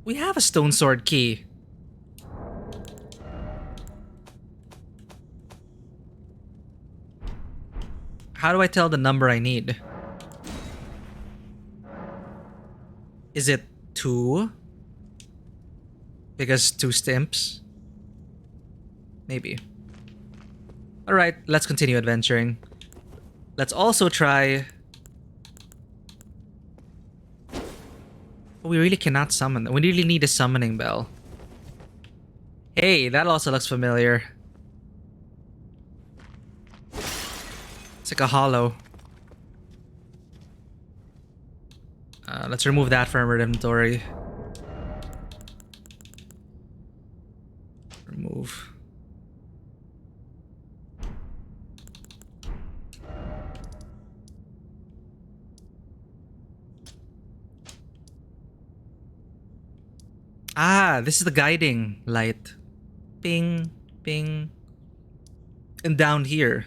We have a stone sword key. How do I tell the number I need? Is it 2? Because 2 stimps? Maybe. Alright, let's continue adventuring. Let's also try... We really cannot summon them. We really need a summoning bell. Hey, that also looks familiar. It's like a hollow. Let's remove that from our inventory. Remove. This is the guiding light. Ping, ping. And down here.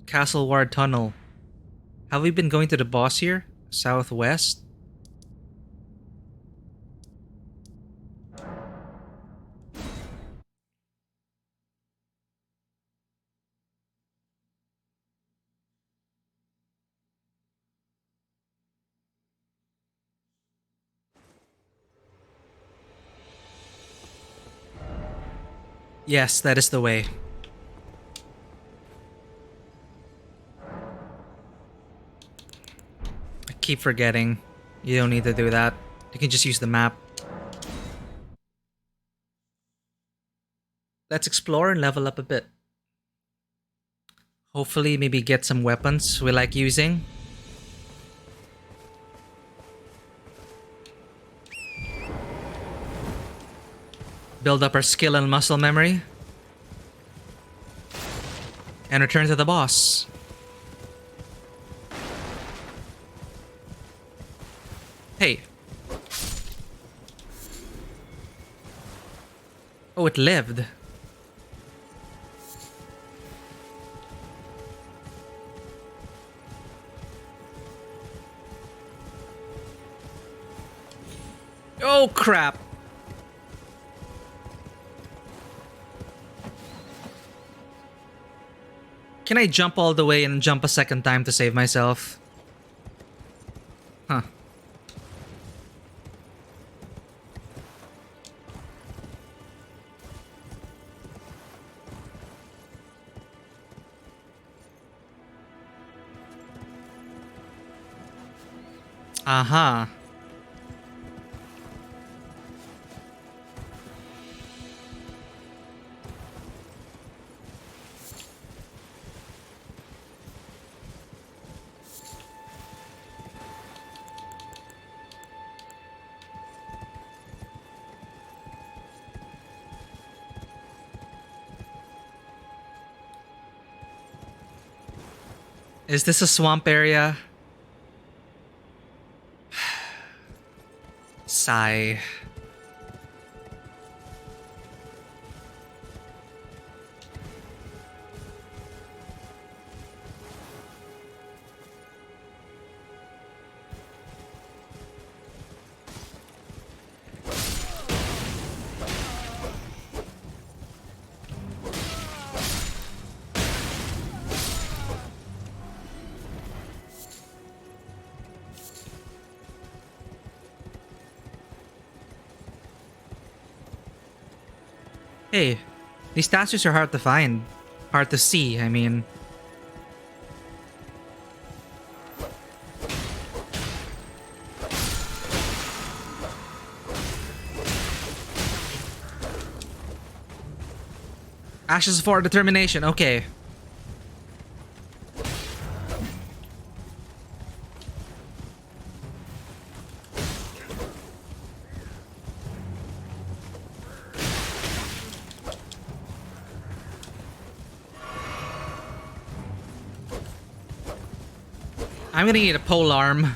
Castle Ward Tunnel. Have we been going to the boss here? Southwest? Yes, that is the way. I keep forgetting. You don't need to do that. You can just use the map. Let's explore and level up a bit. Hopefully, maybe get some weapons we like using. Build up our skill and muscle memory. And return to the boss. Hey. Oh, it lived. Oh, crap. Can I jump all the way and jump a second time to save myself? Huh. Aha. Is this a swamp area? Sigh. Hey, these statues are hard to find. Hard to see, I mean. Ashes for determination, okay. I'm gonna need a pole arm.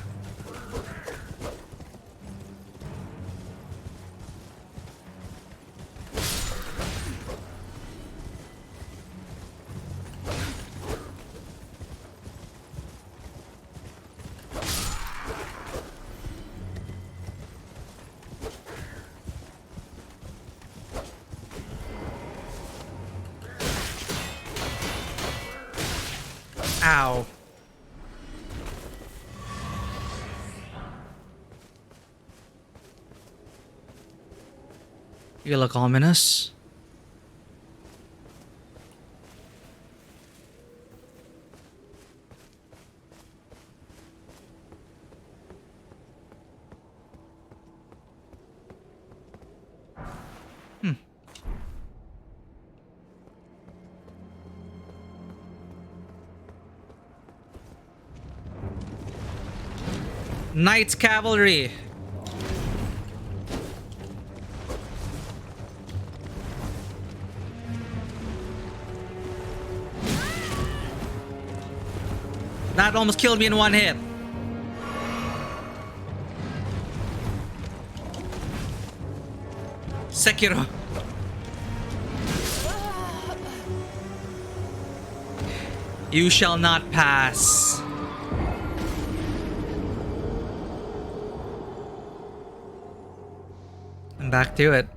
Ow. You look ominous. Knights Cavalry. That almost killed me in one hit. Sekiro. You shall not pass. I'm back to it.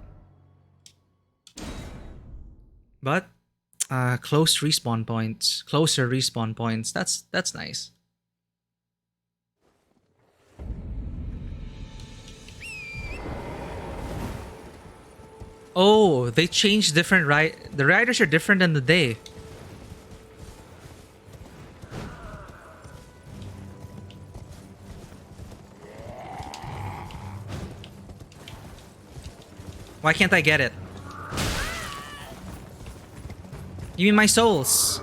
But close respawn points. Closer respawn points. That's nice. Oh, they changed different the riders are different in the day. Why can't I get it? Give me my souls.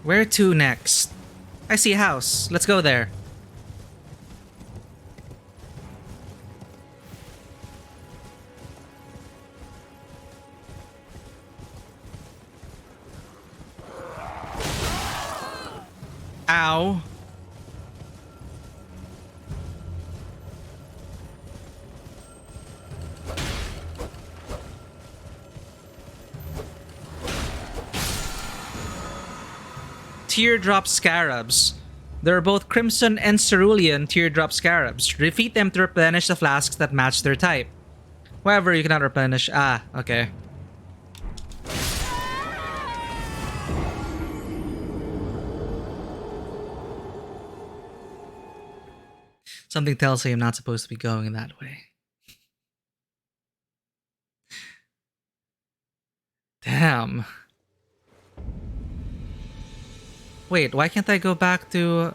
Where to next? I see a house. Let's go there. Ow. Teardrop scarabs. There are both crimson and cerulean teardrop scarabs. Defeat them to replenish the flasks that match their type. However, you cannot replenish. Ah, okay. Something tells me I'm not supposed to be going that way. Damn. Wait, why can't I go back to...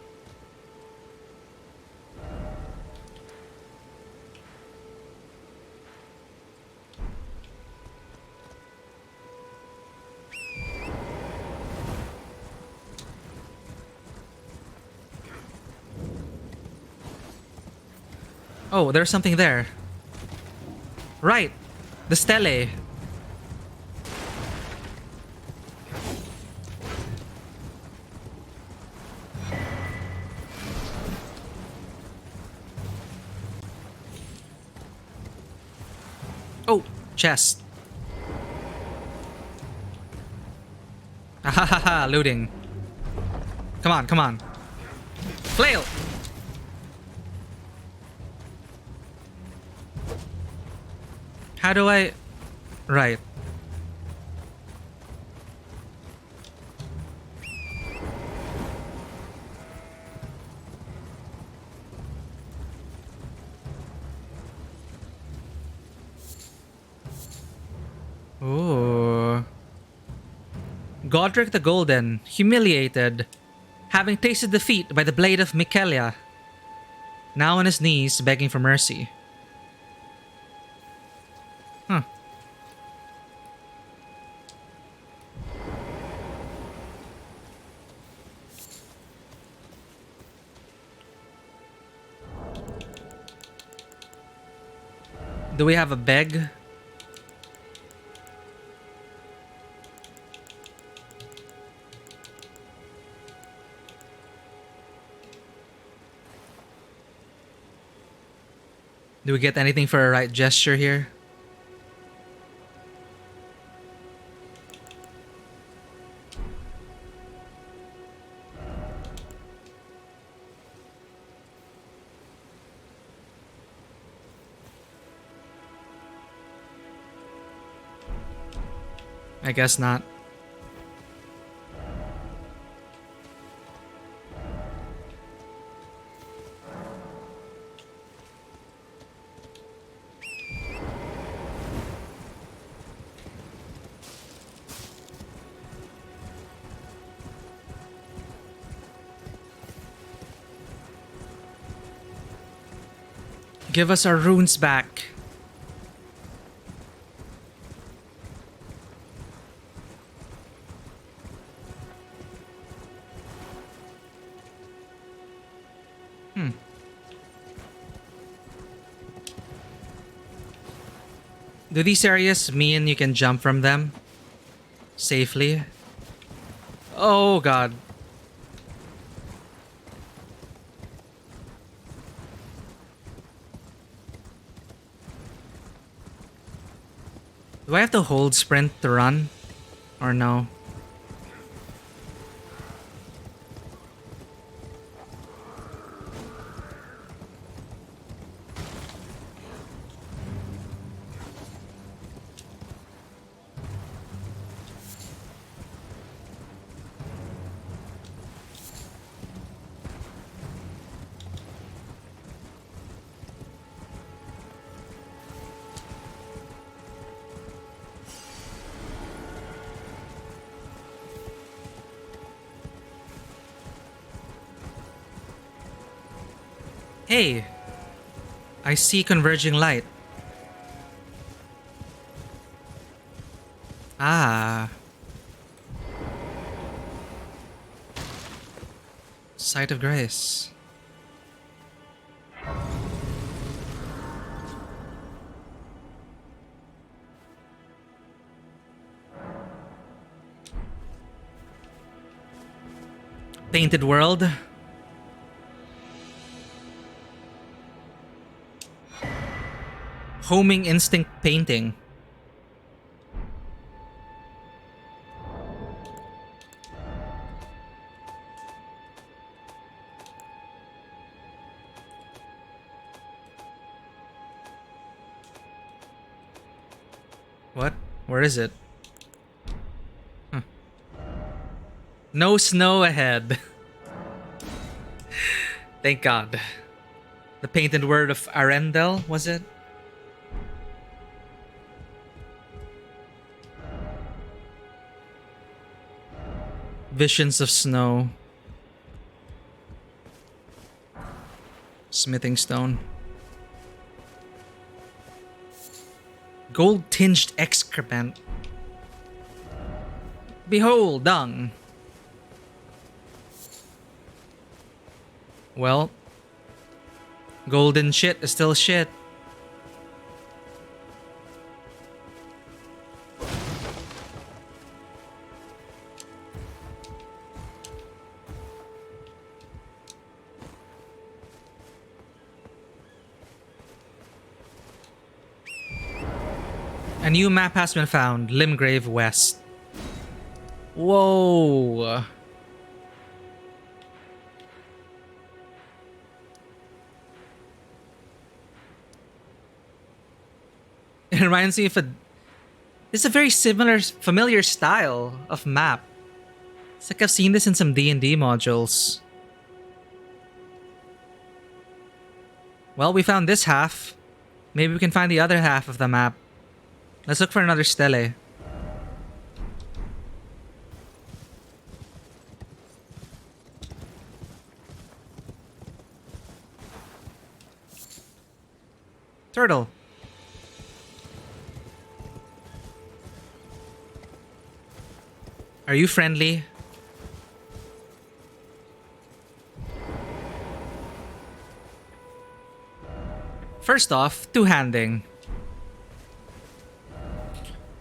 Oh, there's something there. Right. The stele. Oh, chest. Ahahaha, looting. Come on, come on. Flail! How do I... Right. Ooh. Godric the Golden, humiliated, having tasted defeat by the blade of Mikelia, now on his knees begging for mercy. Huh. Do we have a beg? Do we get anything for a right gesture here? I guess not. Give us our runes back. Do these areas mean you can jump from them safely? Oh god. Do I have to hold sprint to run? Or no? Hey, I see converging light. Ah. Sight of Grace. Painted world. Homing instinct painting. What? Where is it? Huh. No snow ahead. Thank God. The painted word of Arendelle, was it? Visions of snow. Smithing stone. Gold-tinged excrement. Behold, dung. Well, golden shit is still shit. A new map has been found. Limgrave West. Whoa. It reminds me of it's a very familiar style of map. It's like I've seen this in some D&D modules. Well, we found this half. Maybe we can find the other half of the map. Let's look for another stele. Turtle. Are you friendly? First off, two-handing.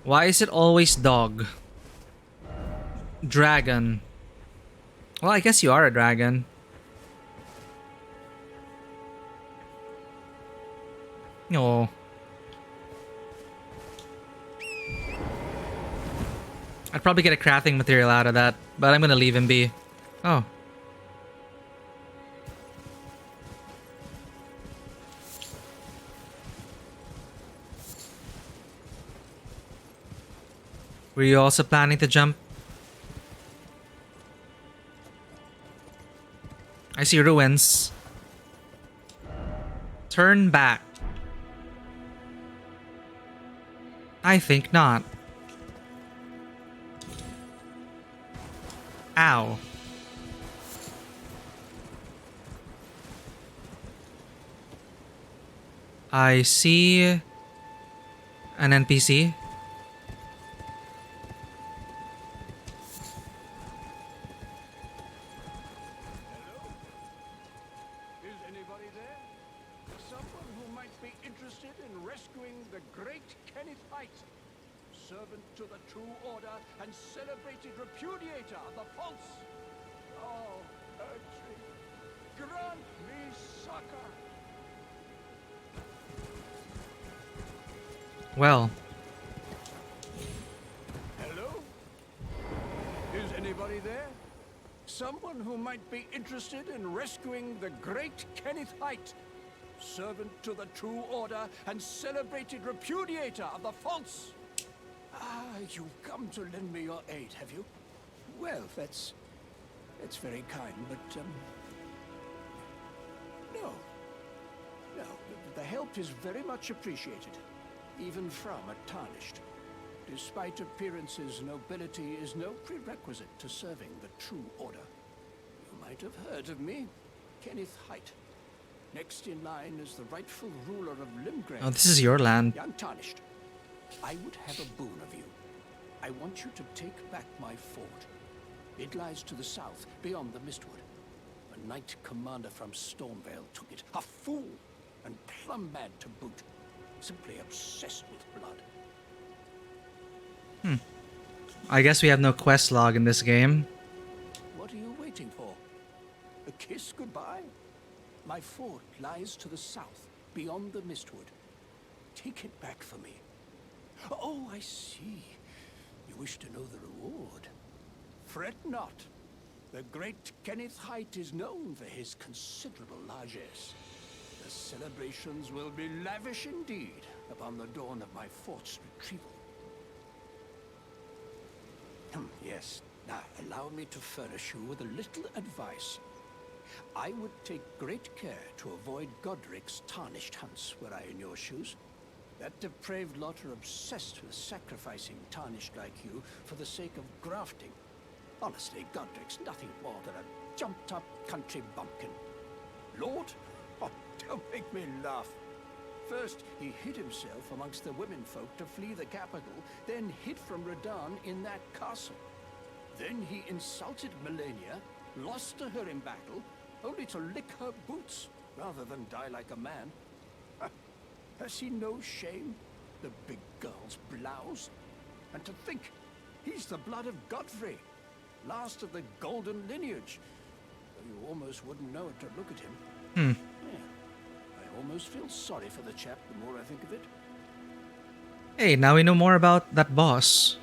Why is it always dog? Dragon. Well, I guess you are a dragon. No. I'd probably get a crafting material out of that, but I'm gonna leave him be. Oh. Were you also planning to jump? I see ruins. Turn back. I think not. Ow. I see an NPC. Well. Hello? Is anybody there? Someone who might be interested in rescuing the great Kenneth Height, servant to the true order and celebrated repudiator of the false. Ah, you've come to lend me your aid, have you? Well, that's very kind, but no. The help is very much appreciated. Even from a tarnished. Despite appearances, nobility is no prerequisite to serving the true order. You might have heard of me, Kenneth Height. Next in line is the rightful ruler of Limgrave. Oh, this is your land. The Untarnished. I would have a boon of you. I want you to take back my fort. It lies to the south, beyond the Mistwood. A knight commander from Stormvale took it. A fool, and plumb mad to boot. Simply obsessed with blood. I guess we have no quest log in this game. What are you waiting for? A kiss goodbye? My fort lies to the south, beyond the Mistwood. Take it back for me. Oh, I see. You wish to know the reward. Fret not. The great Kenneth Height is known for his considerable largesse. The celebrations will be lavish indeed upon the dawn of my fort's retrieval. Yes. Now, allow me to furnish you with a little advice. I would take great care to avoid Godric's tarnished hunts were I in your shoes. That depraved lot are obsessed with sacrificing tarnished like you for the sake of grafting. Honestly, Godric's nothing more than a jumped-up country bumpkin. Lord? Oh, don't make me laugh. First, he hid himself amongst the womenfolk to flee the capital, then hid from Radahn in that castle. Then he insulted Melania, lost to her in battle, only to lick her boots rather than die like a man. Has he no shame, the big girl's blouse? And to think, he's the blood of Godfrey, last of the golden lineage. Though you almost wouldn't know it to look at him. Yeah, I almost feel sorry for the chap the more I think of it. Hey, now we know more about that boss.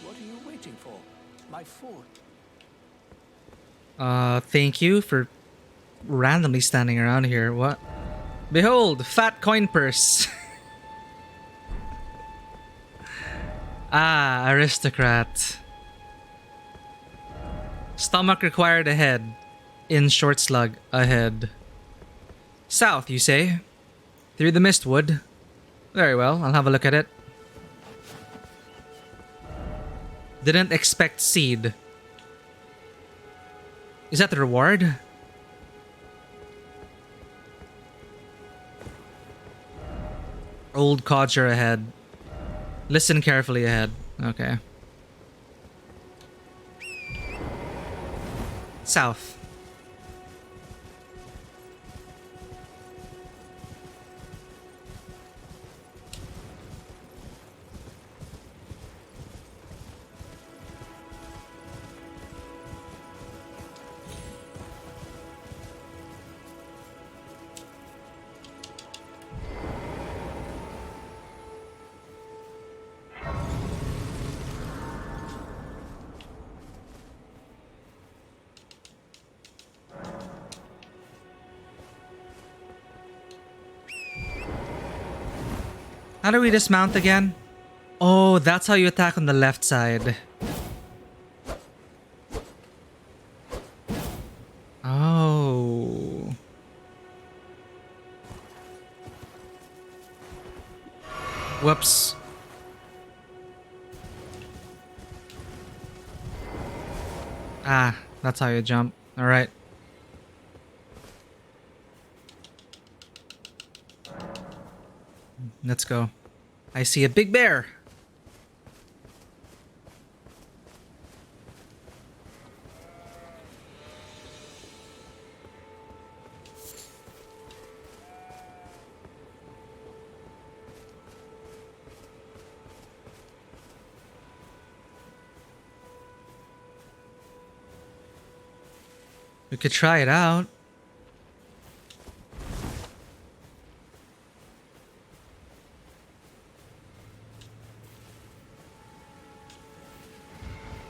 What are you waiting for? My fort. Thank you for randomly standing around here. What? Behold, fat coin purse. Ah, aristocrat. Stomach required ahead. In short slug ahead. South, you say? Through the Mistwood. Very well, I'll have a look at it. Didn't expect seed. Is that the reward? Old codger ahead. Listen carefully ahead. Okay. South. How do we dismount again? Oh, that's how you attack on the left side. Oh. Whoops. Ah, that's how you jump. Alright. Let's go. I see a big bear. We could try it out.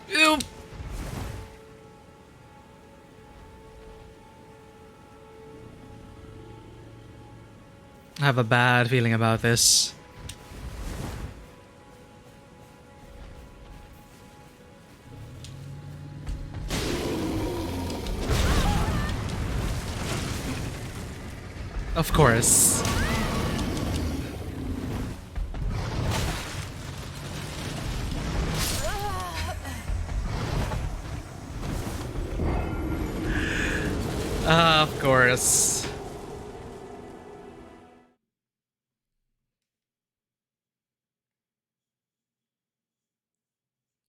Ew. I have a bad feeling about this. Of course. Of course.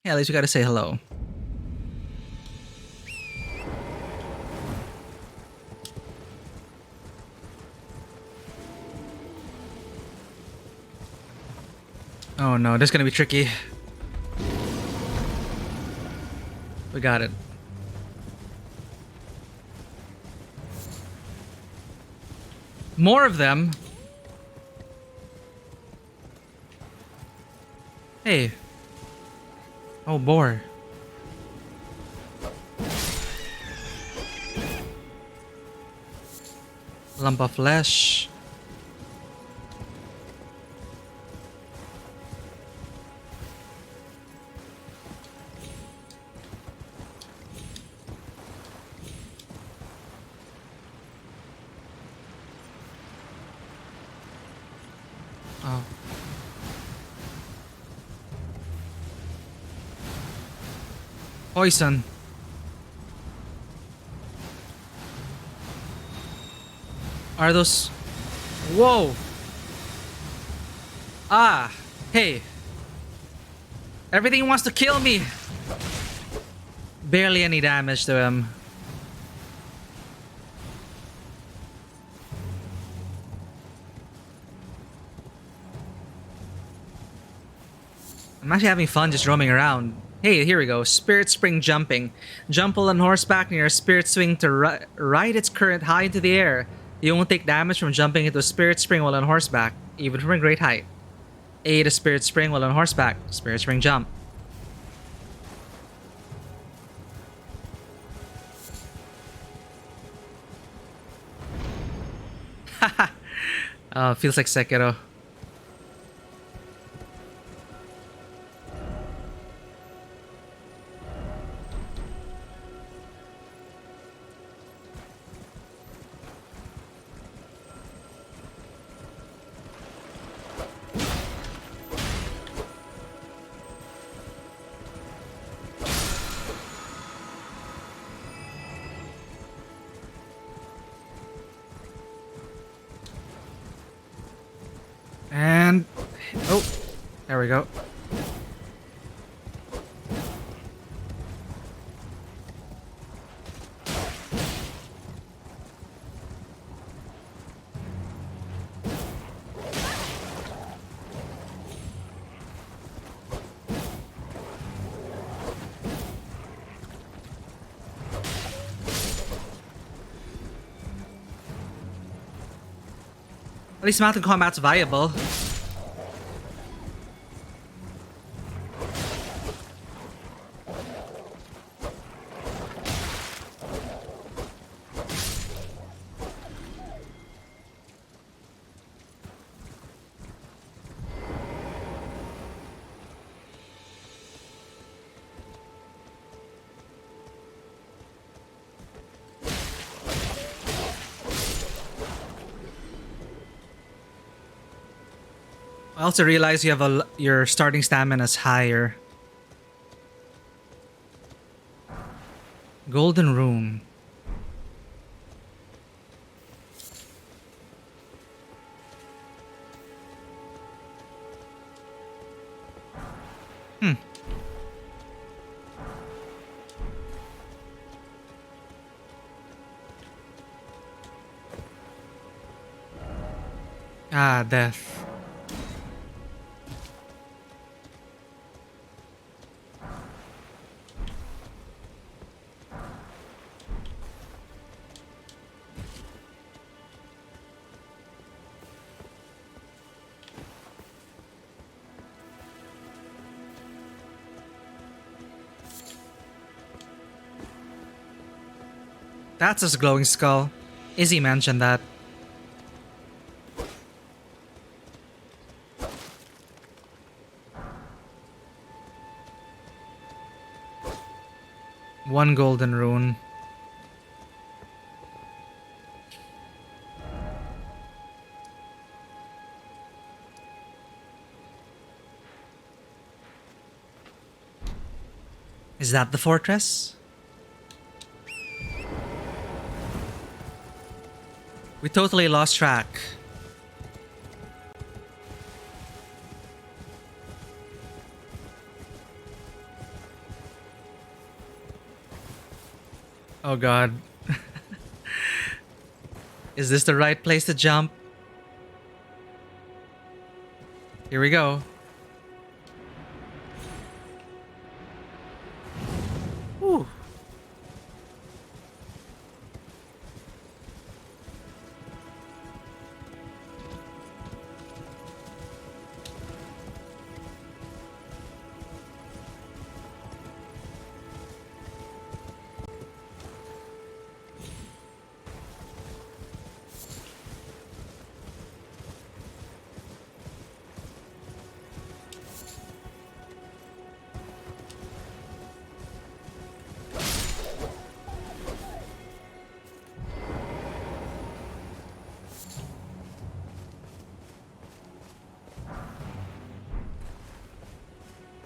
Yeah, at least we gotta say hello. Oh no, this is gonna be tricky. We got it. More of them. Hey. Oh, boar. Lump of flesh. Oh. Poison. Are those... Whoa! Ah! Hey! Everything wants to kill me! Barely any damage to him. I'm actually having fun just roaming around. Hey, here we go. Spirit Spring Jumping. Jump while on horseback near a spirit swing to ride its current high into the air. You won't take damage from jumping into a spirit spring while on horseback, even from a great height. Aid a spirit spring while on horseback. Spirit Spring Jump. Haha. Feels like Sekiro. And... oh, there we go. At least mountain combat's viable. I also realize you have your starting stamina is higher. Golden Rune. Ah, death. That's his glowing skull. Izzy mentioned that. One golden rune. Is that the fortress? We totally lost track. Oh god. Is this the right place to jump? Here we go. Whew.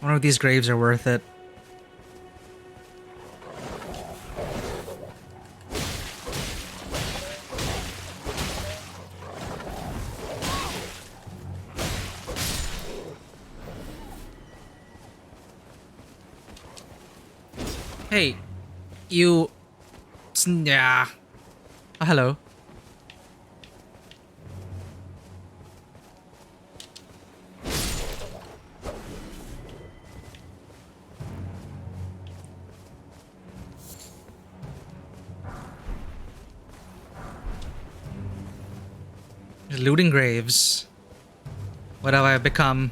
One of these graves are worth it. Hey, you... Yeah. Oh, hello. Looting graves. What have I become?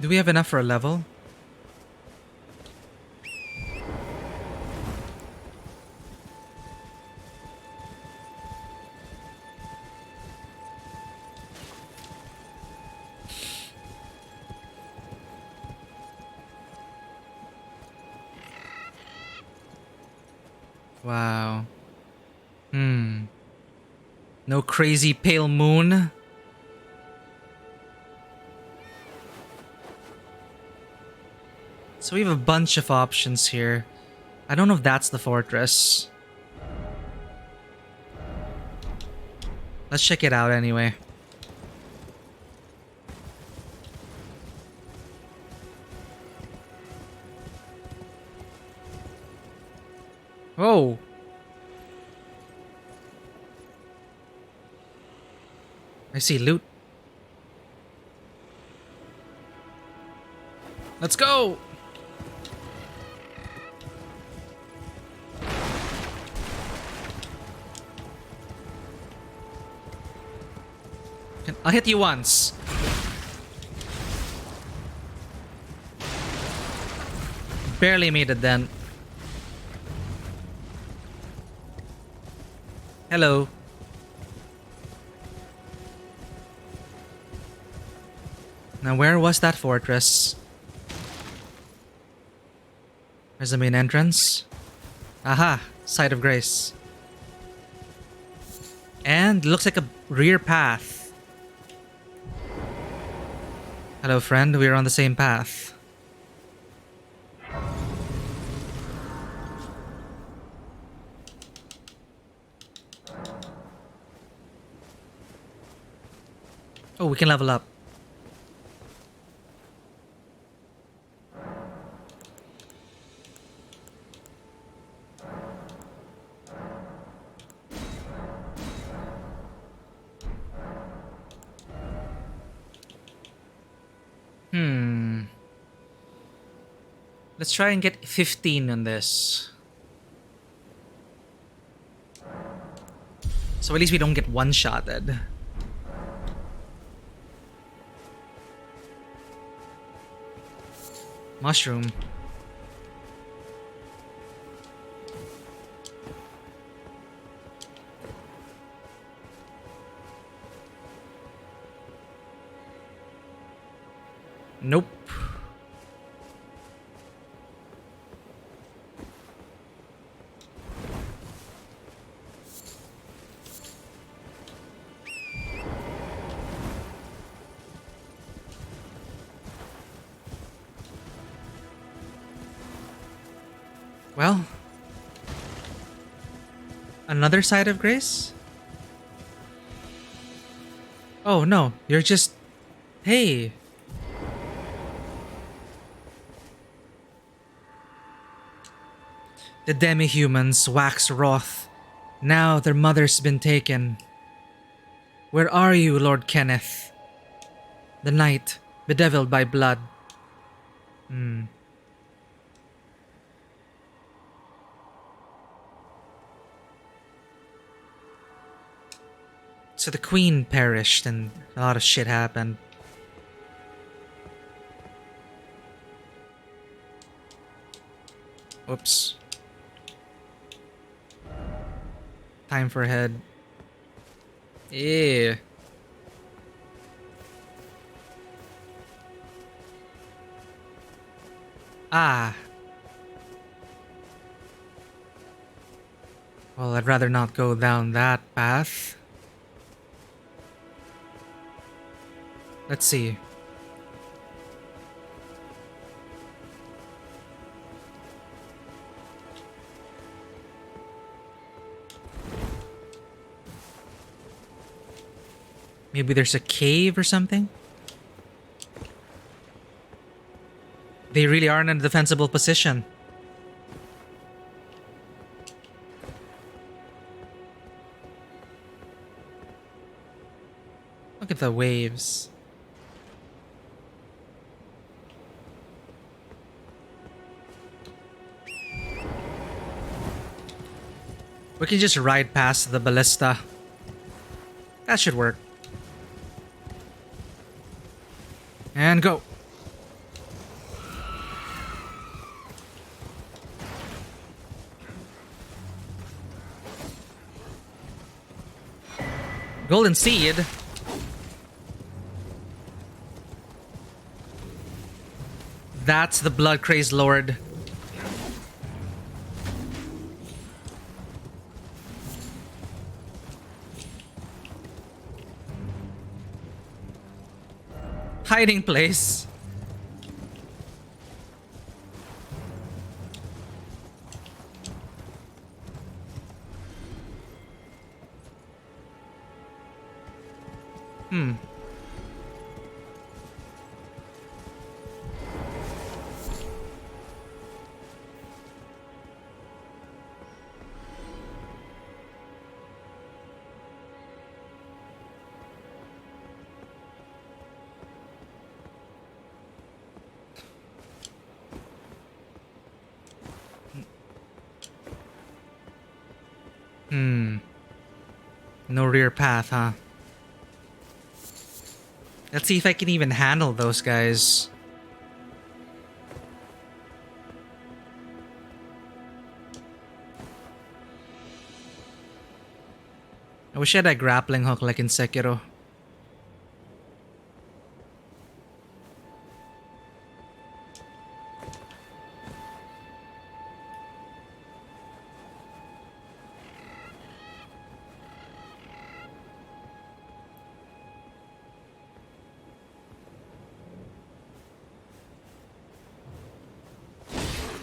Do we have enough for a level? Wow. No crazy pale moon? So we have a bunch of options here. I don't know if that's the fortress. Let's check it out anyway. Oh. I see loot. Let's go! I'll hit you once. Barely made it then. Hello. Now where was that fortress? There's the main entrance. Aha! Site of Grace. And looks like a rear path. Hello friend, we're on the same path. Oh, we can level up. Let's try and get 15 on this. So at least we don't get one-shotted. Mushroom. Nope. Well, another side of Grace? Oh no, you're just... Hey! The demi-humans wax wroth. Now their mother's been taken. Where are you, Lord Kenneth? The knight, bedeviled by blood. So the queen perished and a lot of shit happened. Oops. Time for a head. Yeah. Ah. Well, I'd rather not go down that path. Let's see. Maybe there's a cave or something? They really are in a defensible position. Look at the waves. We can just ride past the ballista. That should work. And go. Golden Seed. That's the blood crazed lord. Hiding place. No rear path, huh? Let's see if I can even handle those guys. I wish I had a grappling hook like in Sekiro.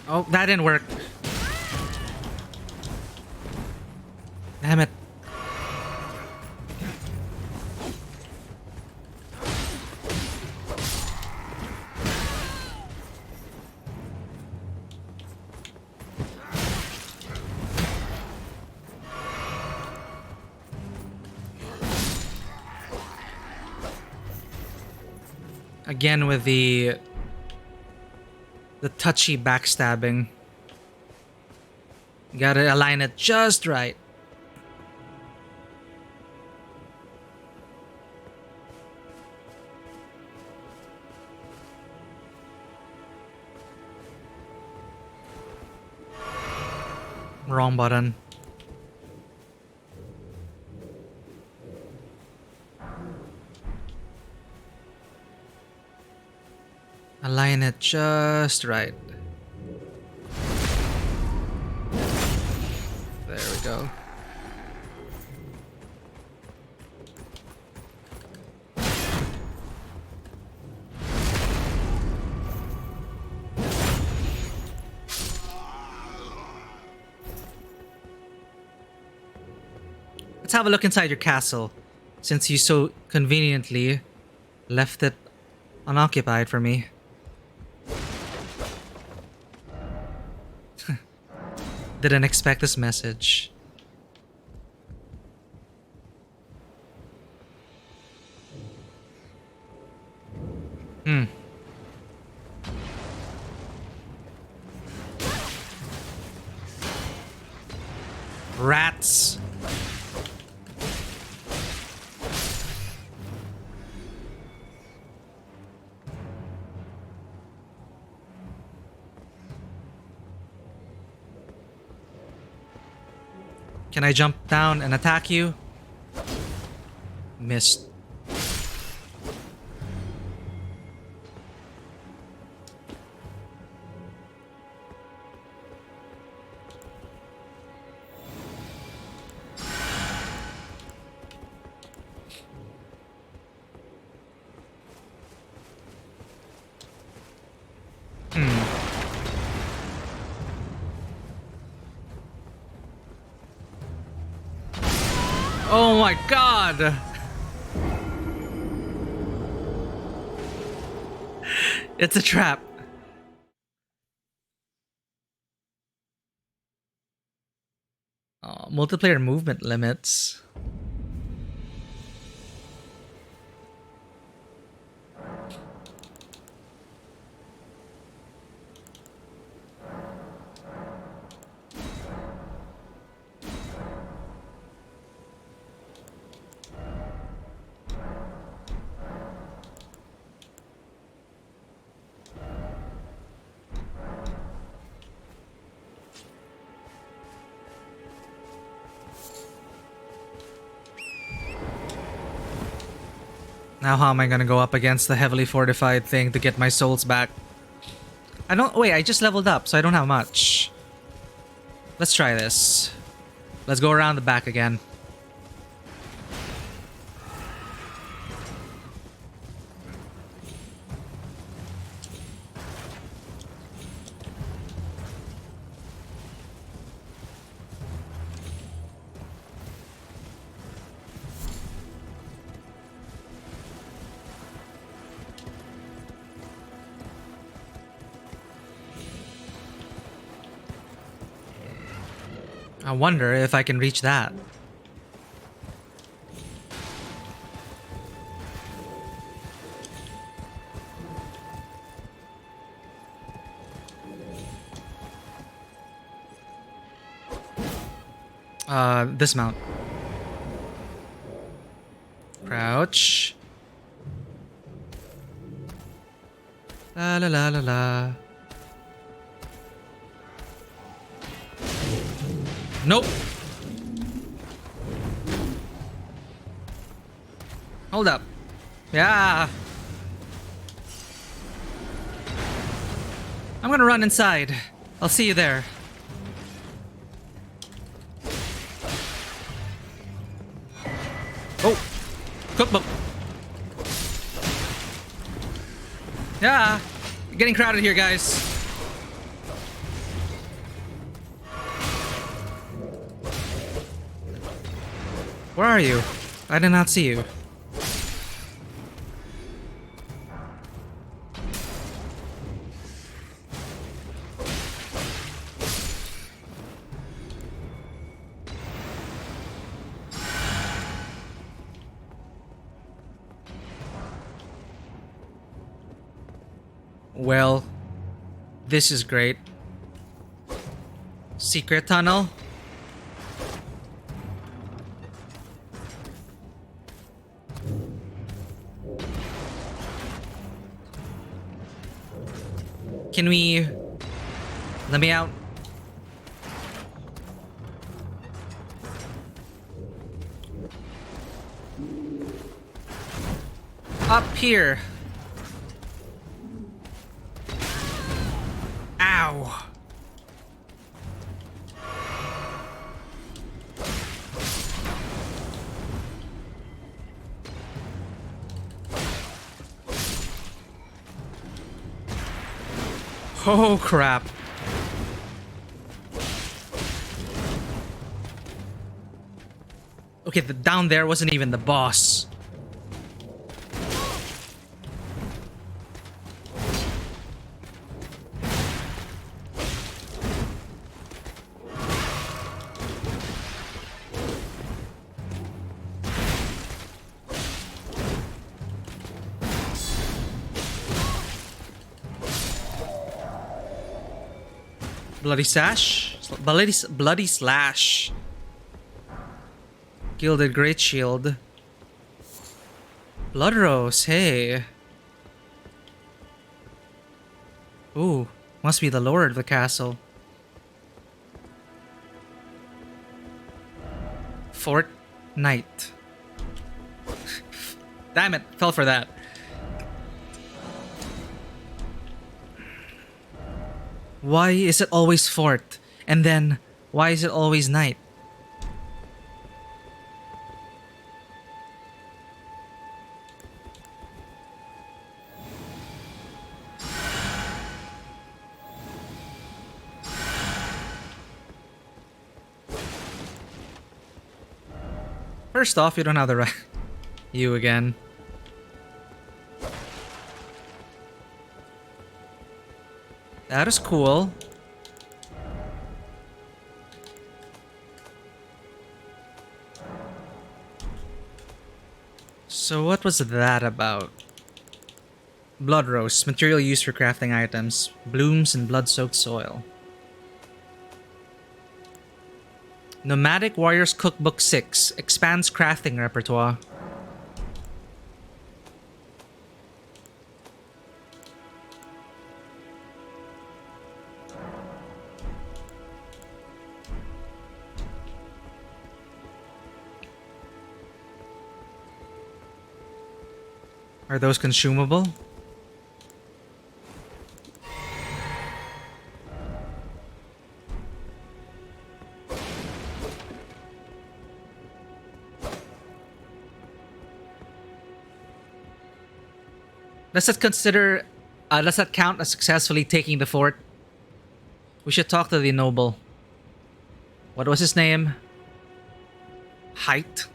Oh, that didn't work. Damn it. Again with the touchy backstabbing. Gotta align it just right. Wrong button. Align it just right. There we go. Let's have a look inside your castle, since you so conveniently left it unoccupied for me. Didn't expect this message. Rats. Can I jump down and attack you? Missed. Oh my god! It's a trap. Oh, multiplayer movement limits. Now how am I gonna go up against the heavily fortified thing to get my souls back? I don't- wait, I just leveled up, so I don't have much. Let's try this. Let's go around the back again. I wonder if I can reach that. Dismount. Crouch. La la la la la. Nope. Hold up. Yeah. I'm gonna run inside. I'll see you there. Oh. Cookbook. Yeah. Getting crowded here, guys. Where are you? I did not see you. Well, this is great. Secret tunnel? Can we... let me out? Up here. Ow. Oh crap. Okay, the down there wasn't even the boss. Bloody sash? Bloody slash. Gilded Great Shield. Blood Rose, hey. Ooh, must be the lord of the castle. Fort Knight. Damn it, fell for that. Why is it always fort? And then, why is it always night? First off, you don't have the right. You again. That is cool. So what was that about? Blood Rose, material used for crafting items. Blooms in blood-soaked soil. Nomadic Warriors Cookbook 6 expands crafting repertoire. Are those consumable? Does that count as successfully taking the fort? We should talk to the noble. What was his name? Height.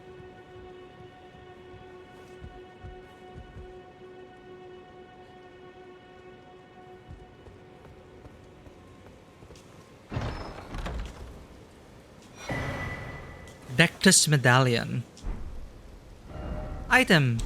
Dectus Medallion. Item.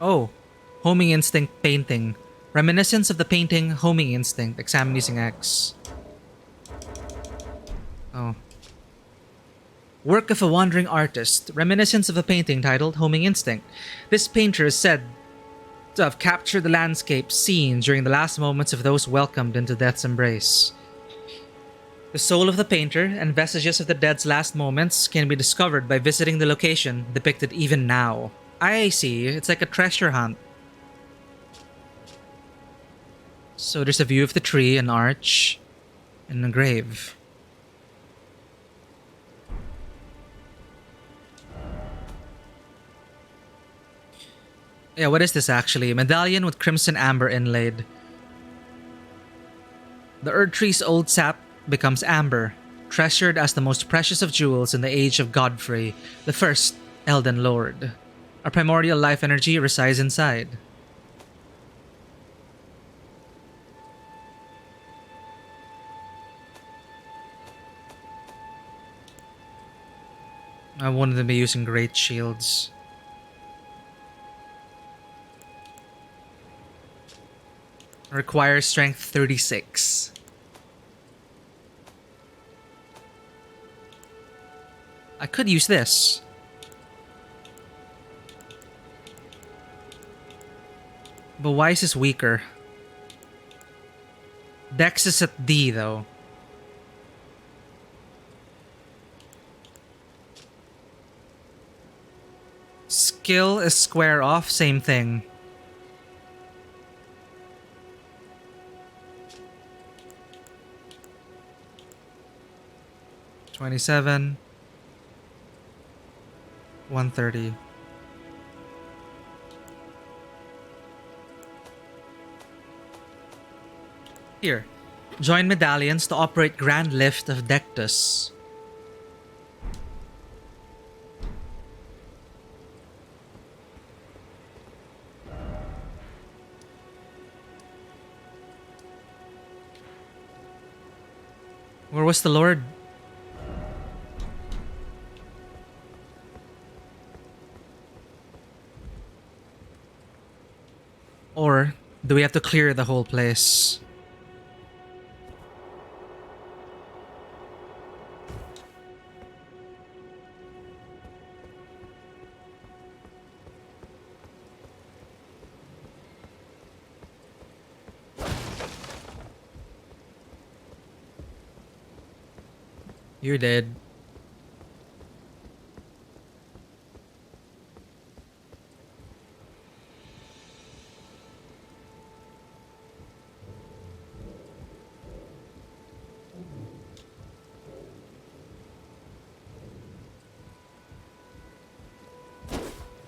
Oh, Homing Instinct painting. Reminiscence of the painting Homing Instinct. Examine using X. Oh. Work of a wandering artist. Reminiscence of a painting titled Homing Instinct. This painter is said to have captured the landscape seen during the last moments of those welcomed into death's embrace. The soul of the painter and vestiges of the dead's last moments can be discovered by visiting the location depicted even now. I see. It's like a treasure hunt. So there's a view of the tree, an arch, and a grave. Yeah, what is this actually? A medallion with crimson amber inlaid. The Erd tree's old sap becomes amber, treasured as the most precious of jewels in the age of Godfrey, the first Elden Lord. Our primordial life energy resides inside. I wanted to be using great shields. Requires strength 36. I could use this. But why is this weaker? Dex is at D though. Skill is square off, same thing. $27. 130. Here, join medallions to operate Grand Lift of Dectus. Where was the Lord? do we have to clear the whole place? You're dead.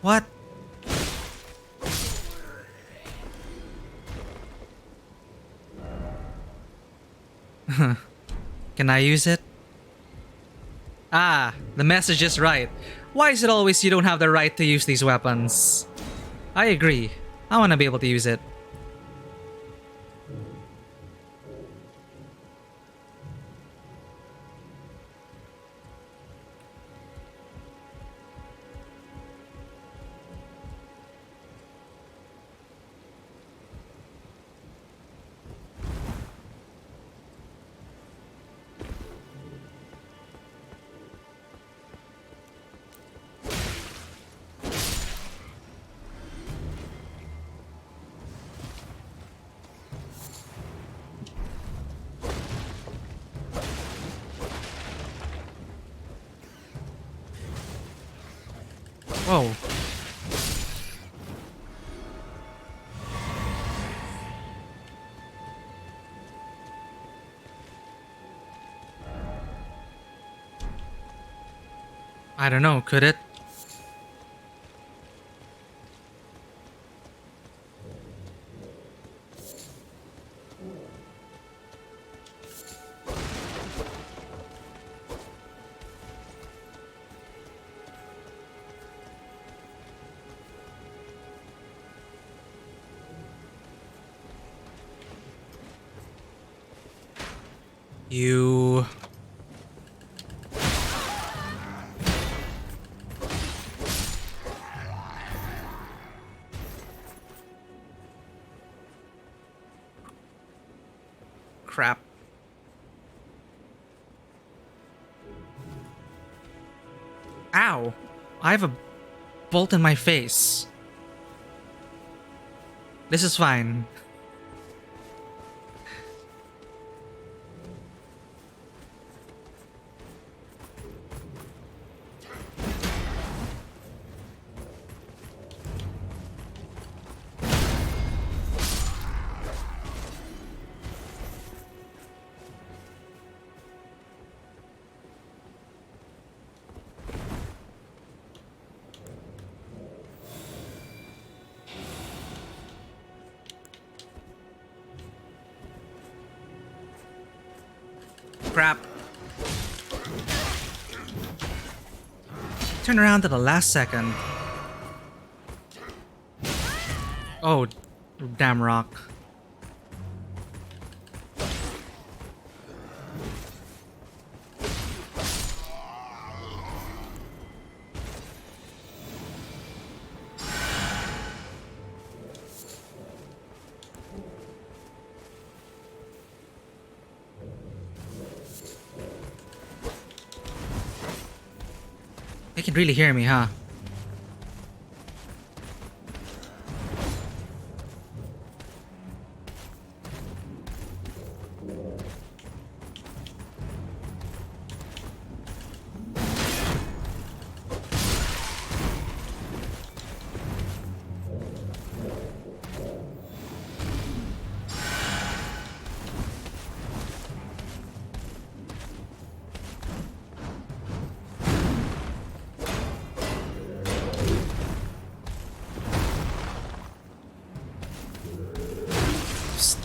What? Can I use it? Ah, the message is right. Why is it always you don't have the right to use these weapons? I agree. I want to be able to use it. Whoa. I don't know, could it? You... Crap. Ow! I have a bolt in my face. This is fine. Crap. Turn around at the last second. Oh, damn rock. They can really hear me, huh?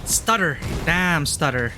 Stutter. Damn stutter.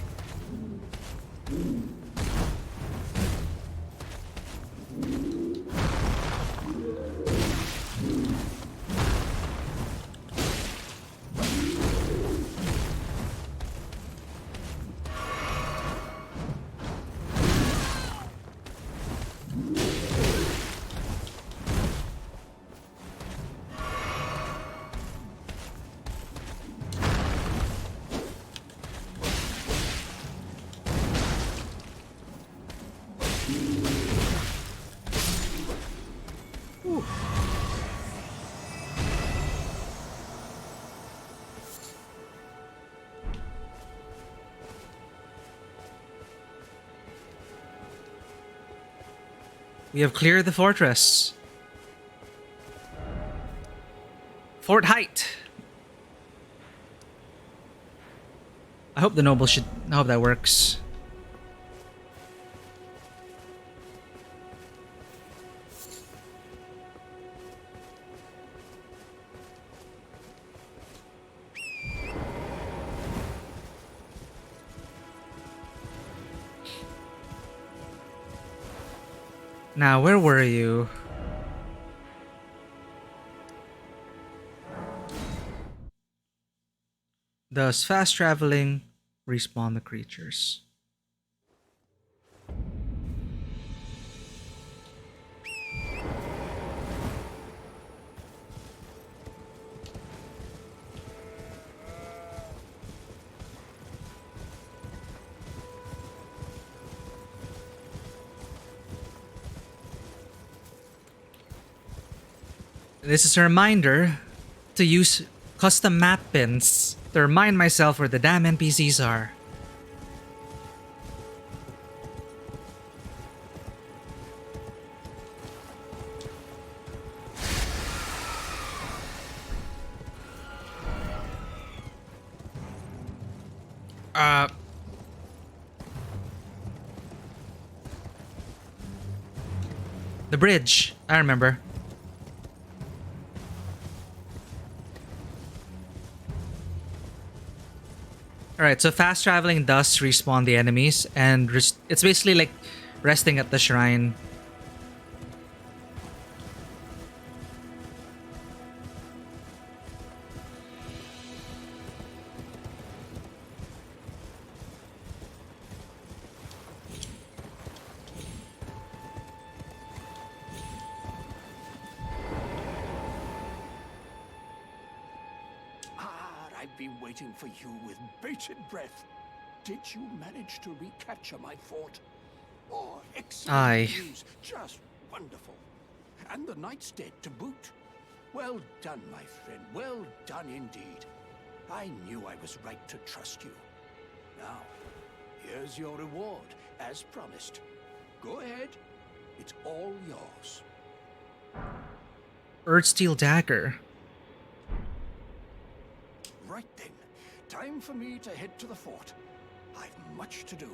We have cleared the fortress. Fort Height. I hope the nobles should... I hope that works. Now, where were you? Does fast traveling respawn the creatures? This is a reminder to use custom map pins to remind myself where the damn NPCs are. The bridge, I remember. Alright, so fast traveling does respawn the enemies, and it's basically like resting at the shrine. I've been waiting for you with bated breath. Did you manage to recapture my fort? Oh, excellent news. Just wonderful. And the knight's dead to boot. Well done, my friend. Well done indeed. I knew I was right to trust you. Now, here's your reward, as promised. Go ahead. It's all yours. Earthsteel dagger. Right then. Time for me to head to the fort. I've much to do.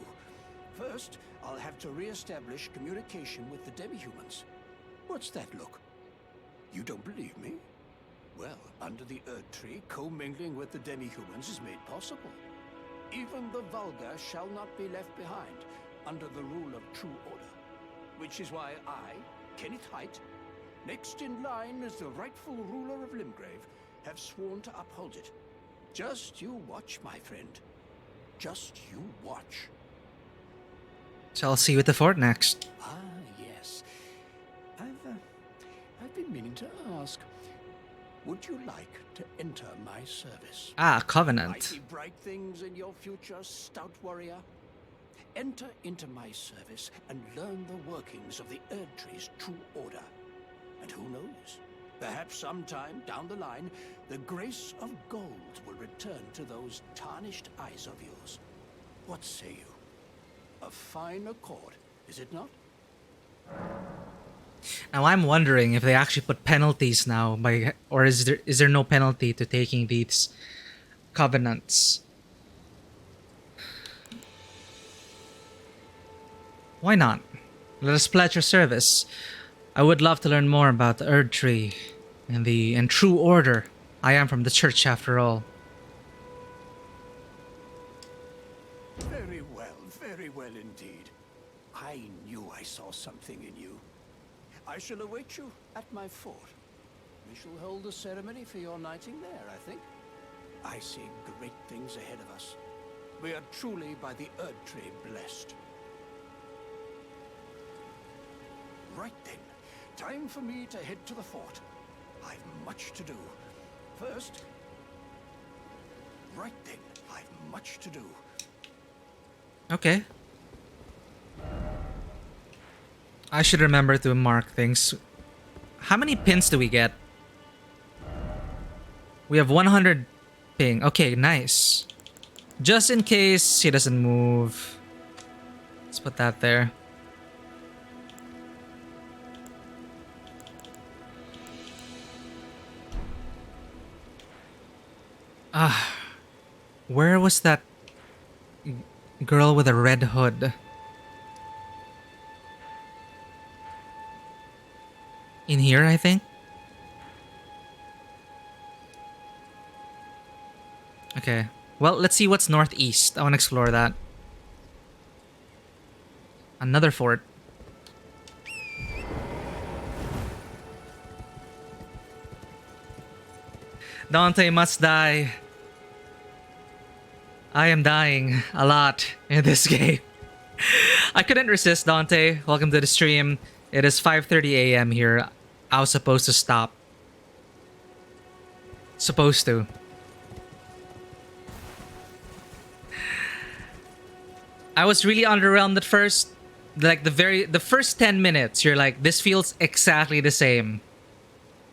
First, I'll have to re-establish communication with the demi-humans. What's that look? You don't believe me? Well, under the Earth Tree, commingling with the demi-humans is made possible. Even the vulgar shall not be left behind under the rule of true order. Which is why I, Kenneth Height, next in line as the rightful ruler of Limgrave, have sworn to uphold it. Just you watch, my friend. Just you watch. So I'll see you at the fort next. Ah, yes. I've been meaning to ask. Would you like to enter my service? Ah, Covenant. I see bright things in your future, stout warrior. Enter into my service and learn the workings of the Erdtree's true order. And who knows? Perhaps sometime down the line, the grace of gold will return to those tarnished eyes of yours. What say you? A fine accord, is it not? Now I'm wondering if they actually put penalties now, or is there no penalty to taking these covenants? Why not? Let us pledge our service. I would love to learn more about the Erdtree and true order. I am from the church after all. Very well indeed. I knew I saw something in you. I shall await you at my fort. We shall hold a ceremony for your knighting there, I think. I see great things ahead of us. We are truly by the Erdtree blessed. Right then, time for me to head to the fort. I've much to do. First, right then, I've much to do. Okay. I should remember to mark things. How many pins do we get? We have 100 ping. Okay, nice. Just in case he doesn't move. Let's put that there. Where was that girl with a red hood? In here, I think? Okay. Well, let's see what's northeast. I want to explore that. Another fort. Dante must die. I am dying a lot in this game. I couldn't resist, Dante. Welcome to the stream. It is 5:30 a.m. here. I was supposed to stop. Supposed to. I was really underwhelmed at first. Like the first 10 minutes, you're like, this feels exactly the same.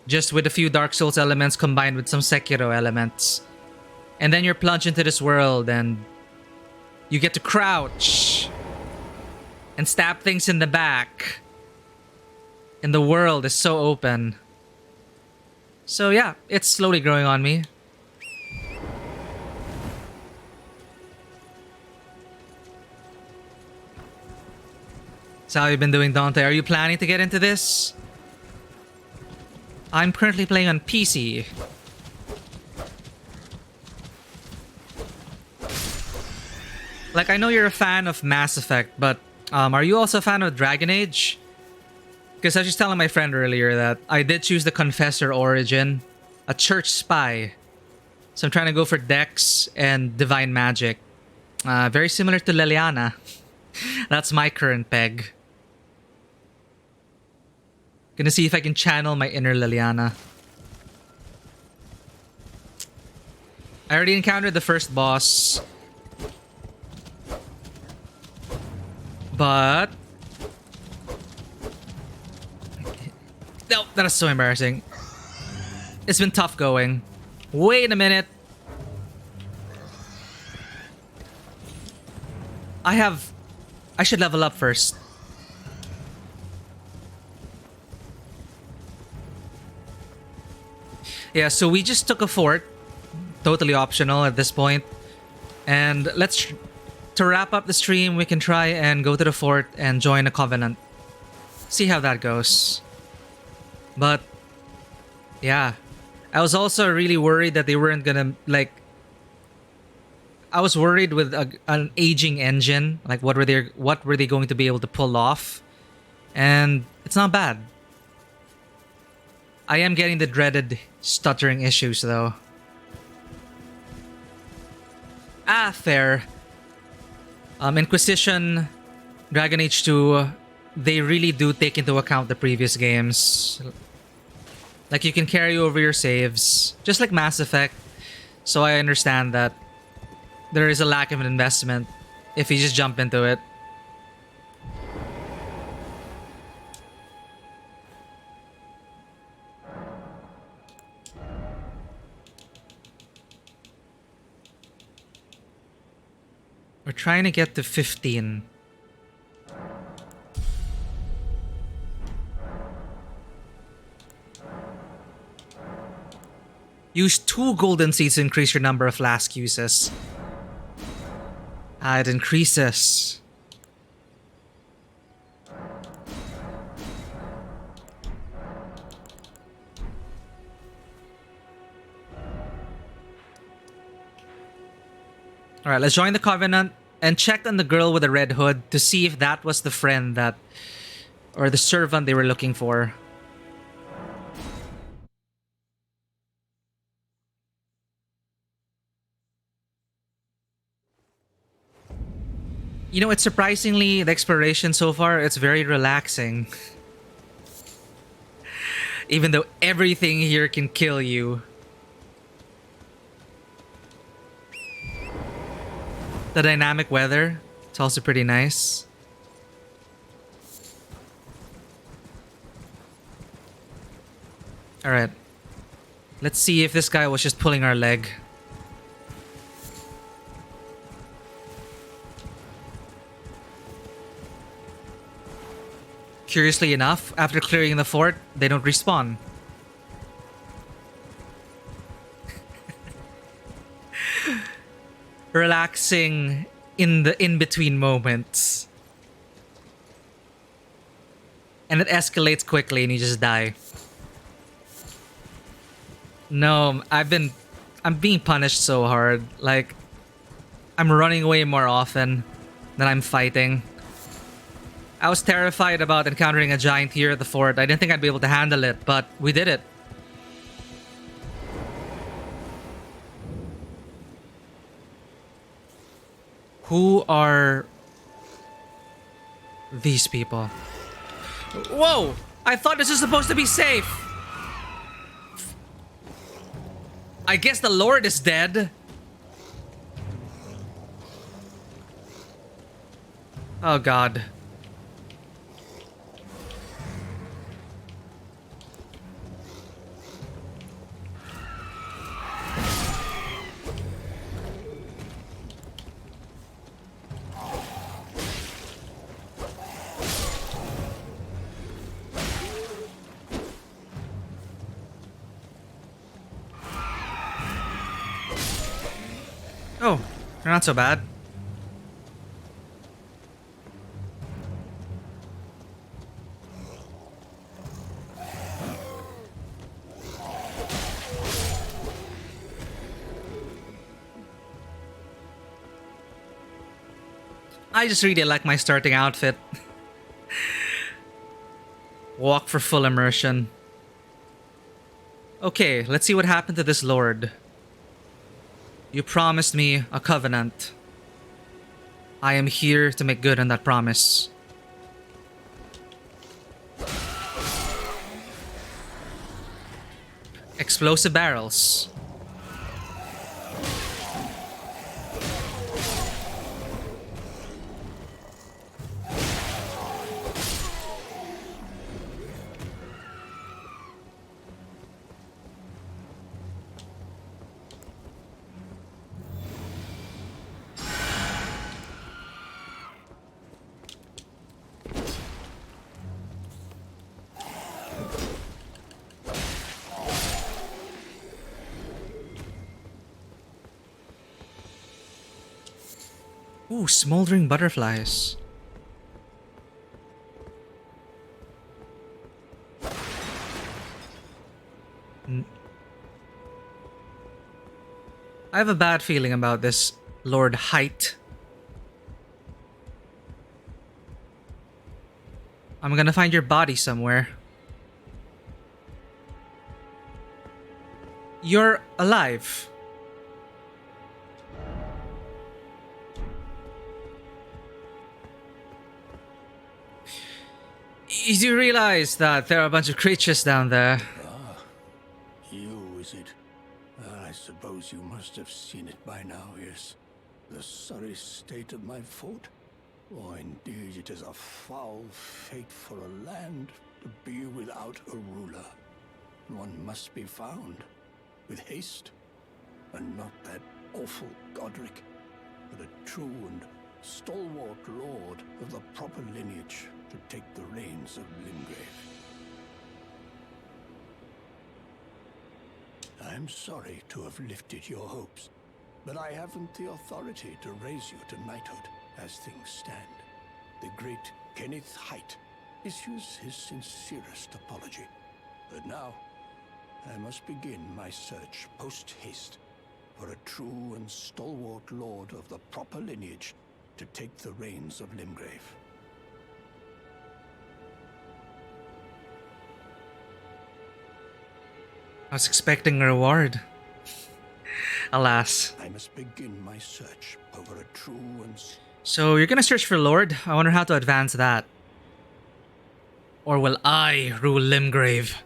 Just with a few Dark Souls elements combined with some Sekiro elements. And then you're plunged into this world and you get to crouch and stab things in the back. And the world is so open. So yeah, it's slowly growing on me. So how you been doing, Dante? Are you planning to get into this? I'm currently playing on PC. Like, I know you're a fan of Mass Effect, but are you also a fan of Dragon Age? Because I was just telling my friend earlier that I did choose the Confessor Origin, a church spy. So I'm trying to go for Dex and Divine Magic. Very similar to Liliana. That's my current peg. Gonna see if I can channel my inner Liliana. I already encountered the first boss. But... no, that is so embarrassing. It's been tough going. Wait a minute. I should level up first. Yeah, so we just took a fort. Totally optional at this point. And to wrap up the stream, we can try and go to the fort and join a covenant. See how that goes. But, yeah. I was also really worried that they weren't gonna, like... I was worried with an aging engine. Like, what were they going to be able to pull off? And it's not bad. I am getting the dreaded stuttering issues, though. Fair. Inquisition, Dragon Age 2, they really do take into account the previous games. Like, you can carry over your saves, just like Mass Effect. So I understand that there is a lack of an investment if you just jump into it. We're trying to get to 15. Use 2 golden seeds to increase your number of flask uses. It increases. Alright, let's join the Covenant and check on the girl with the red hood to see if that was the friend that... or the servant they were looking for. You know, it's surprisingly, the exploration so far, it's very relaxing. Even though everything here can kill you. The dynamic weather, it's also pretty nice. Alright. Let's see if this guy was just pulling our leg. Curiously enough, after clearing the fort, they don't respawn. relaxing in the in-between moments. And it escalates quickly and you just die. No, I'm being punished so hard. Like, I'm running away more often than I'm fighting. I was terrified about encountering a giant here at the fort. I didn't think I'd be able to handle it, but we did it. Who are these people? Whoa! I thought this was supposed to be safe. I guess the Lord is dead. Oh God. Oh, they're not so bad. I just really like my starting outfit. Walk for full immersion. Okay, let's see what happened to this lord. You promised me a covenant. I am here to make good on that promise. Explosive barrels. Ooh, smoldering butterflies. I have a bad feeling about this Lord Height. I'm gonna find your body somewhere. You're alive. You do realize that there are a bunch of creatures down there. Ah, you, is it? I suppose you must have seen it by now, yes. The sorry state of my fort? Oh, indeed, it is a foul fate for a land to be without a ruler. One must be found, with haste, and not that awful Godric, but a true and stalwart lord of the proper lineage to take the reins of Limgrave. I'm sorry to have lifted your hopes, but I haven't the authority to raise you to knighthood as things stand. The great Kenneth Height issues his sincerest apology. But now, I must begin my search post-haste for a true and stalwart lord of the proper lineage to take the reins of Limgrave. I was expecting a reward. Alas. I must begin my search over a true and... So you're gonna search for Lord? I wonder how to advance that. Or will I rule Limgrave?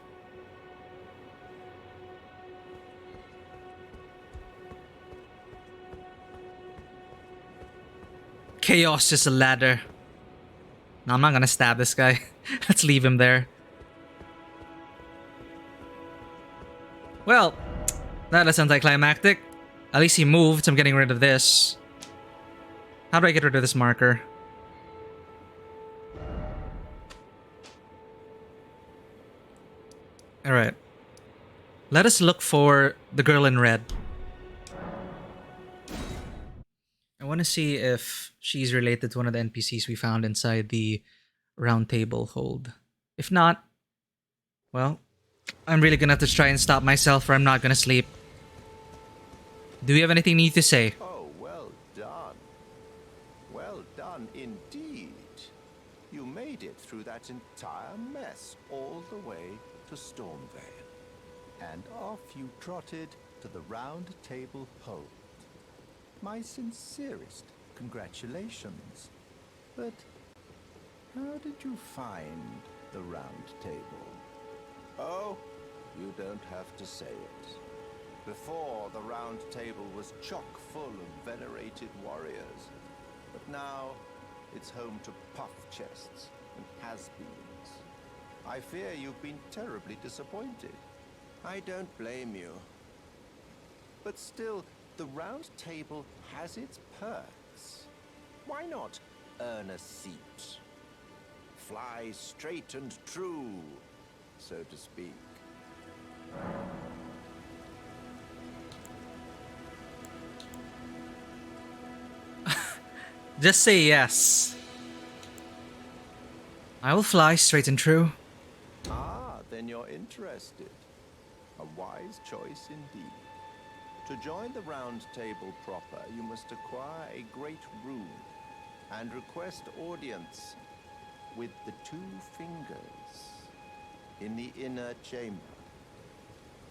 Chaos is a ladder. No, I'm not gonna stab this guy. Let's leave him there. Well, that is anticlimactic. At least he moved, so I'm getting rid of this. How do I get rid of this marker? Alright. Let us look for the girl in red. want to see if she's related to one of the NPCs we found inside the round table hold. If not, well, I'm really gonna have to try and stop myself or I'm not gonna sleep. Do you have anything you need to say? Oh, well done. Well done indeed. You made it through that entire mess all the way to Stormvale. And off you trotted to the round table hold. My sincerest congratulations. But how did you find the round table? Oh, you don't have to say it. Before, the round table was chock full of venerated warriors. But now, it's home to puff chests and has-beens. I fear you've been terribly disappointed. I don't blame you. But still, the round table has its perks. Why not earn a seat? Fly straight and true, so to speak. Just say yes. I will fly straight and true. Ah, then you're interested. A wise choice indeed. To join the round table proper, you must acquire a great rune and request audience with the 2 fingers in the inner chamber.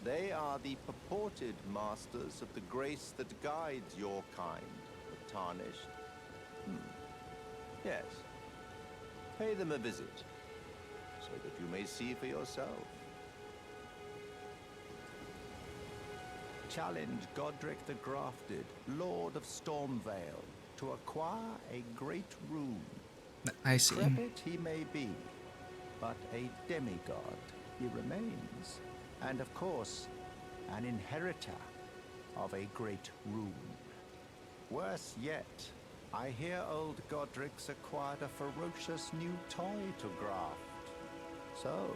They are the purported masters of the grace that guides your kind, the tarnished. Yes. Pay them a visit, so that you may see for yourself. Challenge Godric the Grafted, Lord of Stormvale, to acquire a great rune. I see. Decrepit he may be, but a demigod he remains. And of course, an inheritor of a great rune. Worse yet, I hear old Godric's acquired a ferocious new toy to graft. So,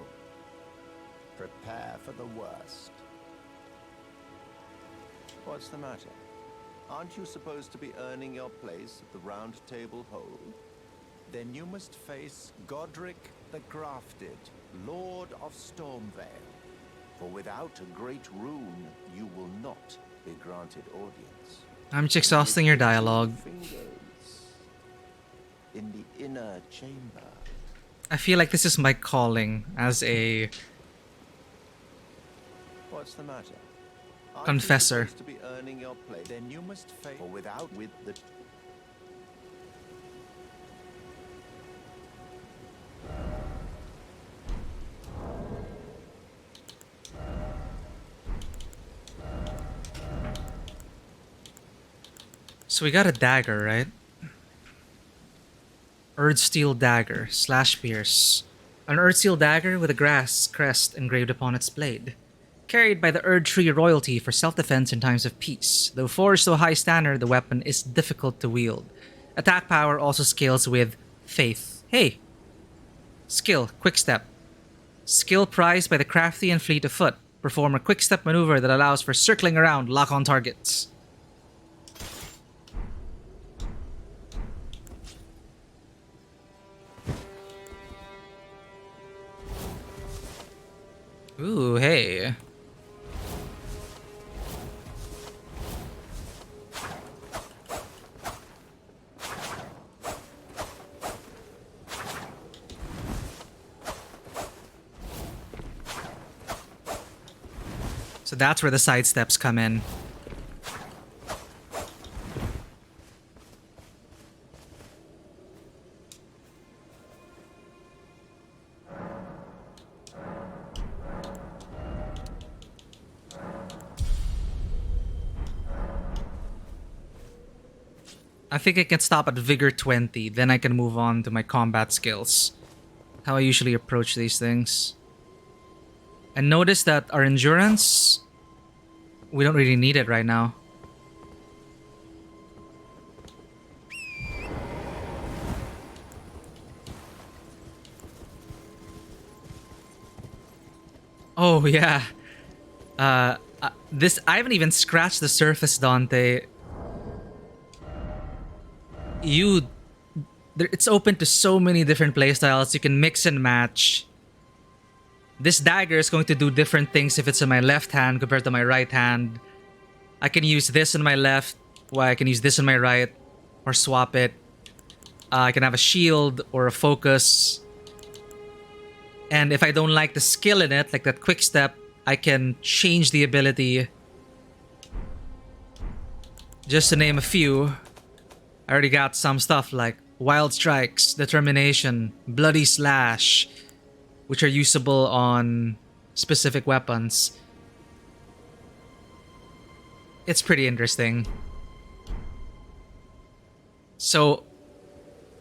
prepare for the worst. What's the matter? Aren't you supposed to be earning your place at the round table hold? Then you must face Godric the Grafted, Lord of Stormvale. For without a great rune, you will not be granted audience. I'm just exhausting your dialogue. In the inner chamber. I feel like this is my calling as a What's the matter? confessor. To be earning your place, then you must face or without with the So we got a dagger, right? Earthsteel dagger, slash pierce. An Earthsteel dagger with a grass crest engraved upon its blade. Carried by the Erd Tree royalty for self-defense in times of peace. Though forged to a high standard, the weapon is difficult to wield. Attack power also scales with faith. Hey! Skill, quick step. Skill prized by the crafty and fleet of foot. Perform a quick step maneuver that allows for circling around lock-on targets. Ooh, hey. So that's where the side steps come in. I think I can stop at Vigor 20, then I can move on to my combat skills. How I usually approach these things. And notice that our endurance, we don't really need it right now. Oh yeah. I haven't even scratched the surface, Dante. it's open to so many different playstyles. You can mix and match. This dagger is going to do different things if it's in my left hand compared to my right hand. I can use this in my left, while I can use this in my right, or swap it. I can have a shield or a focus. And if I don't like the skill in it, like that quick step, I can change the ability. Just to name a few, I already got some stuff like Wild Strikes, Determination, Bloody Slash, which are usable on specific weapons. It's pretty interesting. So,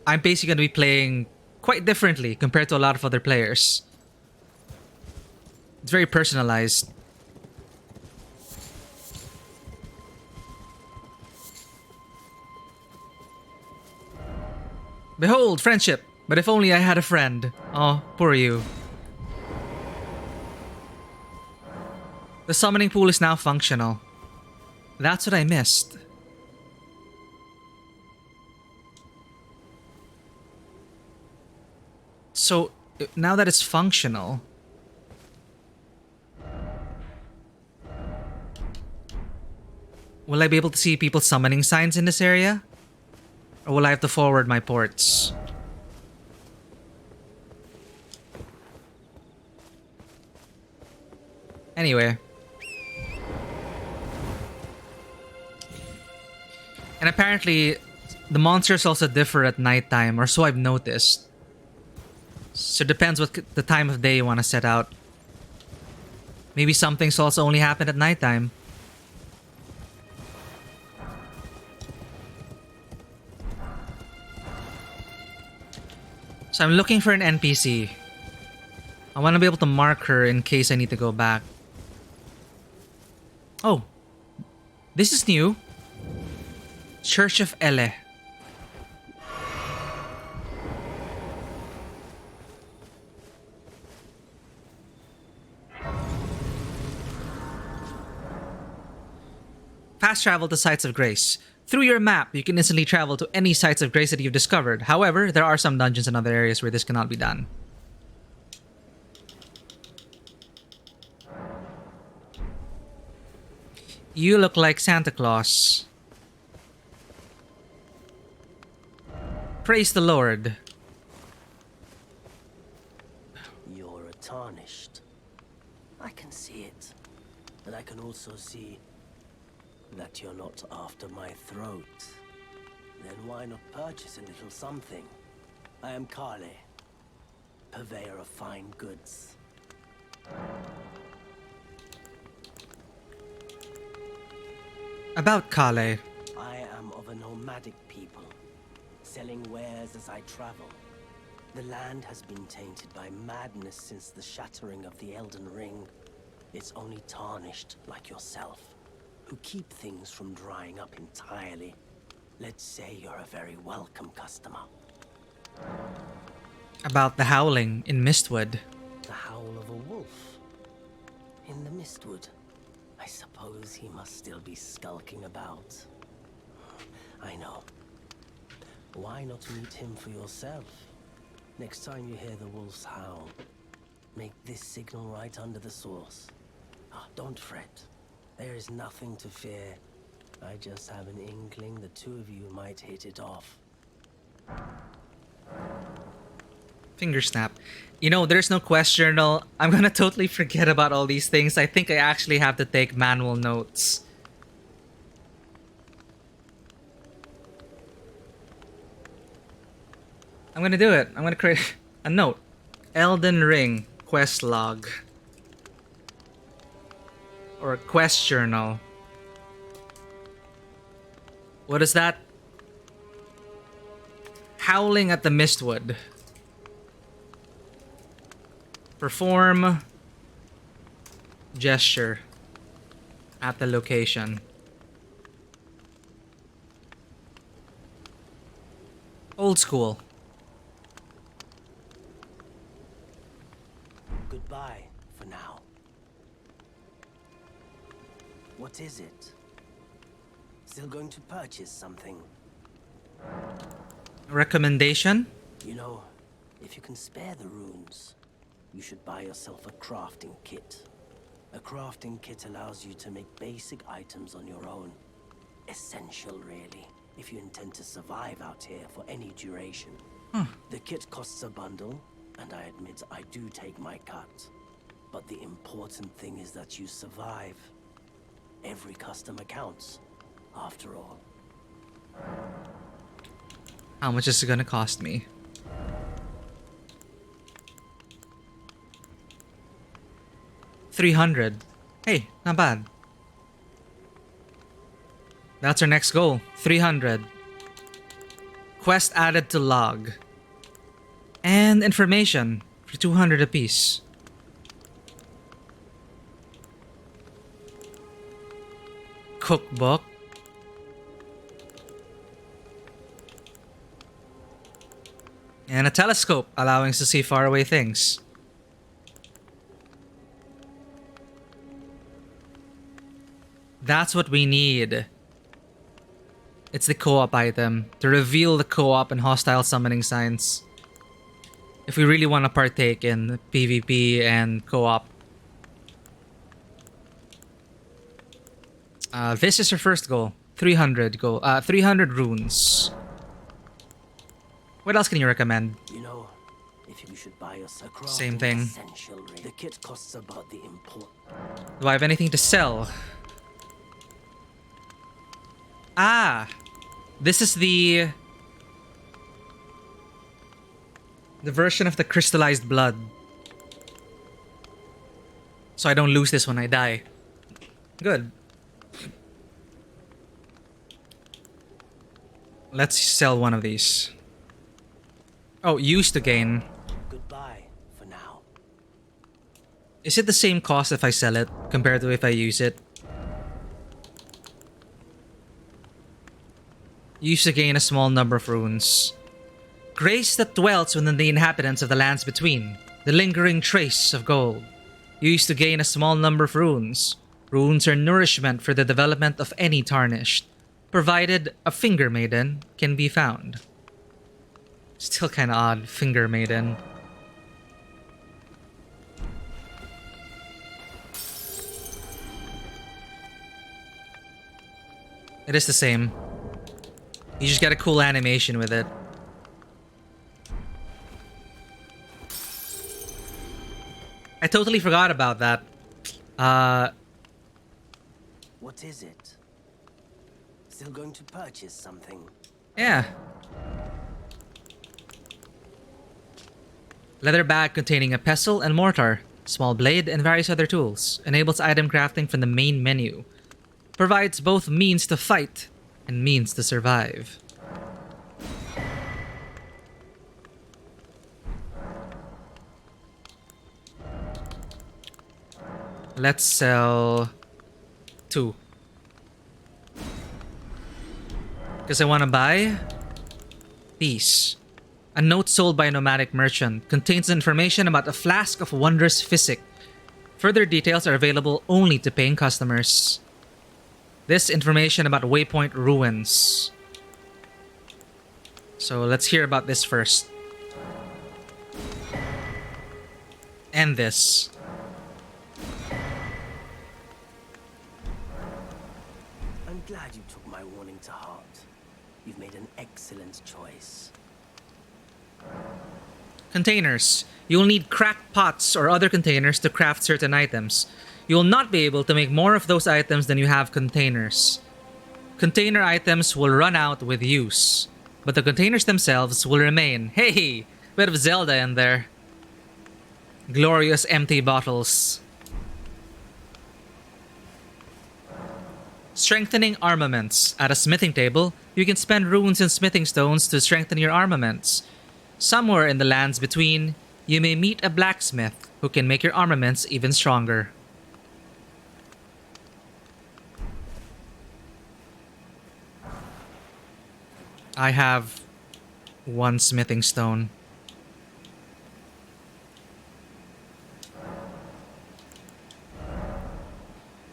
I'm basically going to be playing quite differently compared to a lot of other players. It's very personalized. Behold, friendship! But if only I had a friend. Oh, poor you. The summoning pool is now functional. That's what I missed. So, now that it's functional... will I be able to see people summoning signs in this area? Or will I have to forward my ports? Anyway. And apparently, the monsters also differ at nighttime, or so I've noticed. So it depends what the time of day you want to set out. Maybe some things also only happen at nighttime. So I'm looking for an NPC. I want to be able to mark her in case I need to go back. Oh. This is new. Church of Ele. Fast travel to sites of grace. Through your map, you can instantly travel to any sites of grace that you've discovered. However, there are some dungeons and other areas where this cannot be done. You look like Santa Claus. Praise the Lord. You're a tarnished. I can see it. And I can also see that you're not after my throat. Then why not purchase a little something? I am Kale, purveyor of fine goods. About Kale. I am of a nomadic people, selling wares as I travel. The land has been tainted by madness since the shattering of the Elden Ring. It's only tarnished like yourself, who keep things from drying up entirely. Let's say you're a very welcome customer. About the howling in Mistwood. The howl of a wolf in the Mistwood. I suppose he must still be skulking about. I know. Why not meet him for yourself? Next time you hear the wolf's howl, make this signal right under the source. Don't fret. There is nothing to fear. I just have an inkling the two of you might hit it off. Finger snap. You know, there's no quest journal. I'm gonna totally forget about all these things. I think I actually have to take manual notes. I'm gonna do it. I'm gonna create a note. Elden Ring quest log. Or a quest journal. What is that? Howling at the Mistwood. Perform gesture at the location. Old school. Goodbye for now. What is it? Still going to purchase something? Recommendation? You know, if you can spare the runes, you should buy yourself a crafting kit. A crafting kit allows you to make basic items on your own. Essential, really, if you intend to survive out here for any duration. The kit costs a bundle, and I admit I do take my cut. But the important thing is that you survive. Every customer counts, after all. How much is it gonna cost me? $300. Hey, not bad. That's our next goal. 300. Quest added to log. And information for 200 apiece. Cookbook. And a telescope, allowing us to see faraway things. That's what we need. It's the co-op item, to reveal the co-op and hostile summoning signs. If we really want to partake in PvP and co-op. This is our first goal. 300 runes. What else can you recommend? You know, if you should buy yourself a Same thing. The kit costs about the import. Do I have anything to sell? Ah! This is the version of the crystallized blood. So I don't lose this when I die. Good. Let's sell one of these. Oh, used to gain. Goodbye for now. Is it the same cost if I sell it compared to if I use it? Used to gain a small number of runes. Grace that dwells within the inhabitants of the lands between. The lingering trace of gold. Used to gain a small number of runes. Runes are nourishment for the development of any tarnished, provided a finger maiden can be found. Still kinda odd, finger maiden. It is the same. You just get a cool animation with it. I totally forgot about that. What is it? Still going to purchase something? Yeah. Leather bag containing a pestle and mortar, small blade, and various other tools. Enables item crafting from the main menu. Provides both means to fight and means to survive. Let's sell 2. Because I want to buy these. A note sold by a nomadic merchant contains information about a flask of wondrous physic. Further details are available only to paying customers. This information about Waypoint ruins. So let's hear about this first. And this. I'm glad you took my warning to heart. You've made an excellent choice. Containers. You'll need cracked pots or other containers to craft certain items. You will not be able to make more of those items than you have containers. Container items will run out with use, but the containers themselves will remain. Hey! Bit of Zelda in there. Glorious empty bottles. Strengthening armaments. At a smithing table, you can spend runes and smithing stones to strengthen your armaments. Somewhere in the lands between, you may meet a blacksmith who can make your armaments even stronger. I have 1 smithing stone.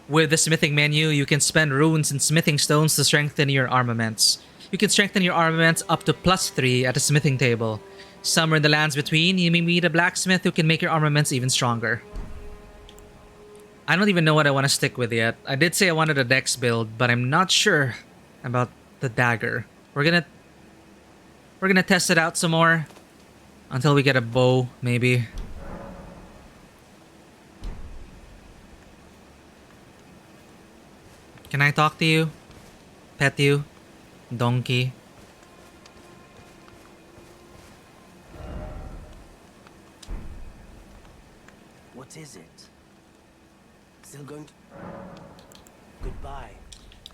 With the smithing menu, you can spend runes and smithing stones to strengthen your armaments. You can strengthen your armaments up to +3 at a smithing table. Somewhere in the lands between, you may meet a blacksmith who can make your armaments even stronger. I don't even know what I want to stick with yet. I did say I wanted a dex build, but I'm not sure about the dagger. We're gonna test it out some more until we get a bow, maybe. Can I talk to you? Pet you? Donkey? What is it? Still going to... Goodbye.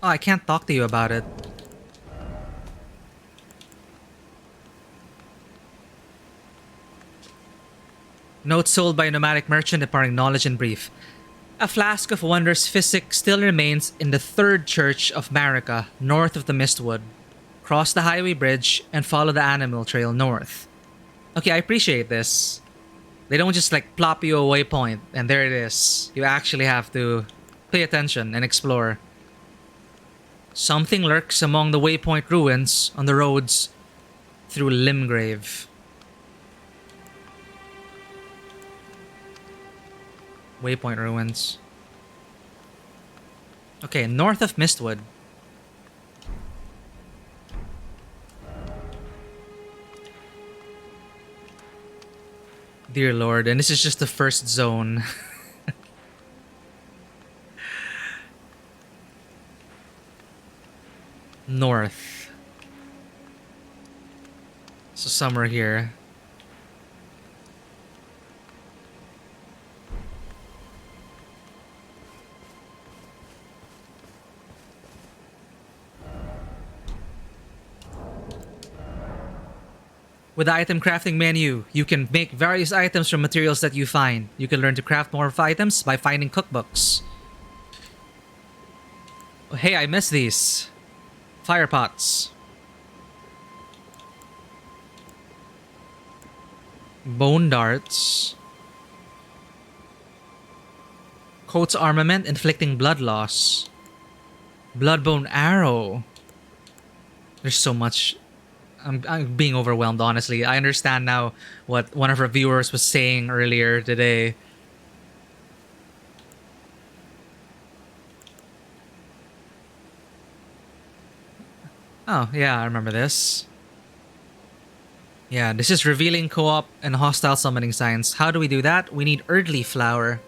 Oh, I can't talk to you about it. Note sold by a nomadic merchant imparting knowledge and brief. A flask of wondrous physic still remains in the third church of Marika, north of the Mistwood. Cross the highway bridge and follow the animal trail north. Okay, I appreciate this. They don't just like plop you a waypoint and there it is. You actually have to pay attention and explore. Something lurks among the waypoint ruins on the roads through Limgrave. Waypoint ruins. Okay, north of Mistwood. Dear Lord, and this is just the first zone. North. So somewhere here. With the item crafting menu, you can make various items from materials that you find. You can learn to craft more items by finding cookbooks. Oh, hey, I missed these. Fire pots. Bone darts. Coat's armament, inflicting blood loss. Bloodbone arrow. There's so much. I'm being overwhelmed, honestly. I understand now what one of our viewers was saying earlier today. Oh, yeah, I remember this. Yeah, this is revealing co-op and hostile summoning signs. How do we do that? We need Erdly Flower.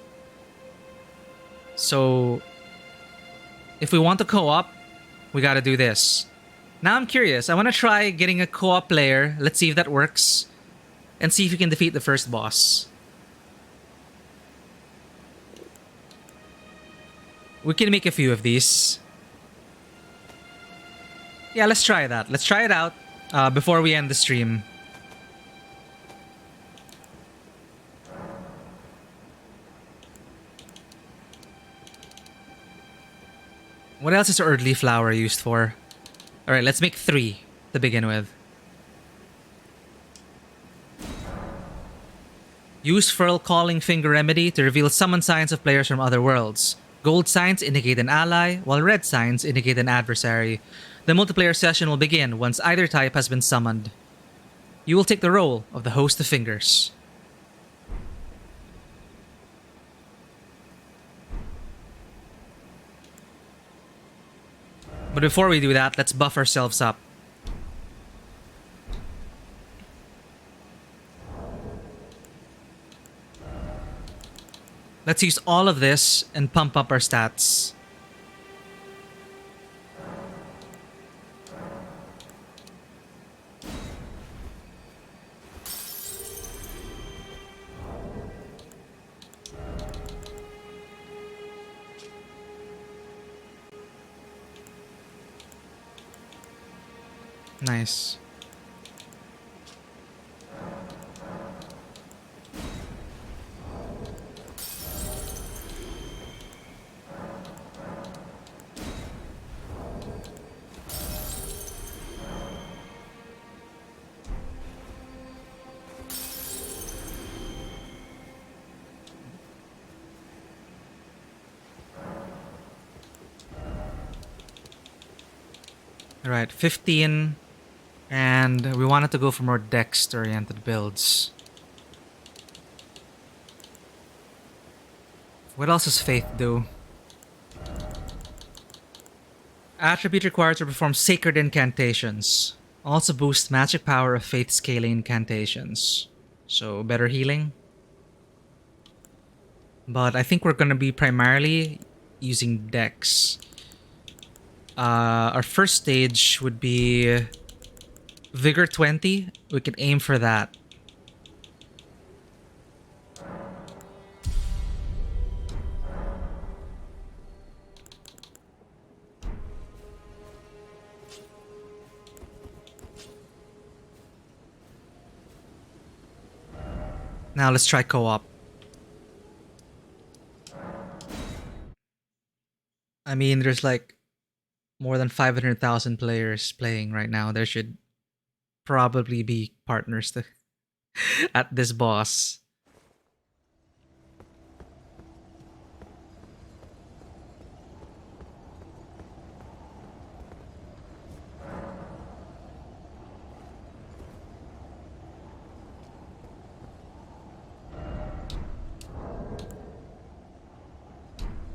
So, if we want to co-op, we gotta do this. Now I'm curious. I want to try getting a co-op player. Let's see if that works. And see if we can defeat the first boss. We can make a few of these. Yeah, let's try that. Let's try it out before we end the stream. What else is Earthly Flower used for? Alright, let's make 3 to begin with. Use Furl Calling Finger Remedy to reveal summon signs of players from other worlds. Gold signs indicate an ally, while red signs indicate an adversary. The multiplayer session will begin once either type has been summoned. You will take the role of the host of fingers. But before we do that, let's buff ourselves up. Let's use all of this and pump up our stats. Nice. Alright, 15. And we wanted to go for more dex-oriented builds. What else does Faith do? Attribute required to perform sacred incantations. Also boost magic power of Faith scaling incantations. So better healing. But I think we're gonna be primarily using dex. Our first stage would be Vigor 20. We can aim for that. Now let's try co-op. I mean, there's like more than 500,000 players playing right now. There should probably be partners to at this boss.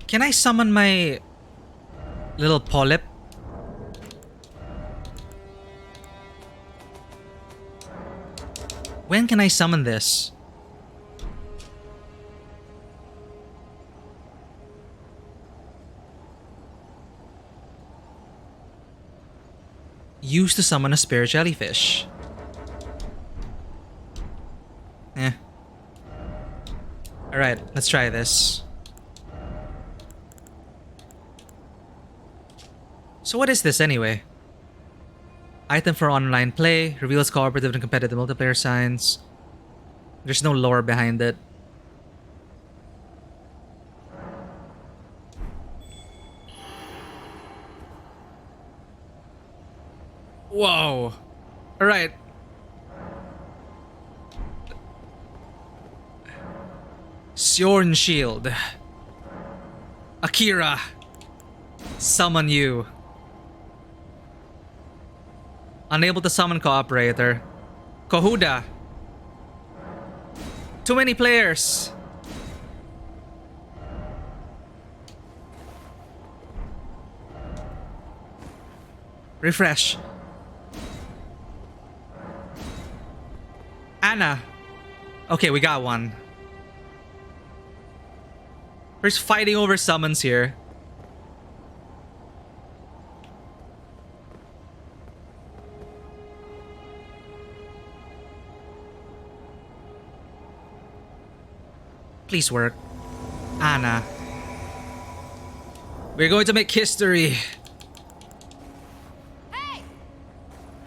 Can I summon my little polyp? When can I summon this? Used to summon a spare jellyfish. Alright, let's try this. So what is this anyway? Item for online play, reveals cooperative and competitive multiplayer signs. There's no lore behind it. Whoa. Alright. Syorn Shield. Akira. Summon you. Unable to summon cooperator. Kohuda. Too many players. Refresh. Anna. Okay, we got one. We're just fighting over summons here. Please work. Anna. We're going to make history. Hey!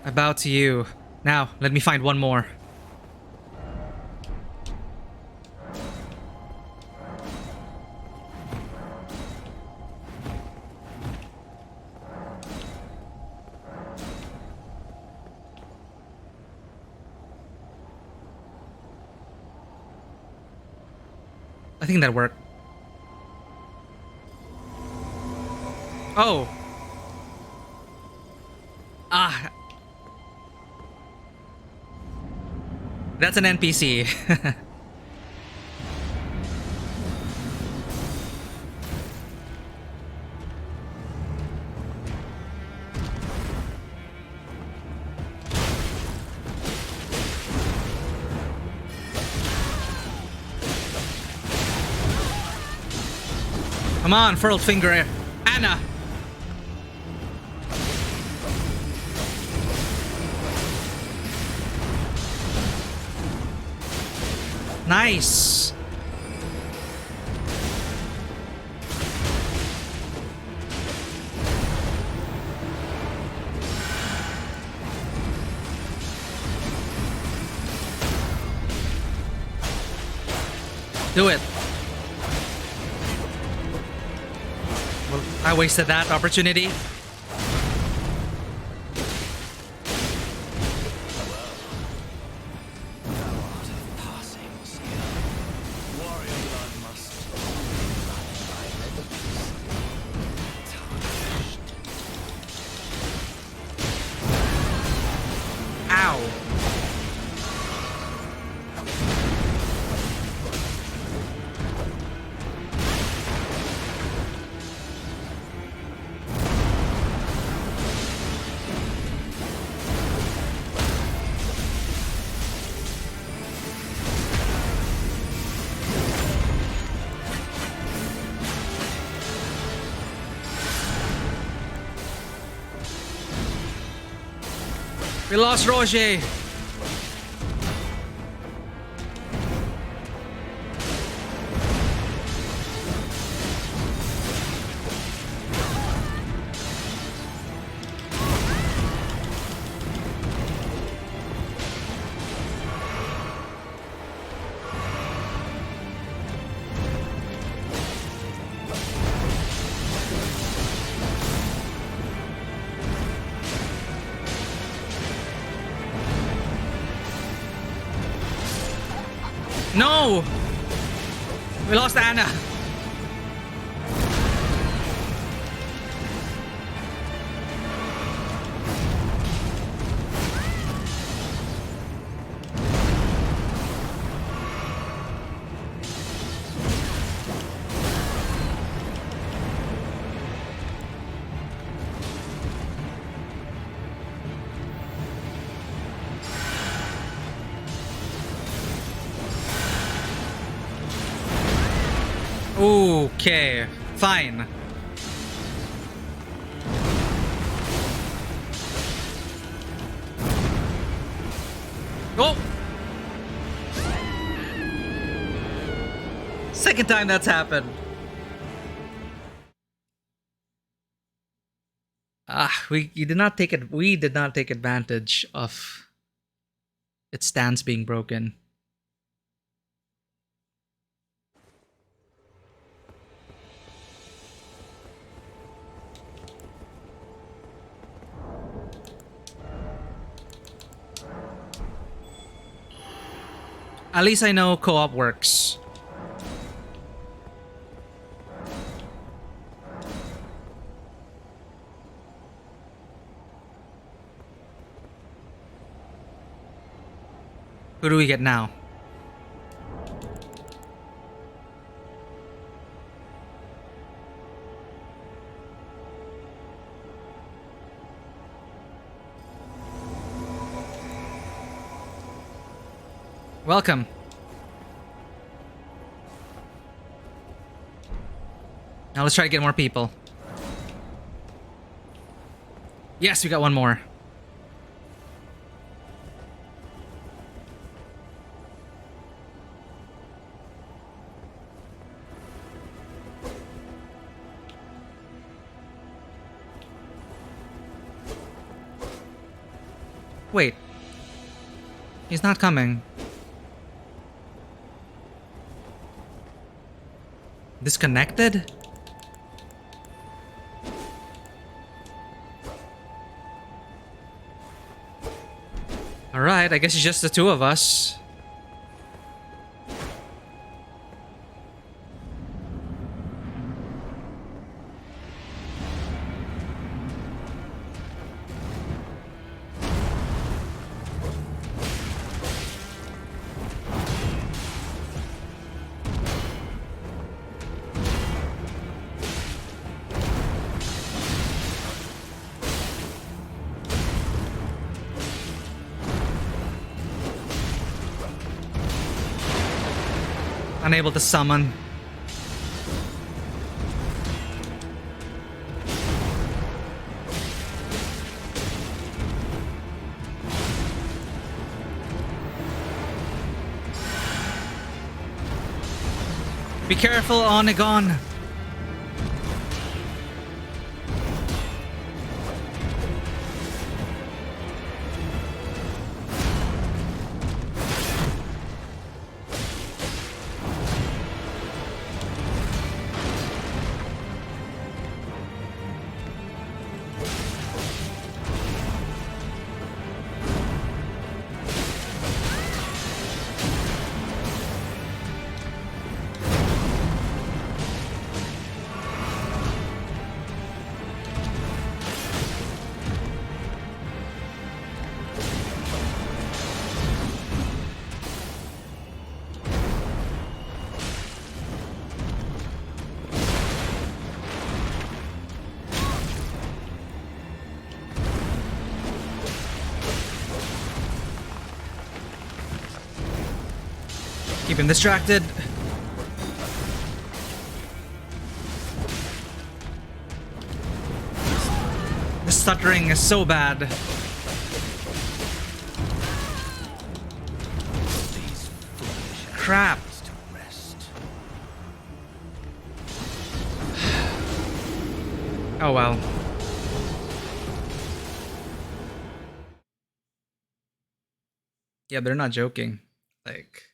I bow to you. Now, let me find one more. I think that worked. Oh. Ah. That's an NPC. Come on, furled finger, Anna. Nice. Do it. Well, I wasted that opportunity. We lost Roger. No! We lost Anna. Okay, fine. Oh! Second time that's happened. We did not take advantage of its stance being broken. At least I know co-op works. Who do we get now? Welcome. Now let's try to get more people. Yes, we got one more. Wait. He's not coming. Disconnected? Alright, I guess it's just the two of us. Unable to summon. Be careful, Onegon. Keep him distracted. The stuttering is so bad. crap. Oh well. Yeah, they're not joking. Like,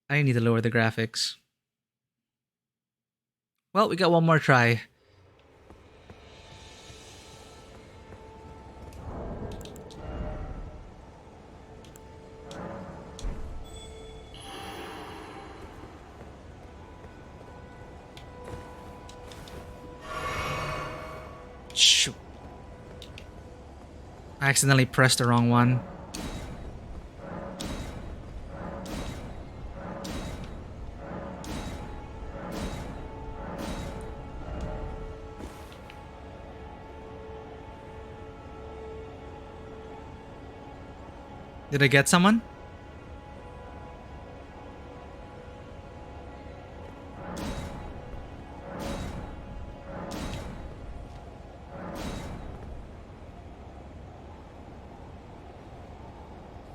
I need to lower the graphics. Well, we got one more try. Shoot. I accidentally pressed the wrong one. Did I get someone?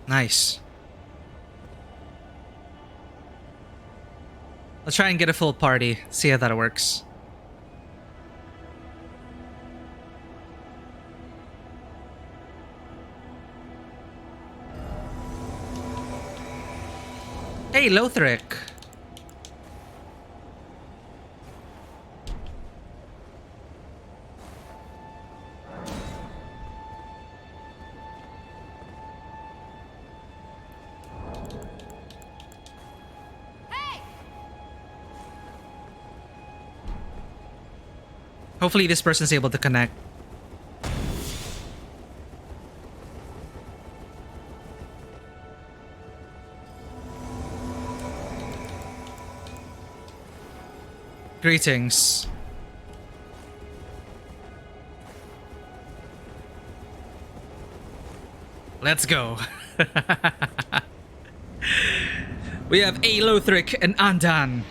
Nice. Let's try and get a full party. See how that works. Hey, Lothric. Hopefully this person's able to connect. Greetings. Let's go. We have Lothric and Andan.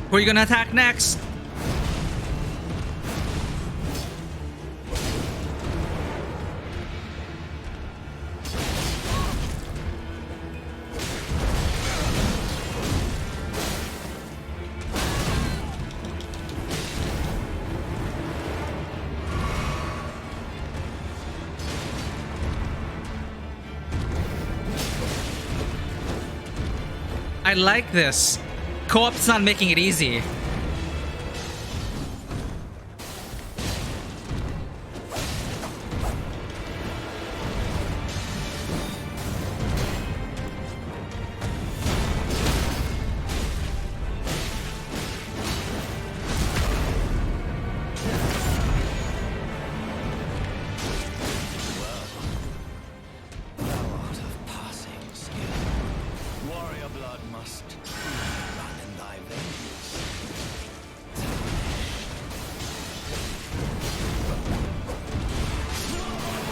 Who are you gonna attack next? I like this. Co-op's not making it easy.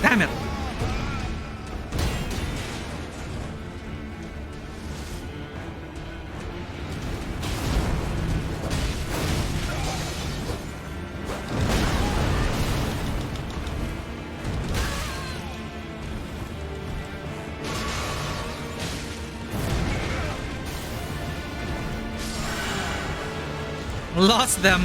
Damn it! Lost them.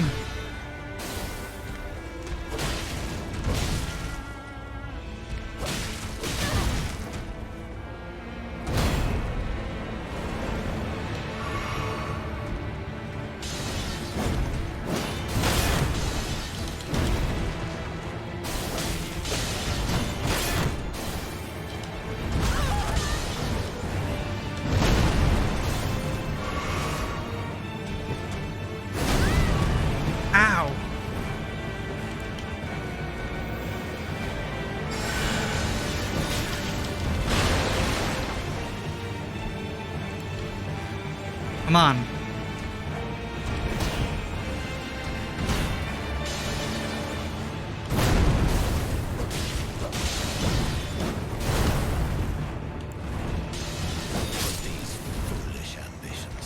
Come on.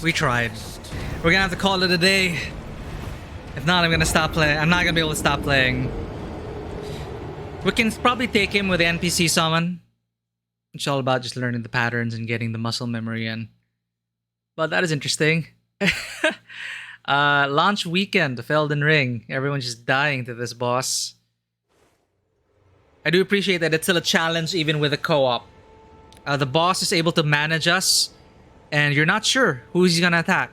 We tried. We're gonna have to call it a day. If not, I'm gonna stop playing. I'm not gonna be able to stop playing. We can probably take him with the NPC summon. It's all about just learning the patterns and getting the muscle memory in. But that is interesting. Launch weekend of Elden Ring. Everyone's just dying to this boss. I do appreciate that it's still a challenge even with a co-op. The boss is able to manage us, and you're not sure who he's gonna attack.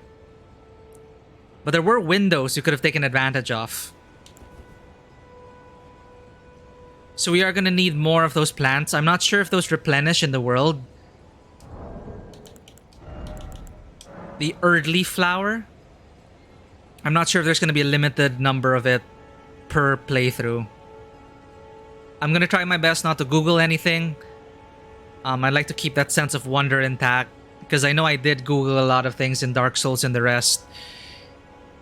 But there were windows you could have taken advantage of. So we are gonna need more of those plants. I'm not sure if those replenish in the world. The Erdleaf flower. I'm not sure if there's gonna be a limited number of it per playthrough. I'm gonna try my best not to Google anything. I'd like to keep that sense of wonder intact, because I know I did Google a lot of things in Dark Souls and the rest.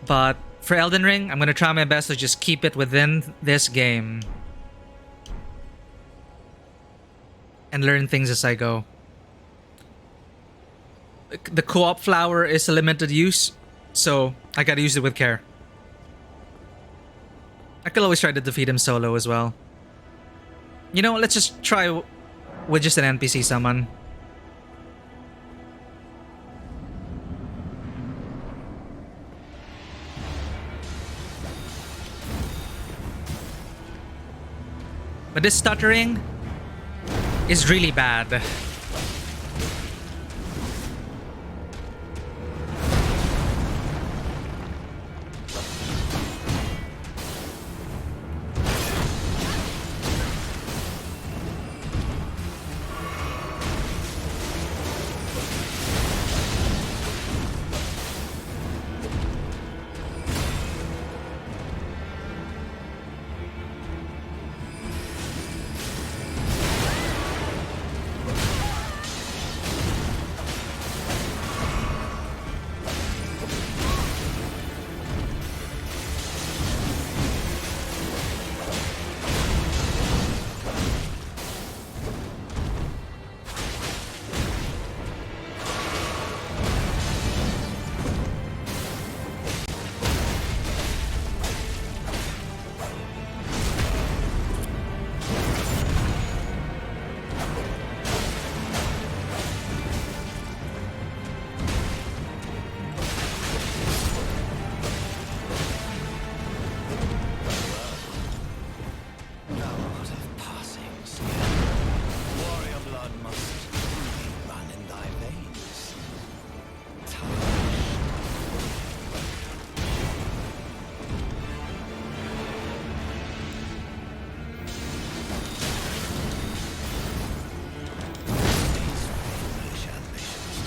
But for Elden Ring, I'm gonna try my best to just keep it within this game. And learn things as I go. The co-op flower is a limited use, so I gotta use it with care. I could always try to defeat him solo as well. You know, let's just try with just an NPC summon. But this stuttering is really bad.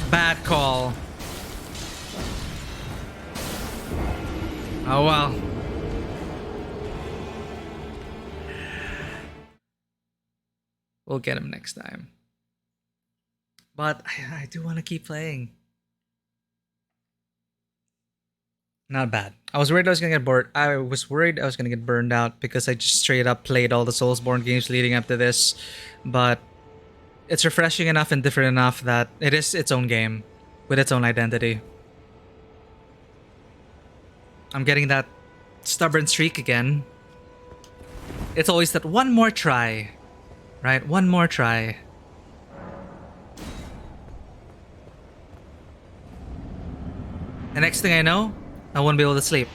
Bad call. Oh well. We'll get him next time. But I do want to keep playing. Not bad. I was worried I was gonna get bored. I was worried I was gonna get burned out because I just straight up played all the Soulsborne games leading up to this. But it's refreshing enough and different enough that it is its own game with its own identity. I'm getting that stubborn streak again. It's always that one more try, right? One more try. The next thing I know, I won't be able to sleep.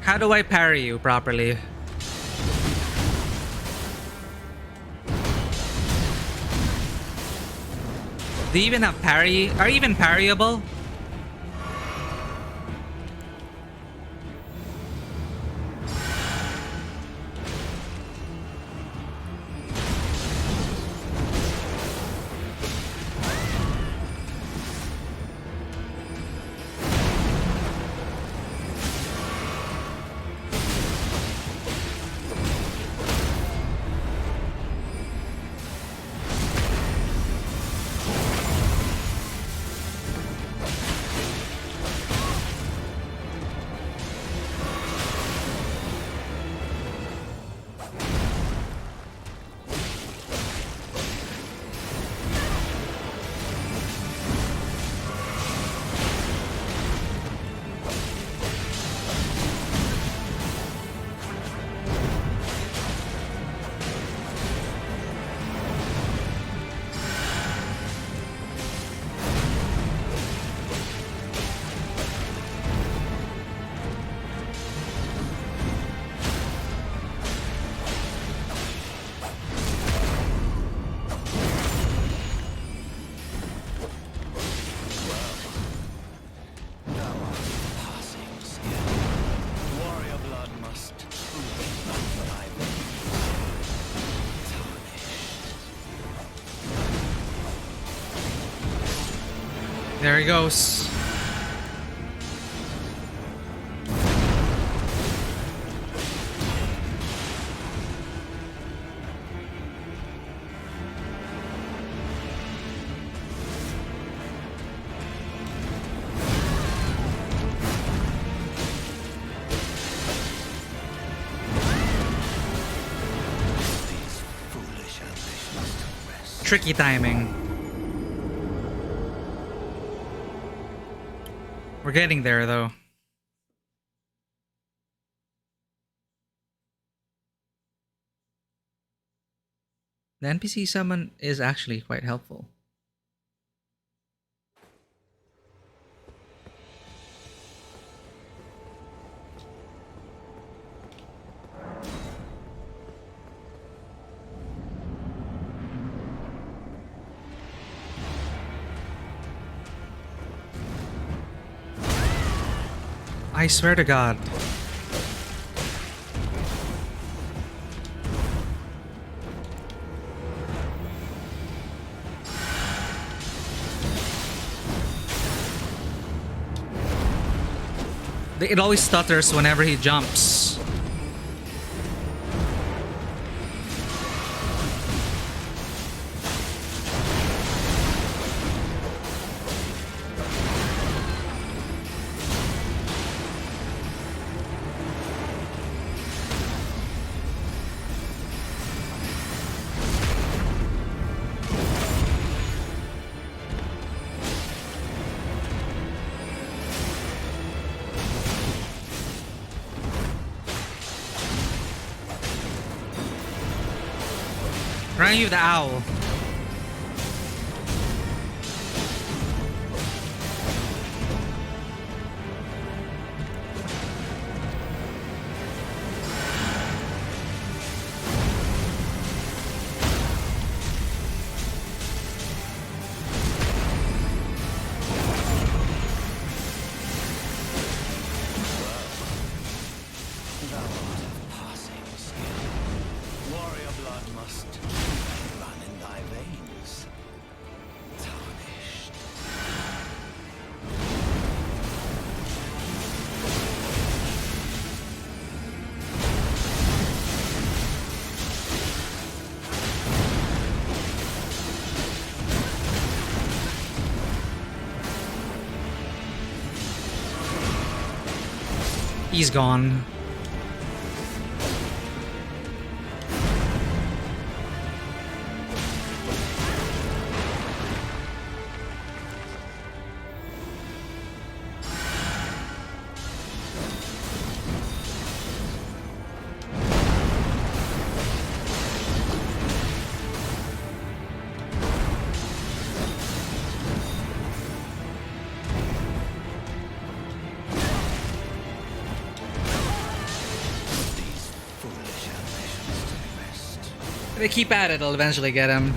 How do I parry you properly? Do you even have parry? Are you even parryable? There he goes. Tricky timing. We're getting there, though. The NPC summon is actually quite helpful. I swear to God. It always stutters whenever he jumps. Ryan, you the owl. He's gone. If they keep at it, I'll eventually get him.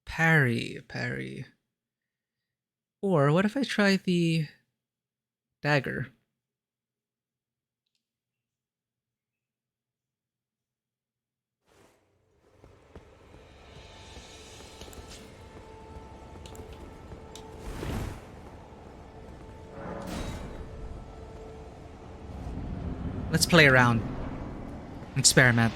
Parry. Or what if I try the dagger? Let's play around. Experiment.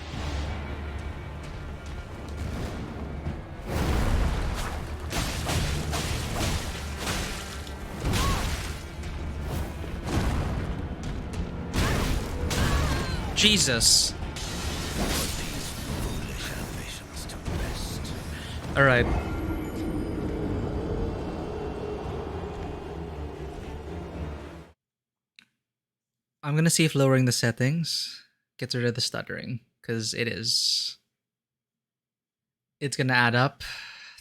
Jesus. All right. I'm gonna see if lowering the settings gets rid of the stuttering, because it is. It's gonna add up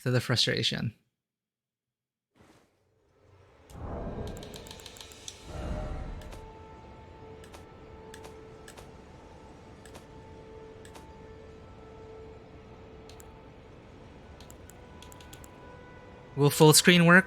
to the frustration. Will full screen work?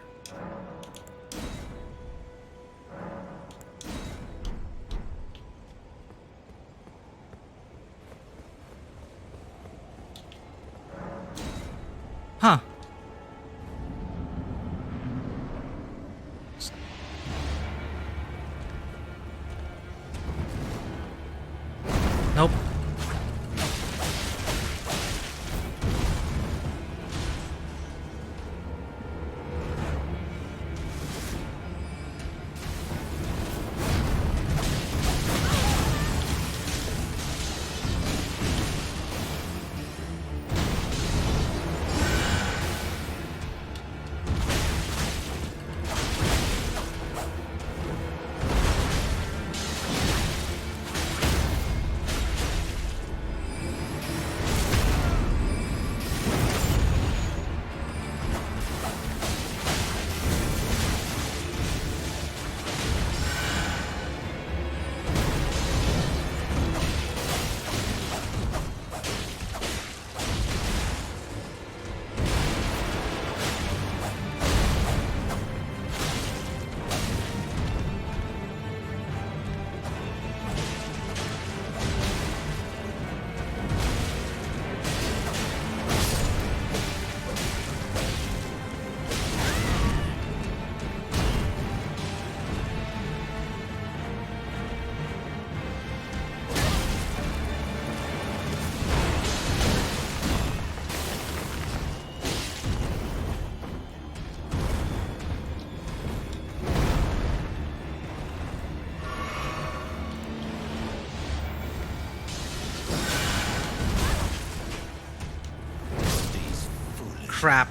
crap.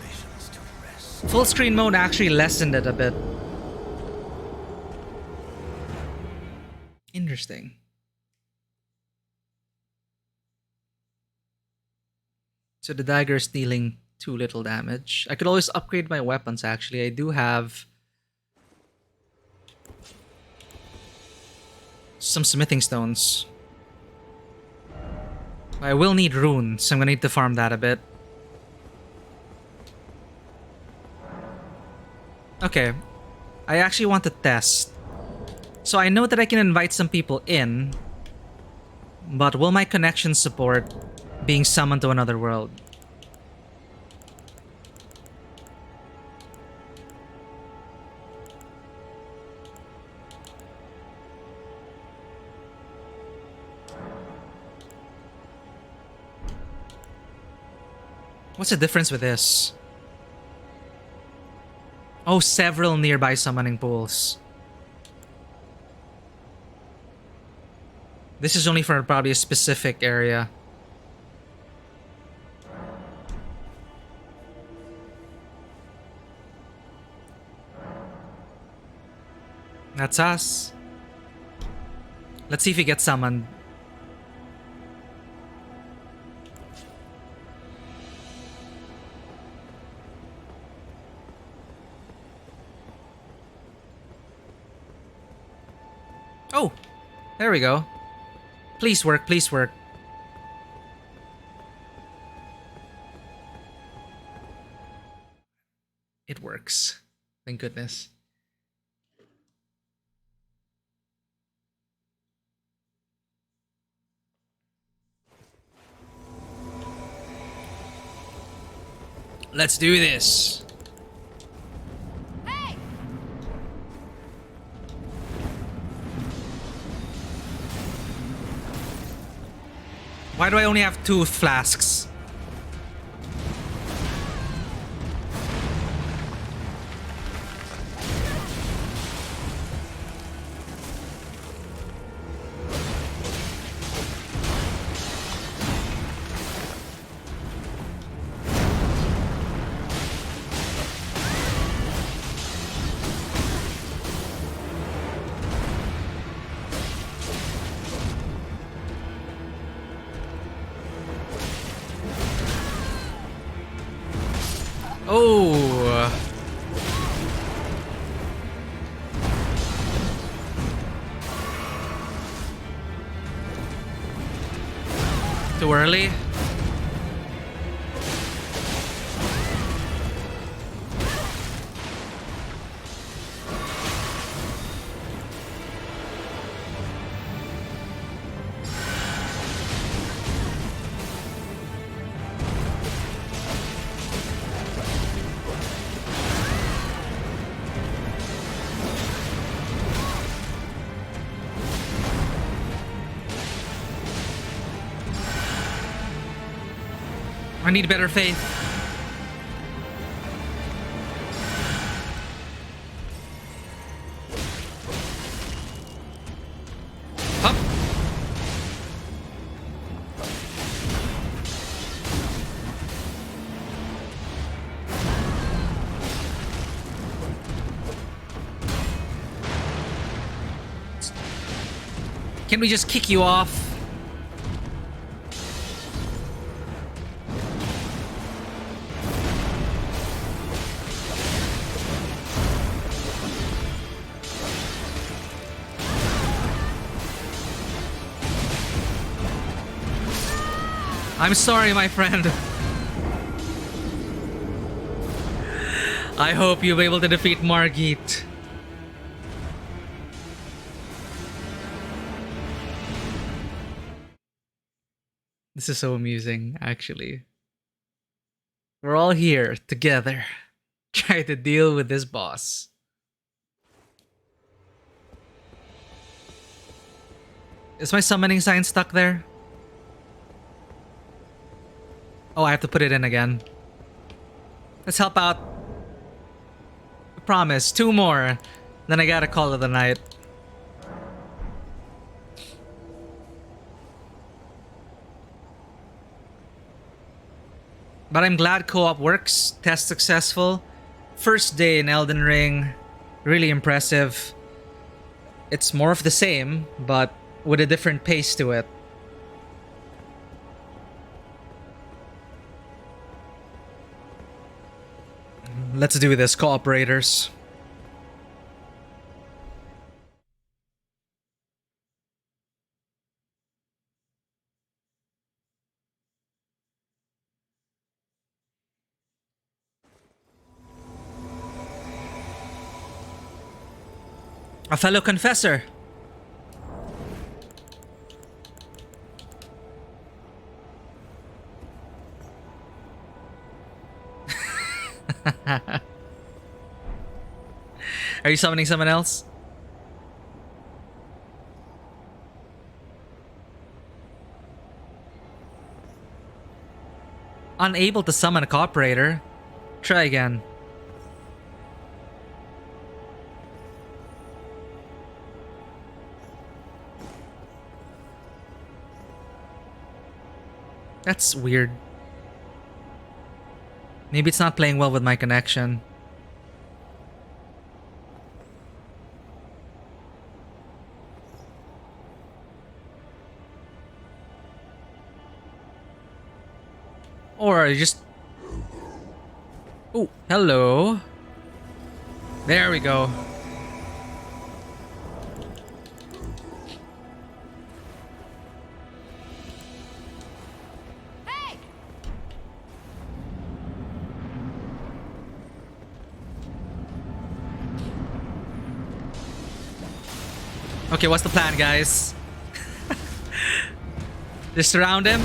Full screen mode actually lessened it a bit. Interesting. So the dagger is dealing too little damage. I could always upgrade my weapons actually. I do have some smithing stones. I will need runes, so I'm gonna need to farm that a bit. Okay, I actually want to test. So I know that I can invite some people in, but will my connection support being summoned to another world? What's the difference with this? Oh, several nearby summoning pools. This is only for probably a specific area. That's us. Let's see if he gets summoned. Oh, there we go. Please work, please work. It works. Thank goodness. Let's do this. Hey! Why do I only have 2 flasks? Oh. Too early? I need better faith. Up. Can we just kick you off? I'm sorry, my friend. I hope you'll be able to defeat Margit. This is so amusing, actually. We're all here together, try to deal with this boss. Is my summoning sign stuck there? Oh, I have to put it in again. Let's help out. I promise, 2 more. Then I gotta call it a night. But I'm glad co-op works. Test successful. First day in Elden Ring. Really impressive. It's more of the same, but with a different pace to it. Let's do this, cooperators. A fellow confessor. Are you summoning someone else? Unable to summon a cooperator. Try again. That's weird. Maybe it's not playing well with my connection. Or you just... Oh, hello. There we go. Hey! Okay, what's the plan, guys? Just surround him.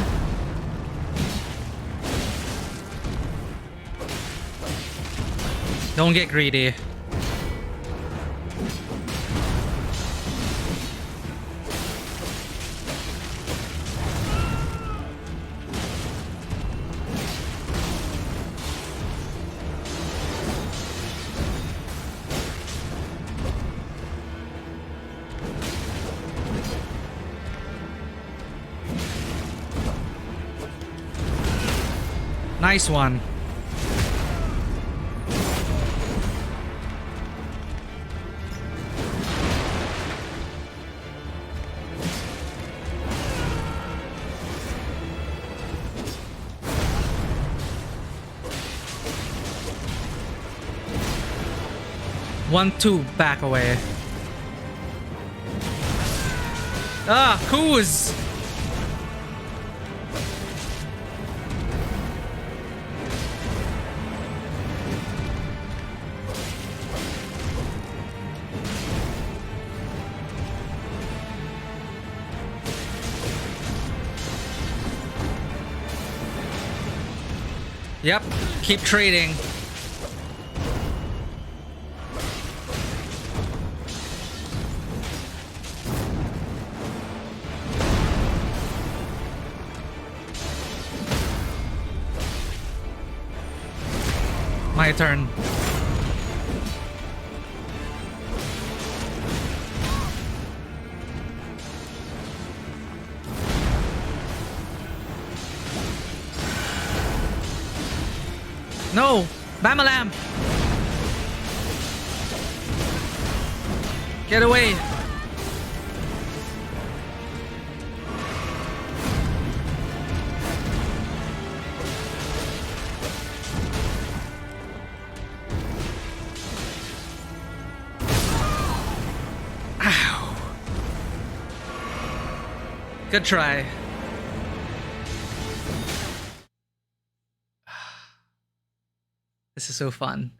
Don't get greedy. Nice one. One, two, back away. Ah, Kuz! Yep, keep trading. My turn. No! Bamalam! Get away! Ow! Good try. This is so fun.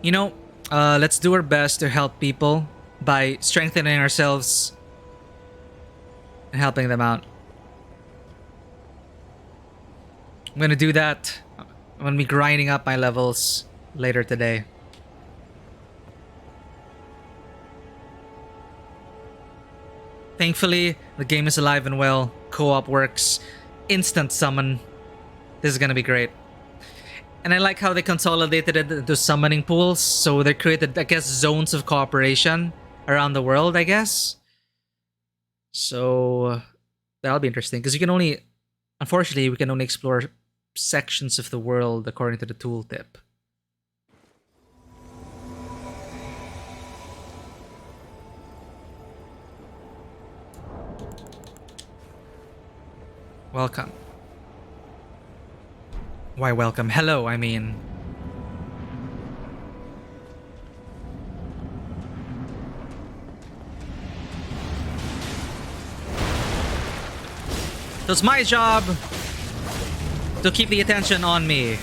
You know, let's do our best to help people by strengthening ourselves and helping them out. I'm gonna do that. I'm gonna be grinding up my levels later today. Thankfully, the game is alive and well. Co-op works. Instant summon. This is gonna be great. And I like how they consolidated it into summoning pools, so they created, I guess, zones of cooperation around the world, I guess. So that'll be interesting, because you can only, unfortunately, we can only explore sections of the world according to the tooltip. Welcome. Why welcome? Hello, I mean. So it's my job to keep the attention on me.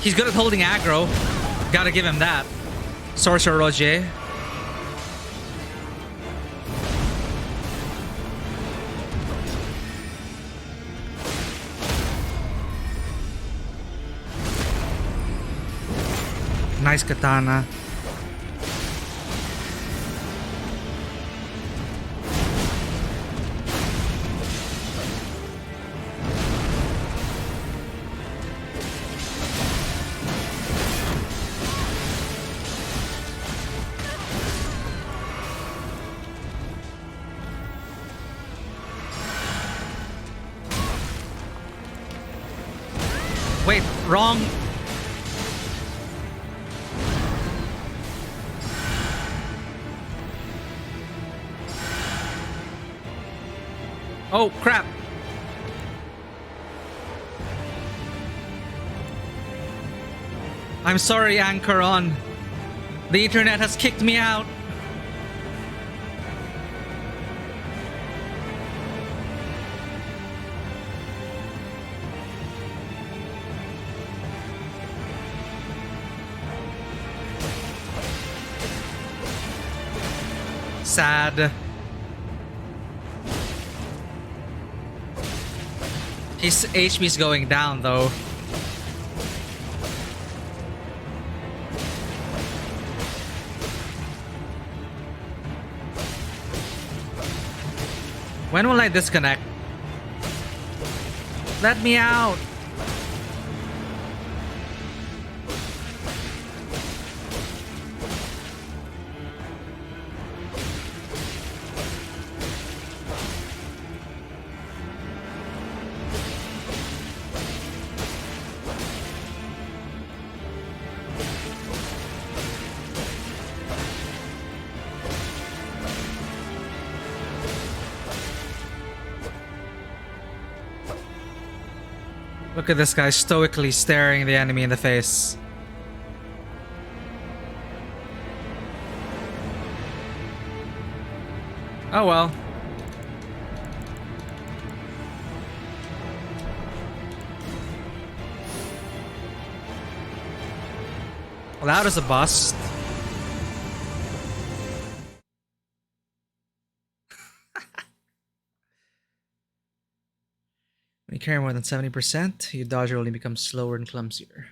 He's good at holding aggro. Gotta give him that. Sorcerer Roger. Nice katana. Wait, wrong. Oh, crap. I'm sorry, Anchoron. The internet has kicked me out. Sad. His HP's going down though. When will I disconnect? Let me out. Look at this guy stoically staring the enemy in the face. Oh well. Well, that was a bust. When you carry more than 70%, your dodger only becomes slower and clumsier.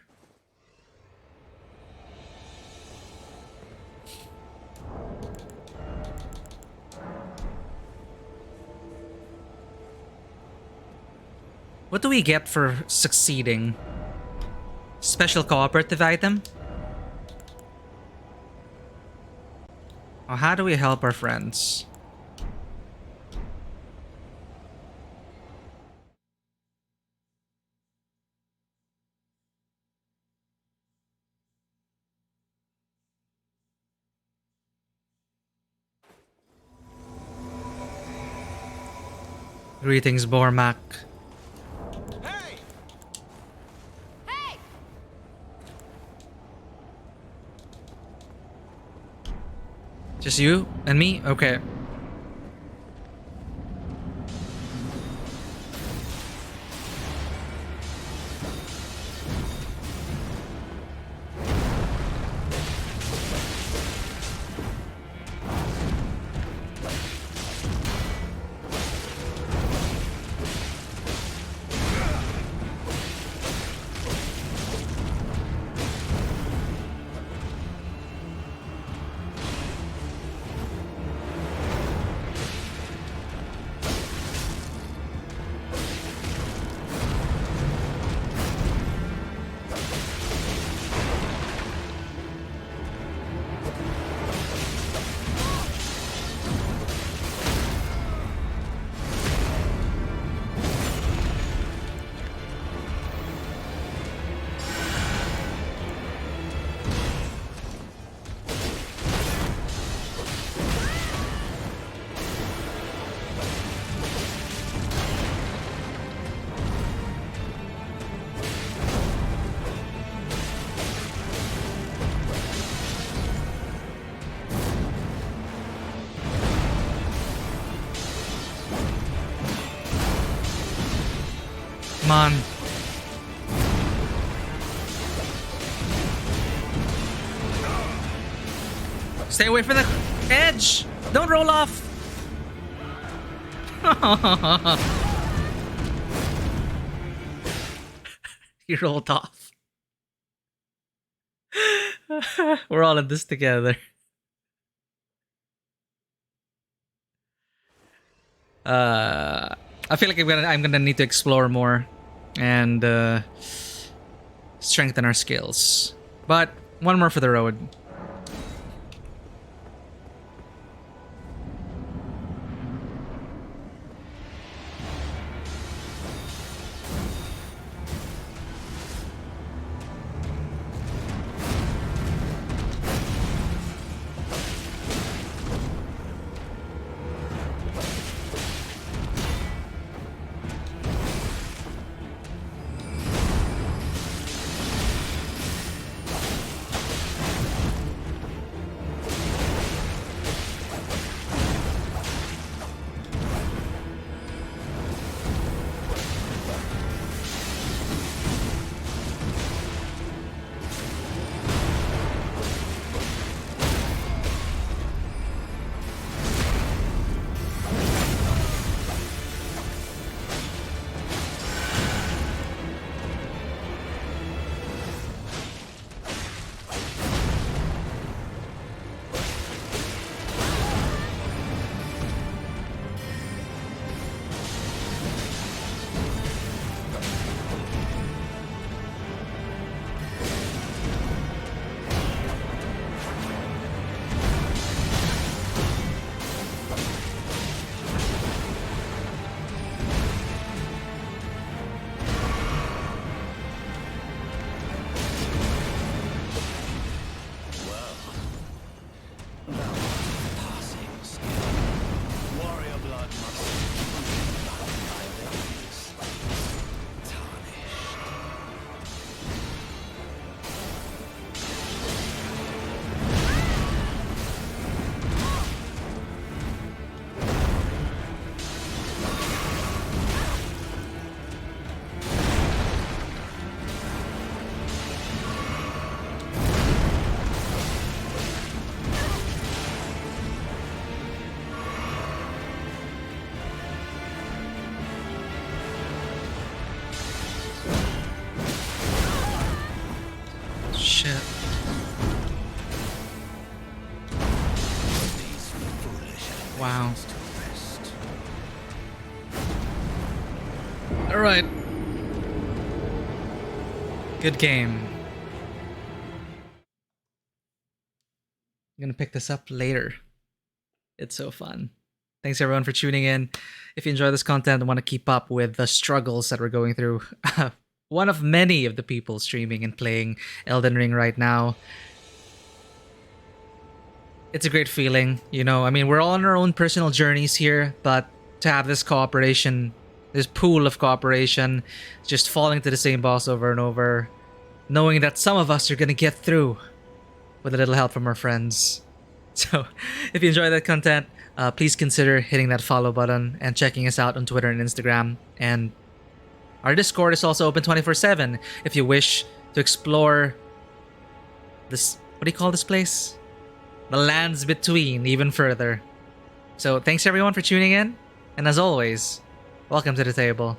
What do we get for succeeding? Special cooperative item? Oh, how do we help our friends? Greetings, Bormak. Hey! Hey! Just you and me? Okay. Come on. Stay away from the edge! Don't roll off! He rolled off. We're all in this together. I feel like I'm gonna need to explore more and strengthen our skills. But one more for the road. Shit. Wow. Alright. Good game. I'm gonna pick this up later. It's so fun. Thanks everyone for tuning in. If you enjoy this content and want to keep up with the struggles that we're going through, one of many of the people streaming and playing Elden Ring right now. It's a great feeling, you know. I mean, we're all on our own personal journeys here, but to have this cooperation, this pool of cooperation, just falling to the same boss over and over, knowing that some of us are gonna get through with a little help from our friends. So, if you enjoy that content, please consider hitting that follow button and checking us out on Twitter and Instagram. And our Discord is also open 24/7 if you wish to explore this, what do you call this place? The lands between even further. So thanks everyone for tuning in, and as always, welcome to the table.